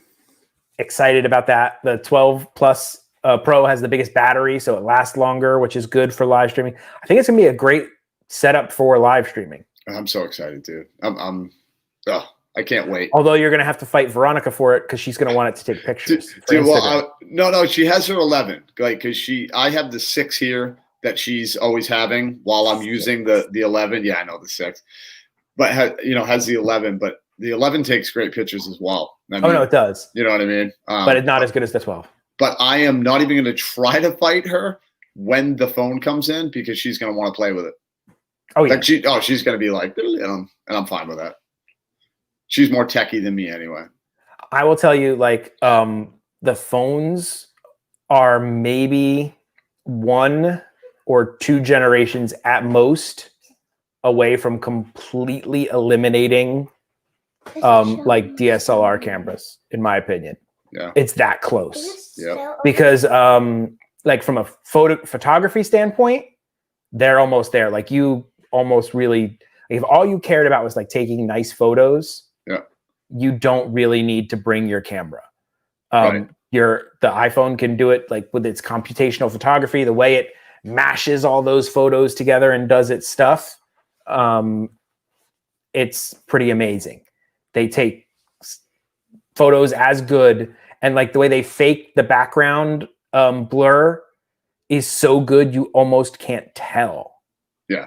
excited about that. The 12 Plus Pro has the biggest battery, so it lasts longer, which is good for live streaming. I think it's gonna be a great setup for live streaming. I'm so excited, dude. I can't wait. Although you're gonna have to fight Veronica for it because she's gonna want it to take pictures. Dude, well, no, she has her 11, like because I have the 6 here that she's always having while I'm using the 11. Yeah, I know the 6, but has the 11, but the 11 takes great pictures as well. I mean, no, it does. You know what I mean? But it's not as good as the 12. But I am not even going to try to fight her when the phone comes in because she's going to want to play with it. Oh yeah. Like she's going to be like, and I'm fine with that. She's more techie than me anyway. I will tell you, like, the phones are maybe 1 or 2 generations at most away from completely eliminating like DSLR cameras, in my opinion. Yeah. It's that close. Yeah. Because like from a photography standpoint, they're almost there. Like you almost really, if all you cared about was like taking nice photos, you don't really need to bring your camera. Right. The iPhone can do it like with its computational photography, the way it mashes all those photos together and does its stuff. It's pretty amazing. They take photos as good, and like the way they fake the background blur is so good you almost can't tell. Yeah.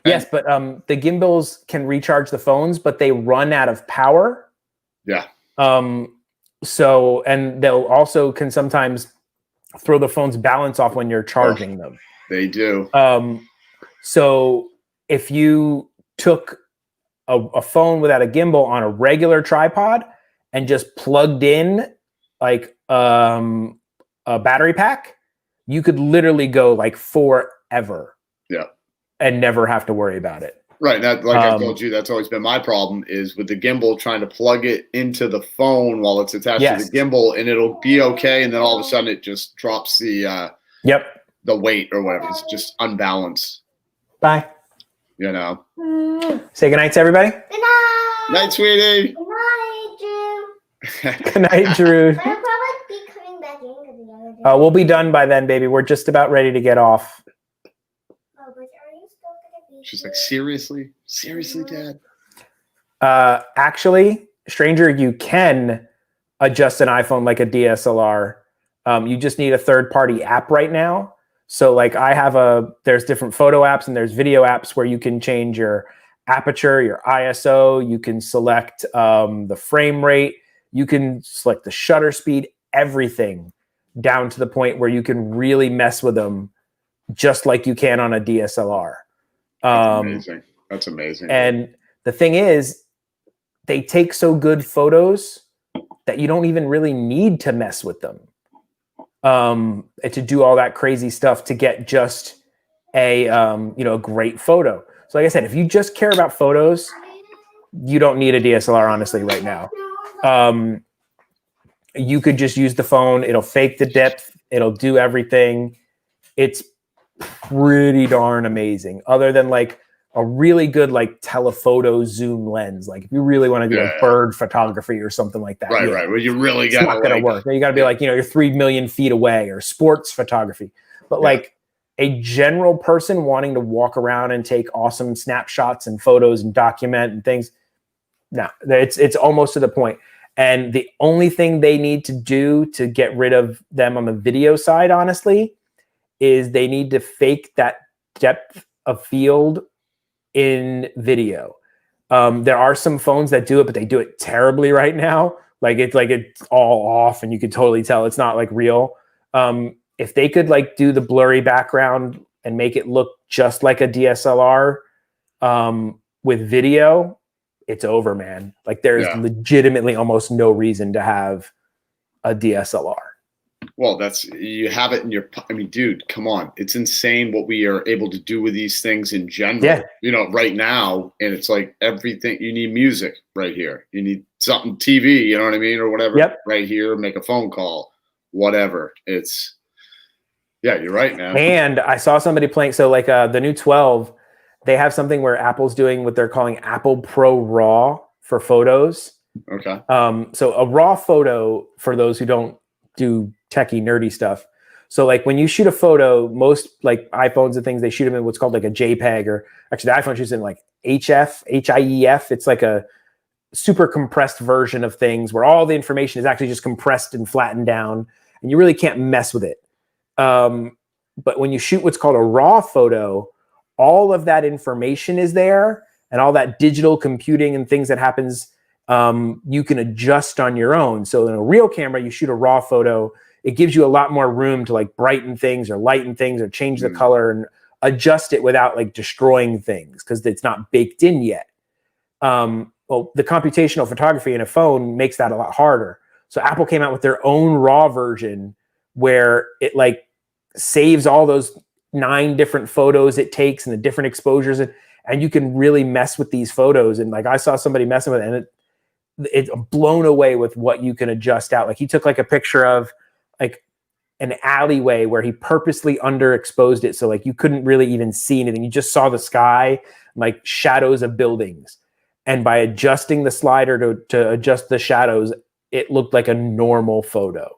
Yes, but the gimbals can recharge the phones, but they run out of power. Yeah. So, and they'll also can sometimes throw the phone's balance off when you're charging them. They do. So if you took a phone without a gimbal on a regular tripod and just plugged in like a battery pack, you could literally go like forever. Yeah. And never have to worry about it. Right. That, like I told you, that's always been my problem is with the gimbal trying to plug it into the phone while it's attached to the gimbal, and it'll be okay. And then all of a sudden it just drops the the weight or whatever. It's just unbalanced. Bye. You know. Say goodnight to everybody. Good night. Night, sweetie. Good night, Drew. Good night, Drew. I'll probably be coming back in because the other day. We'll be done by then, baby. We're just about ready to get off. Oh, but are you still gonna be She's like, seriously? Seriously, Dad? Actually, stranger, you can adjust an iPhone like a DSLR. You just need a third-party app right now. So like there's different photo apps and there's video apps where you can change your aperture, your ISO, you can select the frame rate, you can select the shutter speed, everything down to the point where you can really mess with them just like you can on a DSLR. That's amazing. That's amazing. And the thing is, they take so good photos that you don't even really need to mess with them. To do all that crazy stuff to get just a great photo. So like I said, if you just care about photos, you don't need a DSLR, honestly, right now. You could just use the phone. It'll fake the depth. It'll do everything. It's pretty darn amazing. Other than like a really good like telephoto zoom lens. Like if you really want to do like bird photography or something like that. Right, right. Well, you really got it's not going to work. You got to be like, you're 3 million feet away, or sports photography. But like a general person wanting to walk around and take awesome snapshots and photos and document and things. No, it's almost to the point. And the only thing they need to do to get rid of them on the video side, honestly, is they need to fake that depth of field in video. There are some phones that do it, but they do it terribly right now. It's all off and you can totally tell it's not like real. If they could like do the blurry background and make it look just like a DSLR with video, it's over, man. Like there's legitimately almost no reason to have a DSLR. Well, you have it in your, I mean, dude, come on. It's insane what we are able to do with these things in general, right now. And it's like everything, you need music right here. You need something TV, you know what I mean? Or whatever, right here, make a phone call, whatever. You're right, man. And I saw somebody playing. So like the new 12, they have something where Apple's doing what they're calling Apple Pro RAW for photos. Okay. So a RAW photo, for those who don't do techie, nerdy stuff. So like when you shoot a photo, most like iPhones and things, they shoot them in what's called like a JPEG, or actually the iPhone shoots in like HIEF. It's like a super compressed version of things where all the information is actually just compressed and flattened down, and you really can't mess with it. But when you shoot what's called a RAW photo, all of that information is there, and all that digital computing and things that happens, you can adjust on your own. So in a real camera, you shoot a RAW photo, it gives you a lot more room to like brighten things or lighten things or change the color and adjust it without like destroying things because it's not baked in yet. Well, the computational photography in a phone makes that a lot harder. So Apple came out with their own RAW version where it like saves all those 9 different photos it takes and the different exposures, and you can really mess with these photos. And like I saw somebody messing with it, and it's blown away with what you can adjust out. Like he took like a picture of like an alleyway where he purposely underexposed it, so like you couldn't really even see anything. You just saw the sky, like shadows of buildings. And by adjusting the slider to adjust the shadows, it looked like a normal photo.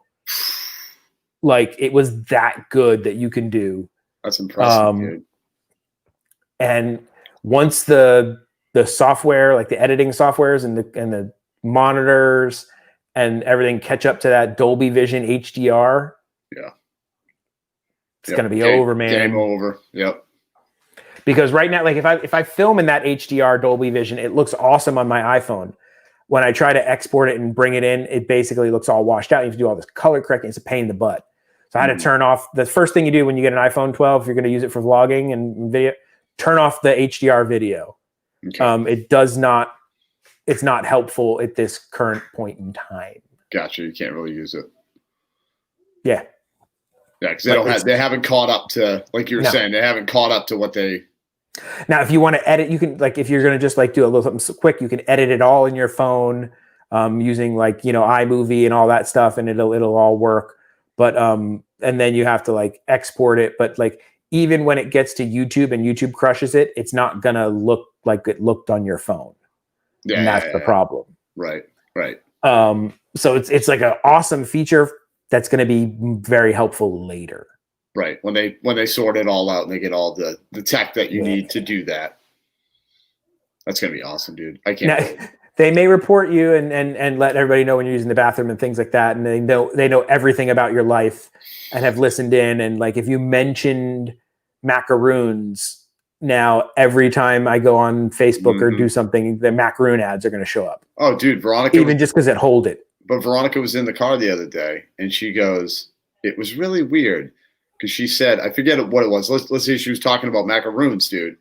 Like it was that good that you can do. That's impressive, dude. And once the software, like the editing softwares and the monitors and everything catch up to that Dolby Vision HDR, it's gonna be over, man. Game over. Yep. Because right now, like if I film in that HDR Dolby Vision, it looks awesome on my iPhone. When I try to export it and bring it in, it basically looks all washed out. You have to do all this color correcting. It's a pain in the butt. So I had to turn off the first thing you do when you get an iPhone 12, if you're going to use it for vlogging and video, turn off the HDR video. Okay. It's not helpful at this current point in time. Gotcha. You can't really use it. Yeah. Yeah, because they haven't caught up to, like you were saying, they haven't caught up to what they. Now, if you want to edit, you can, like, if you're going to just like do a little something so quick, you can edit it all in your phone using like, iMovie and all that stuff, and it'll all work. But, and then you have to like export it. But like, even when it gets to YouTube and YouTube crushes it, it's not going to look like it looked on your phone. Yeah. And that's the problem. Right. So it's like an awesome feature that's going to be very helpful later. Right. When they sort it all out and they get all the tech that you need to do that. That's going to be awesome, dude. I can't. Now, they may report you and let everybody know when you're using the bathroom and things like that. And they know everything about your life and have listened in. And like, if you mentioned macaroons, now every time I go on Facebook or do something, the macaroon ads are going to show up. Oh, dude, Veronica. Even just because it hold it. But Veronica was in the car the other day and she goes, it was really weird because she said, I forget what it was. Let's say she was talking about macaroons, dude,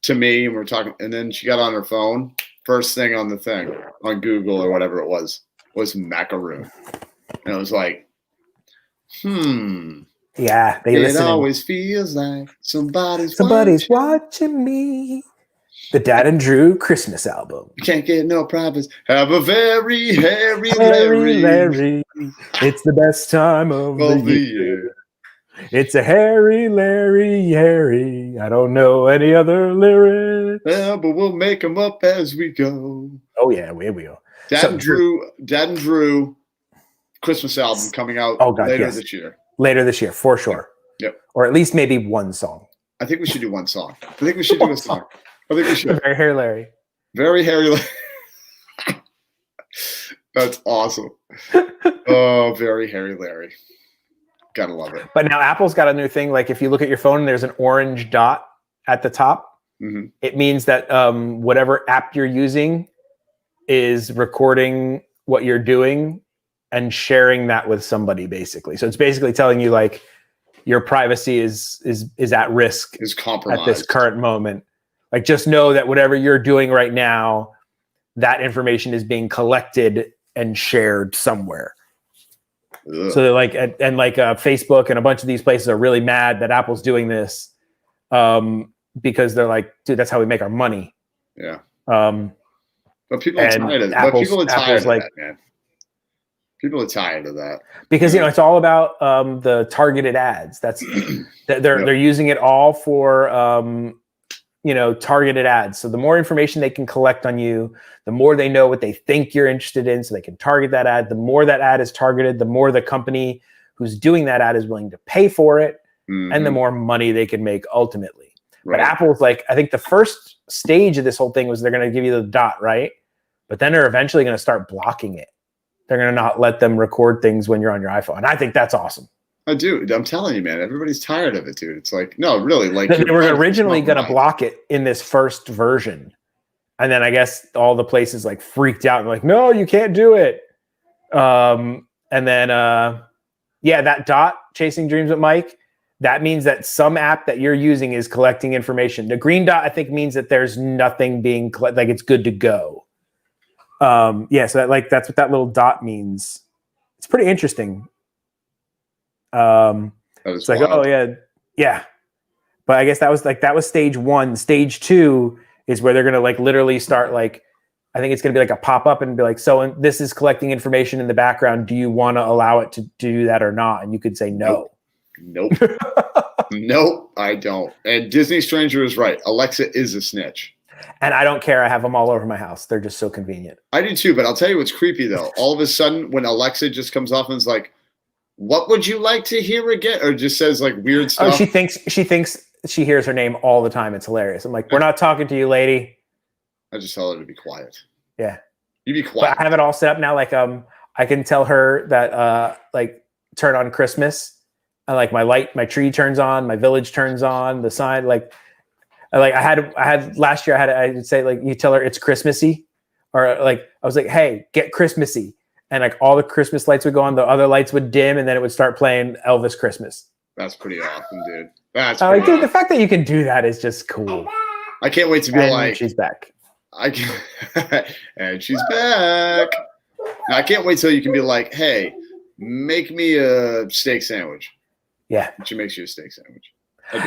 to me. And we're talking, and then she got on her phone. First thing on the thing on Google or whatever it was macaroon. And it was like, Yeah, it always feels like somebody's watching me. The Dad and Drew Christmas album. Can't get no privacy. Have a very hairy Larry. It's the best time of the year. It's a hairy Larry. I don't know any other lyrics. Yeah, but we'll make them up as we go. Oh yeah, we will. Dad and Drew Christmas album coming out later this year. Later this year, for sure. Yep. Or at least maybe one song. I think we should do one song. I think we should do a song. I think we should. Very hairy Larry. Very hairy Larry. That's awesome. Oh, very hairy Larry. Gotta love it. But now Apple's got a new thing. Like if you look at your phone and there's an orange dot at the top, it means that whatever app you're using is recording what you're doing and sharing that with somebody, basically. So it's basically telling you like your privacy is at risk, is compromised at this current moment. Like just know that whatever you're doing right now, that information is being collected and shared somewhere. Ugh. So they're like, and like Facebook and a bunch of these places are really mad that Apple's doing this because they're like, dude, that's how we make our money. Yeah. But people are tired of that. People are tired of that, man. People are tired of that because it's all about the targeted ads. That's they're using it all for targeted ads. So the more information they can collect on you, the more they know what they think you're interested in, so they can target that ad. The more that ad is targeted, the more the company who's doing that ad is willing to pay for it, and the more money they can make ultimately. Right. But Apple's like, I think the first stage of this whole thing was they're going to give you the dot, right? But then they're eventually going to start blocking it. They're going to not let them record things when you're on your iPhone. And I think that's awesome. Oh, dude, I'm telling you, man, everybody's tired of it, dude. It's like, no, really. Like They were originally going to block it in this first version. And then I guess all the places like freaked out and like, no, you can't do it. And then, that dot, Chasing Dreams with Mike, that means that some app that you're using is collecting information. The green dot, I think, means that there's nothing being like it's good to go. So that's what that little dot means. It's pretty interesting. It's like, wild. yeah. But I guess that was stage 1. Stage 2 is where they're gonna like literally start like, I think it's gonna be like a pop up and be like, so this is collecting information in the background. Do you want to allow it to do that or not? And you could say no. Nope. Nope, I don't. And Disney Stranger is right. Alexa is a snitch. And I don't care. I have them all over my house. They're just so convenient. I do too, but I'll tell you what's creepy though. All of a sudden, when Alexa just comes off and is like, "What would you like to hear again?" or just says like weird stuff. Oh, she thinks she hears her name all the time. It's hilarious. I'm like, we're not talking to you, lady. I just tell her to be quiet. Yeah, you be quiet. But I have it all set up now. Like, I can tell her that like turn on Christmas, and like my tree turns on, my village turns on, the sign I had last year. I would say like you tell her it's Christmassy, or like I was like, hey, get Christmassy, and like all the Christmas lights would go on, the other lights would dim, and then it would start playing Elvis Christmas. That's pretty awesome, dude. That's like, dude, the fact that you can do that is just cool. I can't wait to be like, she's back. And she's back. Now, I can't wait till you can be like, hey, make me a steak sandwich. Yeah, she makes you a steak sandwich.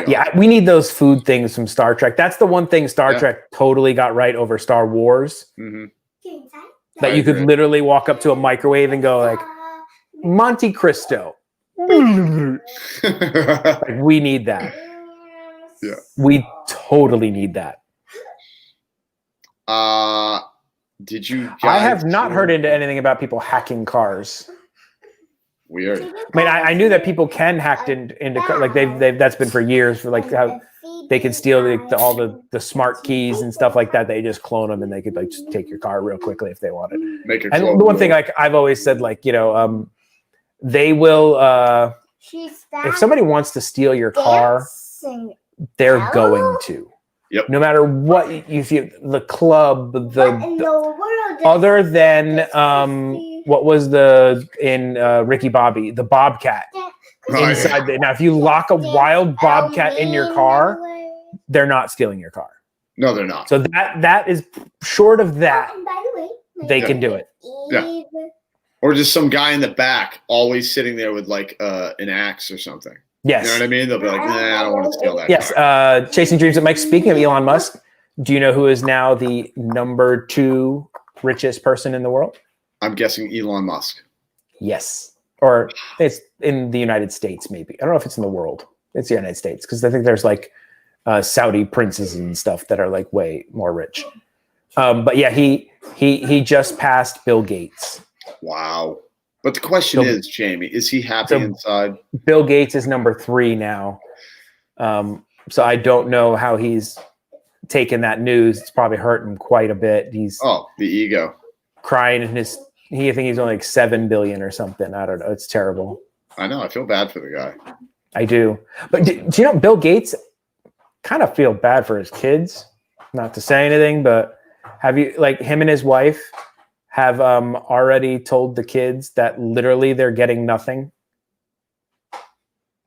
Yeah, we need those food things from Star Trek. That's the one thing Star Trek totally got right over Star Wars. Mm-hmm. That you could literally walk up to a microwave and go like, Monte Cristo. Like, we need that. Yeah. We totally need that. Did you guys I have not heard into anything about people hacking cars. Weird. I mean, I knew that people can hack into like they've that's been for years for like how they can steal all the smart keys and stuff like that. They just clone them and they could like just take your car real quickly if they wanted. Make it. And the one thing like I've always said, like, they will if somebody wants to steal your car, they're going to. Yep. No matter what you feel, the club, other than what was in Ricky Bobby, the Bobcat inside. Now, if you lock a wild Bobcat in your car, they're not stealing your car. No, they're not. So that is short of that. They can do it. Yeah. Or just some guy in the back always sitting there with like an axe or something. Yes. You know what I mean? They'll be like, nah, I don't want to steal that. Yes. Chasing Dreams with Mike. Speaking of Elon Musk, do you know who is now the number 2 richest person in the world? I'm guessing Elon Musk. Yes. Or it's in the United States, maybe. I don't know if it's in the world. It's the United States, because I think there's like Saudi princes and stuff that are like way more rich. But yeah, he just passed Bill Gates. Wow. But the question is, Jamie, is he happy inside? Bill Gates is number 3 now. So I don't know how he's taken that news. It's probably hurt him quite a bit. He's the ego. Crying in his. I think he's only like 7 billion or something. I don't know. It's terrible. I know. I feel bad for the guy. I do. But do you know Bill Gates? Kind of feel bad for his kids. Not to say anything, but have you like him and his wife have already told the kids that literally they're getting nothing?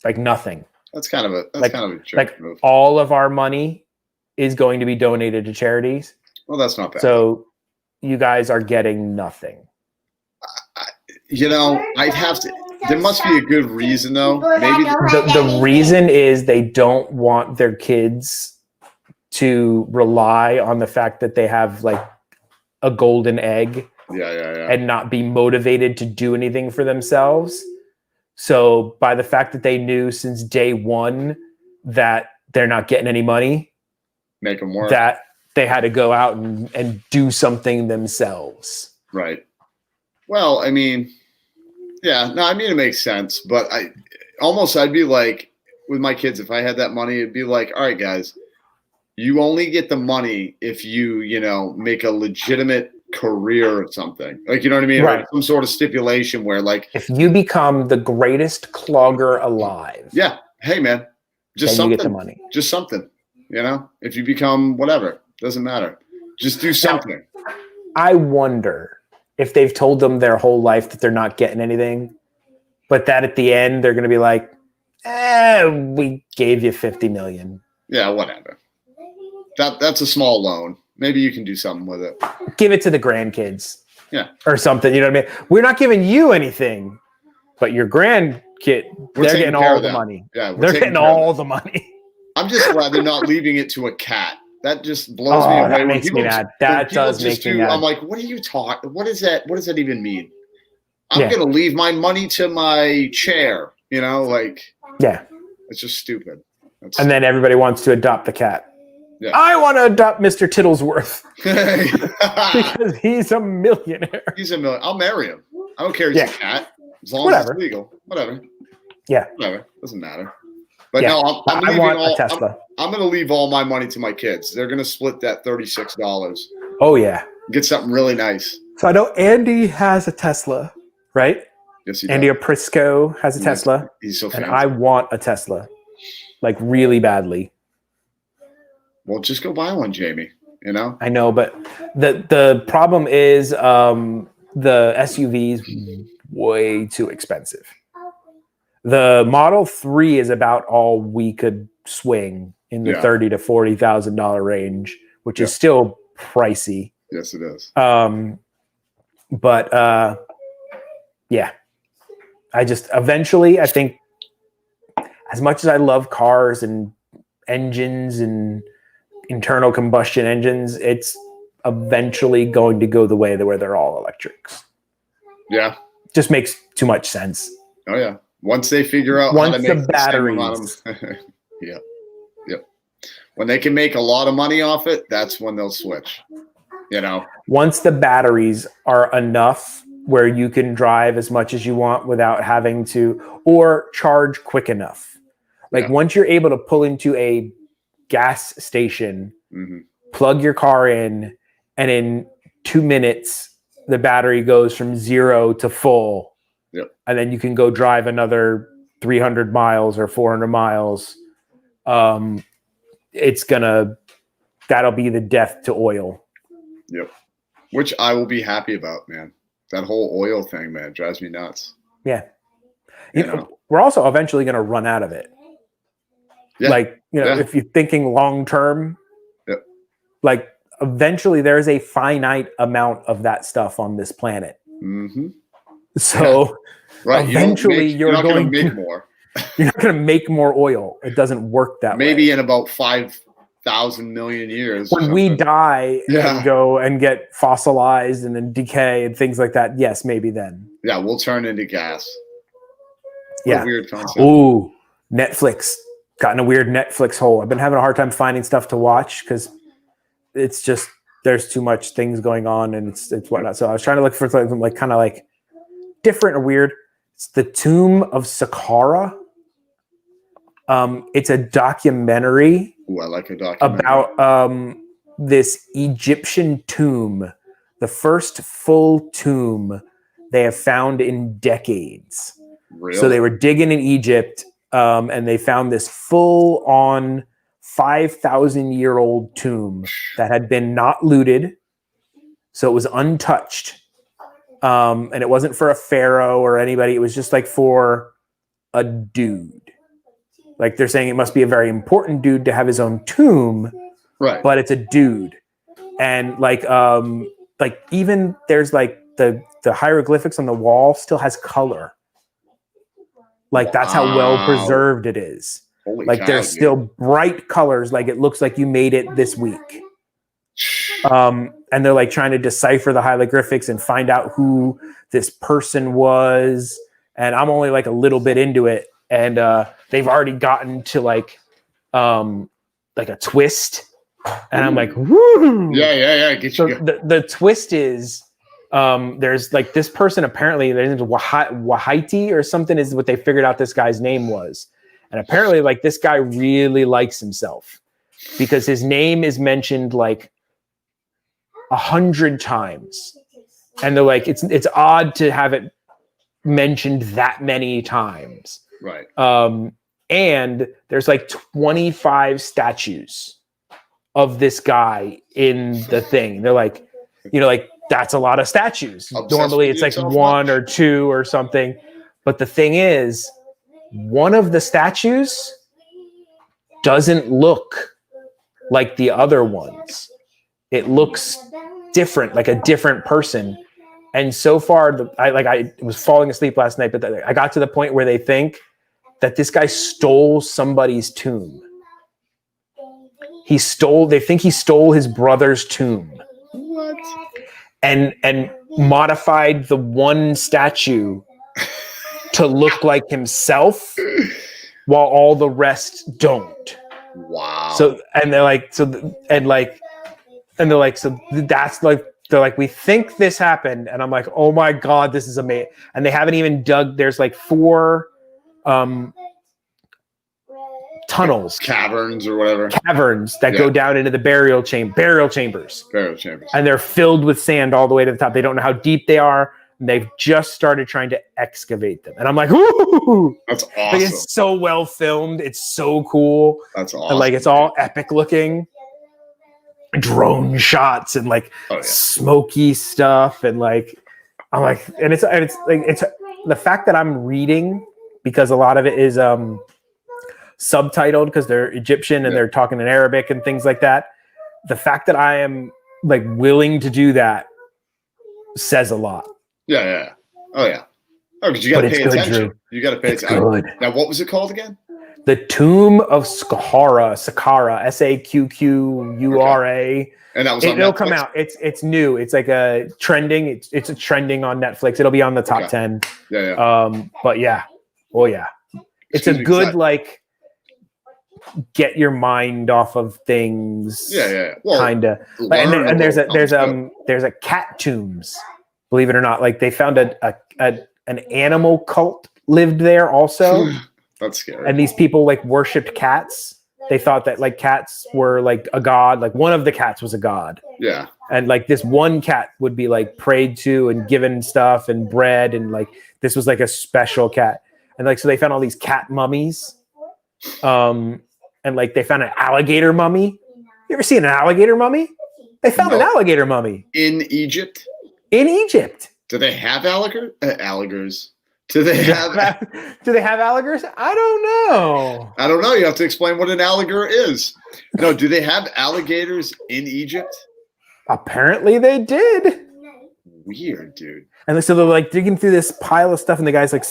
Like nothing. That's kind of a jerk move. All of our money is going to be donated to charities. Well, that's not bad. So you guys are getting nothing. I'd have to. There must be a good reason, though. Maybe the reason is they don't want their kids to rely on the fact that they have like a golden egg. Yeah. And not be motivated to do anything for themselves. So by the fact that they knew since day one that they're not getting any money, Make them work. that they had to go out and do something themselves. Right. Well, I mean, yeah, no, I mean, it makes sense, but I'd be like, with my kids, if I had that money, it'd be like, all right, guys, you only get the money if you make a legitimate career or something. Like, you know what I mean? Right. Or some sort of stipulation where, like, If you become the greatest clogger alive, yeah, hey, man, just then something. you get the money. Just something, if you become whatever, doesn't matter. Just do something. I wonder if they've told them their whole life that they're not getting anything, but that at the end they're going to be like, we gave you 50 million. Yeah, whatever. That's a small loan. Maybe you can do something with it. Give it to the grandkids. Yeah. Or something. You know what I mean? We're not giving you anything, but your grandkid, they're getting all the money. Yeah, they're getting all the money. I'm just glad they're not leaving it to a cat. That just blows me away. That makes me mad. That does make me mad. I'm like, what are you talking? What is that? What does that even mean? I'm going to leave my money to my chair. Yeah. It's just stupid. And then everybody wants to adopt the cat. Yeah. I want to adopt Mr. Tittlesworth because he's a millionaire. He's a millionaire. I'll marry him. I don't care if he's a cat. As long as it's legal. Whatever. Yeah. Whatever. Doesn't matter. But no, I want a Tesla. I'm going to leave all my money to my kids. They're going to split that $36. Oh, yeah. Get something really nice. So I know Andy has a Tesla, right? Yes, he Andy does. Prisco has a Tesla. He's so fancy. And I want a Tesla, like really badly. Well, just go buy one, Jamie. I know, but the problem is the SUV is way too expensive. The Model 3 is about all we could swing in the $30,000 to $40,000 range, which is still pricey. Yes, it is. But I just eventually, I think, as much as I love cars and engines and internal combustion engines, it's eventually going to go the way where they're all electrics. Yeah. Just makes too much sense. Oh, yeah. Once they figure out how to make the batteries. Yep. When they can make a lot of money off it, that's when they'll switch. Once the batteries are enough where you can drive as much as you want without having to, or charge quick enough. Like once you're able to pull into a gas station, plug your car in, and in 2 minutes, the battery goes from 0 to full. Yep. And then you can go drive another 300 miles or 400 miles. That'll be the death to oil. Yep. Which I will be happy about, man. That whole oil thing, man, drives me nuts. Yeah. We're also eventually going to run out of it. Yeah. If you're thinking long term, eventually there's a finite amount of that stuff on this planet. Mm-hmm. So eventually you're not going to make more. You're not going to make more oil. It doesn't work that way. Maybe in about 5,000 million years. When we die and go and get fossilized and then decay and things like that, yes, maybe then. Yeah, we'll turn into gas. What a weird concept. Ooh, Netflix. Got in a weird Netflix hole. I've been having a hard time finding stuff to watch because it's just there's too much things going on and it's whatnot. So I was trying to look for something like kind of like different or weird. It's The Tomb of Saqqara. It's a documentary. Ooh, I like a documentary about this Egyptian tomb, the first full tomb they have found in decades. Really? So they were digging in Egypt, and they found this full-on 5,000-year-old tomb that had been not looted, so it was untouched. And it wasn't for a pharaoh or anybody. It was just like for a dude. Like they're saying it must be a very important dude to have his own tomb, right? But it's a dude. And like even there's like the hieroglyphics on the wall still has color. Like that's how well preserved it is. Holy like cow, there's dude. still bright colors. Like it looks like you made it this week. And they're like trying to decipher the hieroglyphics and find out who this person was. And I'm only like a little bit into it. And they've already gotten to like a twist And I'm like, woo! Yeah. Get So you. the twist is, there's like this person, apparently their name's Wahiti or something is what they figured out this guy's name was. And apparently like this guy really likes himself because his name is mentioned like 100 times. And they're like, it's odd to have it mentioned that many times. Right. And there's like 25 statues of this guy in the thing. They're like, like that's a lot of statues. Obsessed Normally with it's like yourself one much? or two or something. But the thing is, one of the statues doesn't look like the other ones. It looks different, like a different person. And so far, I was falling asleep last night, but I got to the point where they think that this guy stole somebody's tomb. They think he stole his brother's tomb. What? And modified the one statue to look like himself while all the rest don't. Wow. So they're like, that's like, they're like, we think this happened. And I'm like, oh my God, this is amazing. And they haven't even dug, there's like 4 tunnels, caverns or whatever. caverns that go down into the burial chambers. Burial chambers. And they're filled with sand all the way to the top. They don't know how deep they are. And they've just started trying to excavate them. And I'm like, ooh, That's like, awesome. it's so well filmed. It's so cool. That's awesome. And like, it's all epic looking. Drone shots and like smoky stuff. And like, I'm like, and it's the fact that I'm reading, because a lot of it is subtitled because they're Egyptian and they're talking in Arabic and things like that. The fact that I am like willing to do that says a lot. Yeah. Oh yeah. Oh, because you got to pay attention. Drew. You got to pay attention. Good. Now, what was it called again? The Tomb of Saqqara, Saqqara. And that was on it'll Netflix? come out. It's new. It's like a trending. It's a trending on Netflix. It'll be on the top 10. Yeah. But yeah. Oh yeah. It's a good like get your mind off of things. Yeah. Well, kind of. And there's a cat tombs. Believe it or not, like they found an animal cult lived there also. That's scary. And these people like worshipped cats. They thought that like cats were like a god. Like one of the cats was a god. Yeah. And like this one cat would be like prayed to and given stuff and bread. And like this was like a special cat. And like, so they found all these cat mummies. And like they found an alligator mummy. You ever seen an alligator mummy? They found an alligator mummy. In Egypt? In Egypt. Do they have alligators? Do they have alligators? I don't know. I don't know. You have to explain what an alligator is. No, do they have alligators in Egypt? Apparently they did. Weird, dude. And so they're like digging through this pile of stuff, and the guy's like,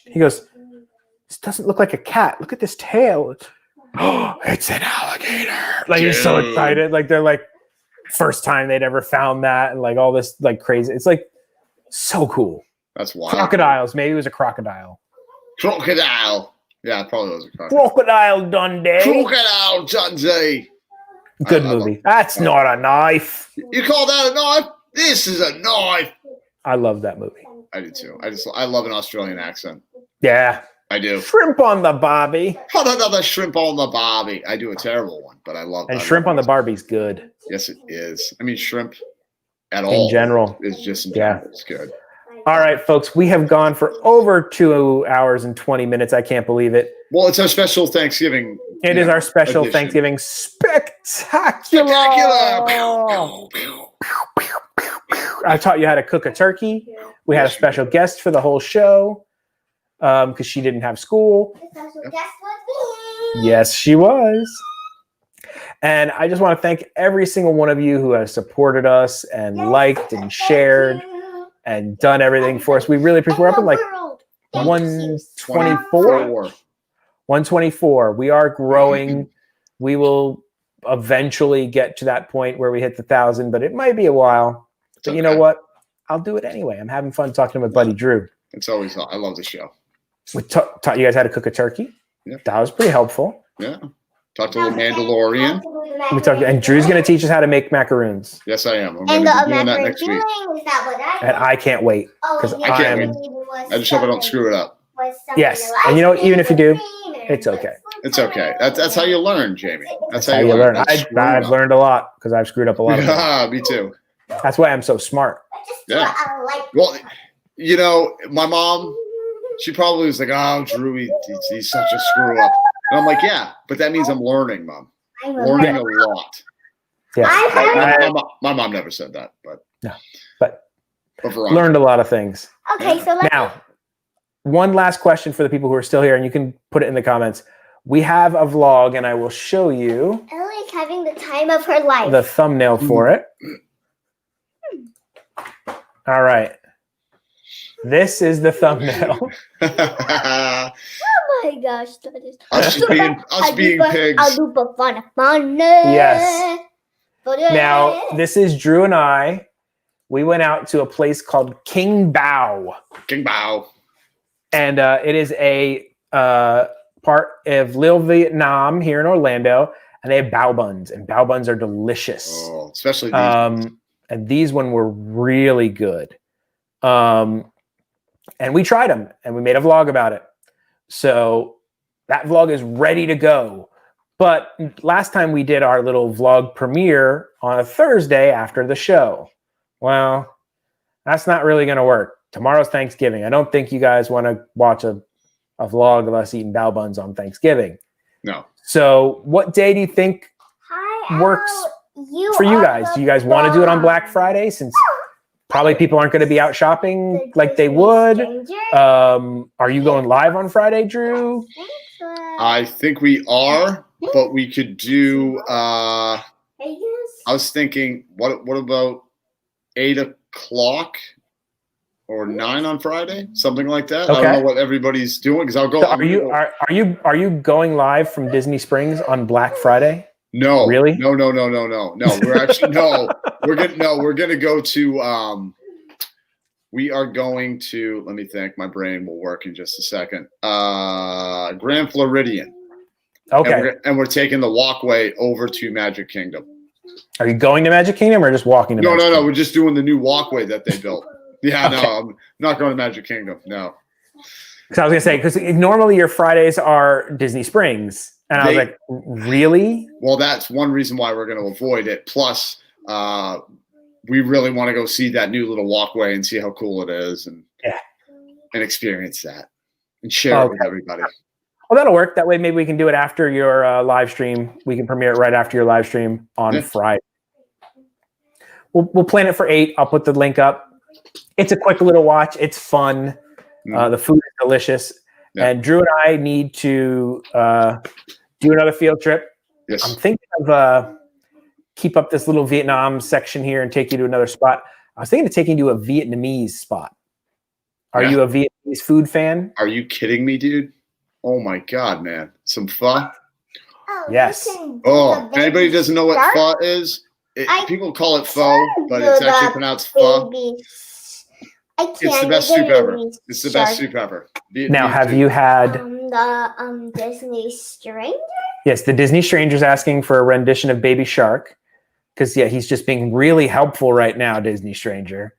he goes, "This doesn't look like a cat. Look at this tail. Oh, it's an alligator!" Like he's so excited. Like they're like, first time they'd ever found that, and like all this like crazy. It's like so cool. That's wild. Crocodiles. Maybe it was a crocodile. Crocodile. Yeah, it probably was a crocodile. Crocodile Dundee. Crocodile Dundee. Good movie. That's not a knife. You call that a knife? This is a knife. I love that movie. I do too. I love an Australian accent. Yeah. I do. Shrimp on the Barbie. Put another shrimp on the Barbie. I do a terrible one, but I love it. And shrimp on the Barbie's good. Yes, it is. I mean, shrimp at all. In general. Is just in general. It's good. All right, folks, we have gone for over 2 hours and 20 minutes. I can't believe it. Well, it's our special Thanksgiving. It is our special edition. Thanksgiving spectacular. I taught you how to cook a turkey. We had a special guest for the whole show because she didn't have school. Yes, she was. And I just want to thank every single one of you who has supported us and liked and shared and done everything for us. We really appreciate. We're up at like 124. 124. We are growing. We will eventually get to that point where we hit the 1,000, but it might be a while. But you know what? I'll do it anyway. I'm having fun talking to my buddy Drew. It's always. I love the show. We taught you guys how to cook a turkey. Yeah. That was pretty helpful. Yeah. Talk to the Mandalorian. We talked, and Drew's going to teach us how to make macaroons. Yes, I am. I'm And going to the be doing that macaron next week. filling, is that what I And I can't wait. because I can't wait. I just hope I don't screw it up. Yes, and you know what? Even if you do, it's okay. It's okay. That's how you learn, Jamie. That's how How you you learn. Don't screw I've up. learned a lot because I've screwed up a lot. Of things. Yeah, me too. That's why I'm so smart. Yeah. Well, you know, my mom, she probably was like, "Oh, Drew, he's such a screw up." And I'm like, "Yeah, but that means I'm learning, Mom. Learning a lot." Yes, My mom never said that, but Veronica. learned a lot of things. Okay, so let's Now, one last question for the people who are still here, and you can put it in the comments. We have a vlog, and I will show you Ellie's having the time of her life. the thumbnail for it. All right. This is the thumbnail. Oh my gosh, that is us being pigs. I'll do fun. Yes. Now, this is Drew and I. We went out to a place called King Bao. King Bao. And it is a part of Little Vietnam here in Orlando. And they have bao buns. And bao buns are delicious. Oh, especially these ones. And these one were really good. And we tried them. And we made a vlog about it. So that vlog is ready to go. But last time we did our little vlog premiere on a Thursday after the show. Well, that's not really going to work. Tomorrow's Thanksgiving. I don't think you guys want to watch a vlog of us eating bao buns on Thanksgiving. No. So what day do you think works for you guys? Do you guys want to do it on Black Friday since probably people aren't going to be out shopping like they would? Are you going live on Friday, Drew? I think we are, but we could do I was thinking what about 8 o'clock or 9 on Friday? Something like that. Okay. I don't know what everybody's doing because I'll go. So are you going live from Disney Springs on Black Friday? No. Really? No. We're actually we're gonna go to we are going to, let me think, my brain will work in just a second. Grand Floridian. Okay. And we're taking the walkway over to Magic Kingdom. Are you going to Magic Kingdom or just walking to Magic Kingdom? No. We're just doing the new walkway that they built. Yeah, Okay. no, I'm not going to Magic Kingdom. No. Because I was going to say, because normally your Fridays are Disney Springs. And I was like, really? Well, that's one reason why we're going to avoid it. Plus, we really want to go see that new little walkway and see how cool it is and experience that and share it with everybody. Well, that'll work. That way, maybe we can do it after your live stream. We can premiere it right after your live stream on Friday. We'll plan it for 8. I'll put the link up. It's a quick little watch. It's fun. The food is delicious. Yeah. And Drew and I need to do another field trip. Yes. I'm thinking of keep up this little Vietnam section here and take you to another spot. I was thinking of taking you to a Vietnamese spot. Are you a Vietnamese food fan? Are you kidding me, dude? Oh my God, man. Some pho? Yes. Oh, if anybody doesn't know what pho is, people call it pho, but it's actually pronounced pho. It's the best soup ever. It's the best soup ever. Now, have you had the Disney Stranger? Yes, the Disney Stranger's asking for a rendition of Baby Shark. Because, he's just being really helpful right now, Disney Stranger.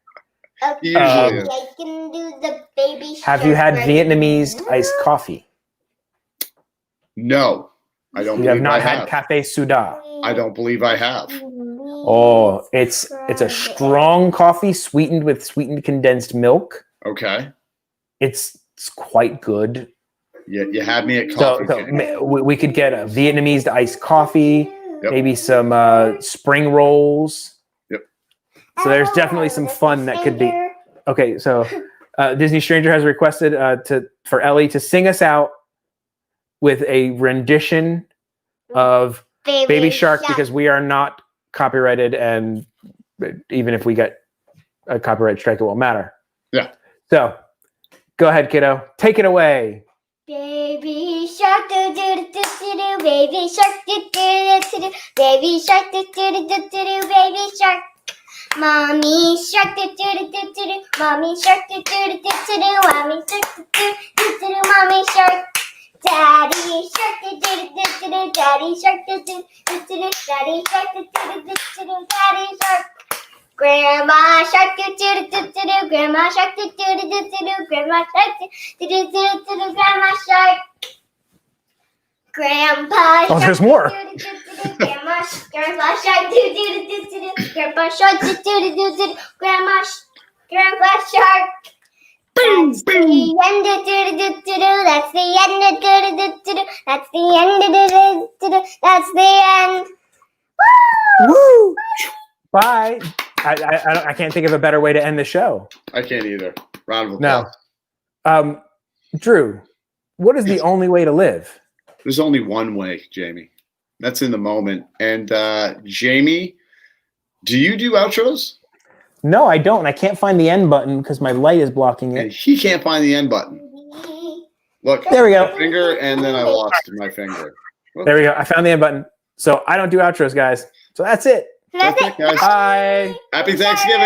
Okay, I can do the Baby Shark. Have you had Vietnamese iced coffee? No, I don't. You have not had Cafe Sourdough. I don't believe I have. Oh, it's a strong coffee sweetened with sweetened condensed milk. Okay. It's quite good. You had me at coffee. So we could get a Vietnamese iced coffee, maybe some spring rolls. Yep. So there's definitely some fun that could be. Okay, so Disney Stranger has requested for Ellie to sing us out with a rendition of Baby Shark because we are not copyrighted, and even if we get a copyright strike, it won't matter. Yeah. So go ahead, kiddo. Take it away. Baby shark do do do do do, baby shark do do do do, baby shark do do do do do, baby shark. Mommy shark do do do do do, mommy shark do do do do do, mommy shark do do do do, mommy shark. Daddy shark, do-do-do-do-do-do. Daddy shark, do-do-do-do-do. Daddy shark, do-do-do-do-do. Daddy shark. Grandma shark, do-do-do-do-do. Grandma shark, do-do-do-do-do. Grandma shark, do-do-do-do-do. Grandma shark. Grandpa Oh, shark, there's more. do-do-do-do-do. Grandma shark, do-do-do-do-do. Grandpa shark, do-do-do-do-do. Grandpa shark. That's the end of do-do-do-do-do. That's the end of do-do-do-do-do. That's the end of do-do-do-do-do. That's the end. Woo! Bye. I can't think of a better way to end the show. I can't either. Round of No. applause. Drew, what is the only way to live? There's only one way, Jamie. That's in the moment. And Jamie, do you do outros? No, I don't. I can't find the end button because my light is blocking And it. he can't find the end button. Look, There we go. finger, and then I lost my finger. There we go. I found the end button. So I don't do outros, guys. So that's it. That's it. guys. Bye. Happy Thanksgiving.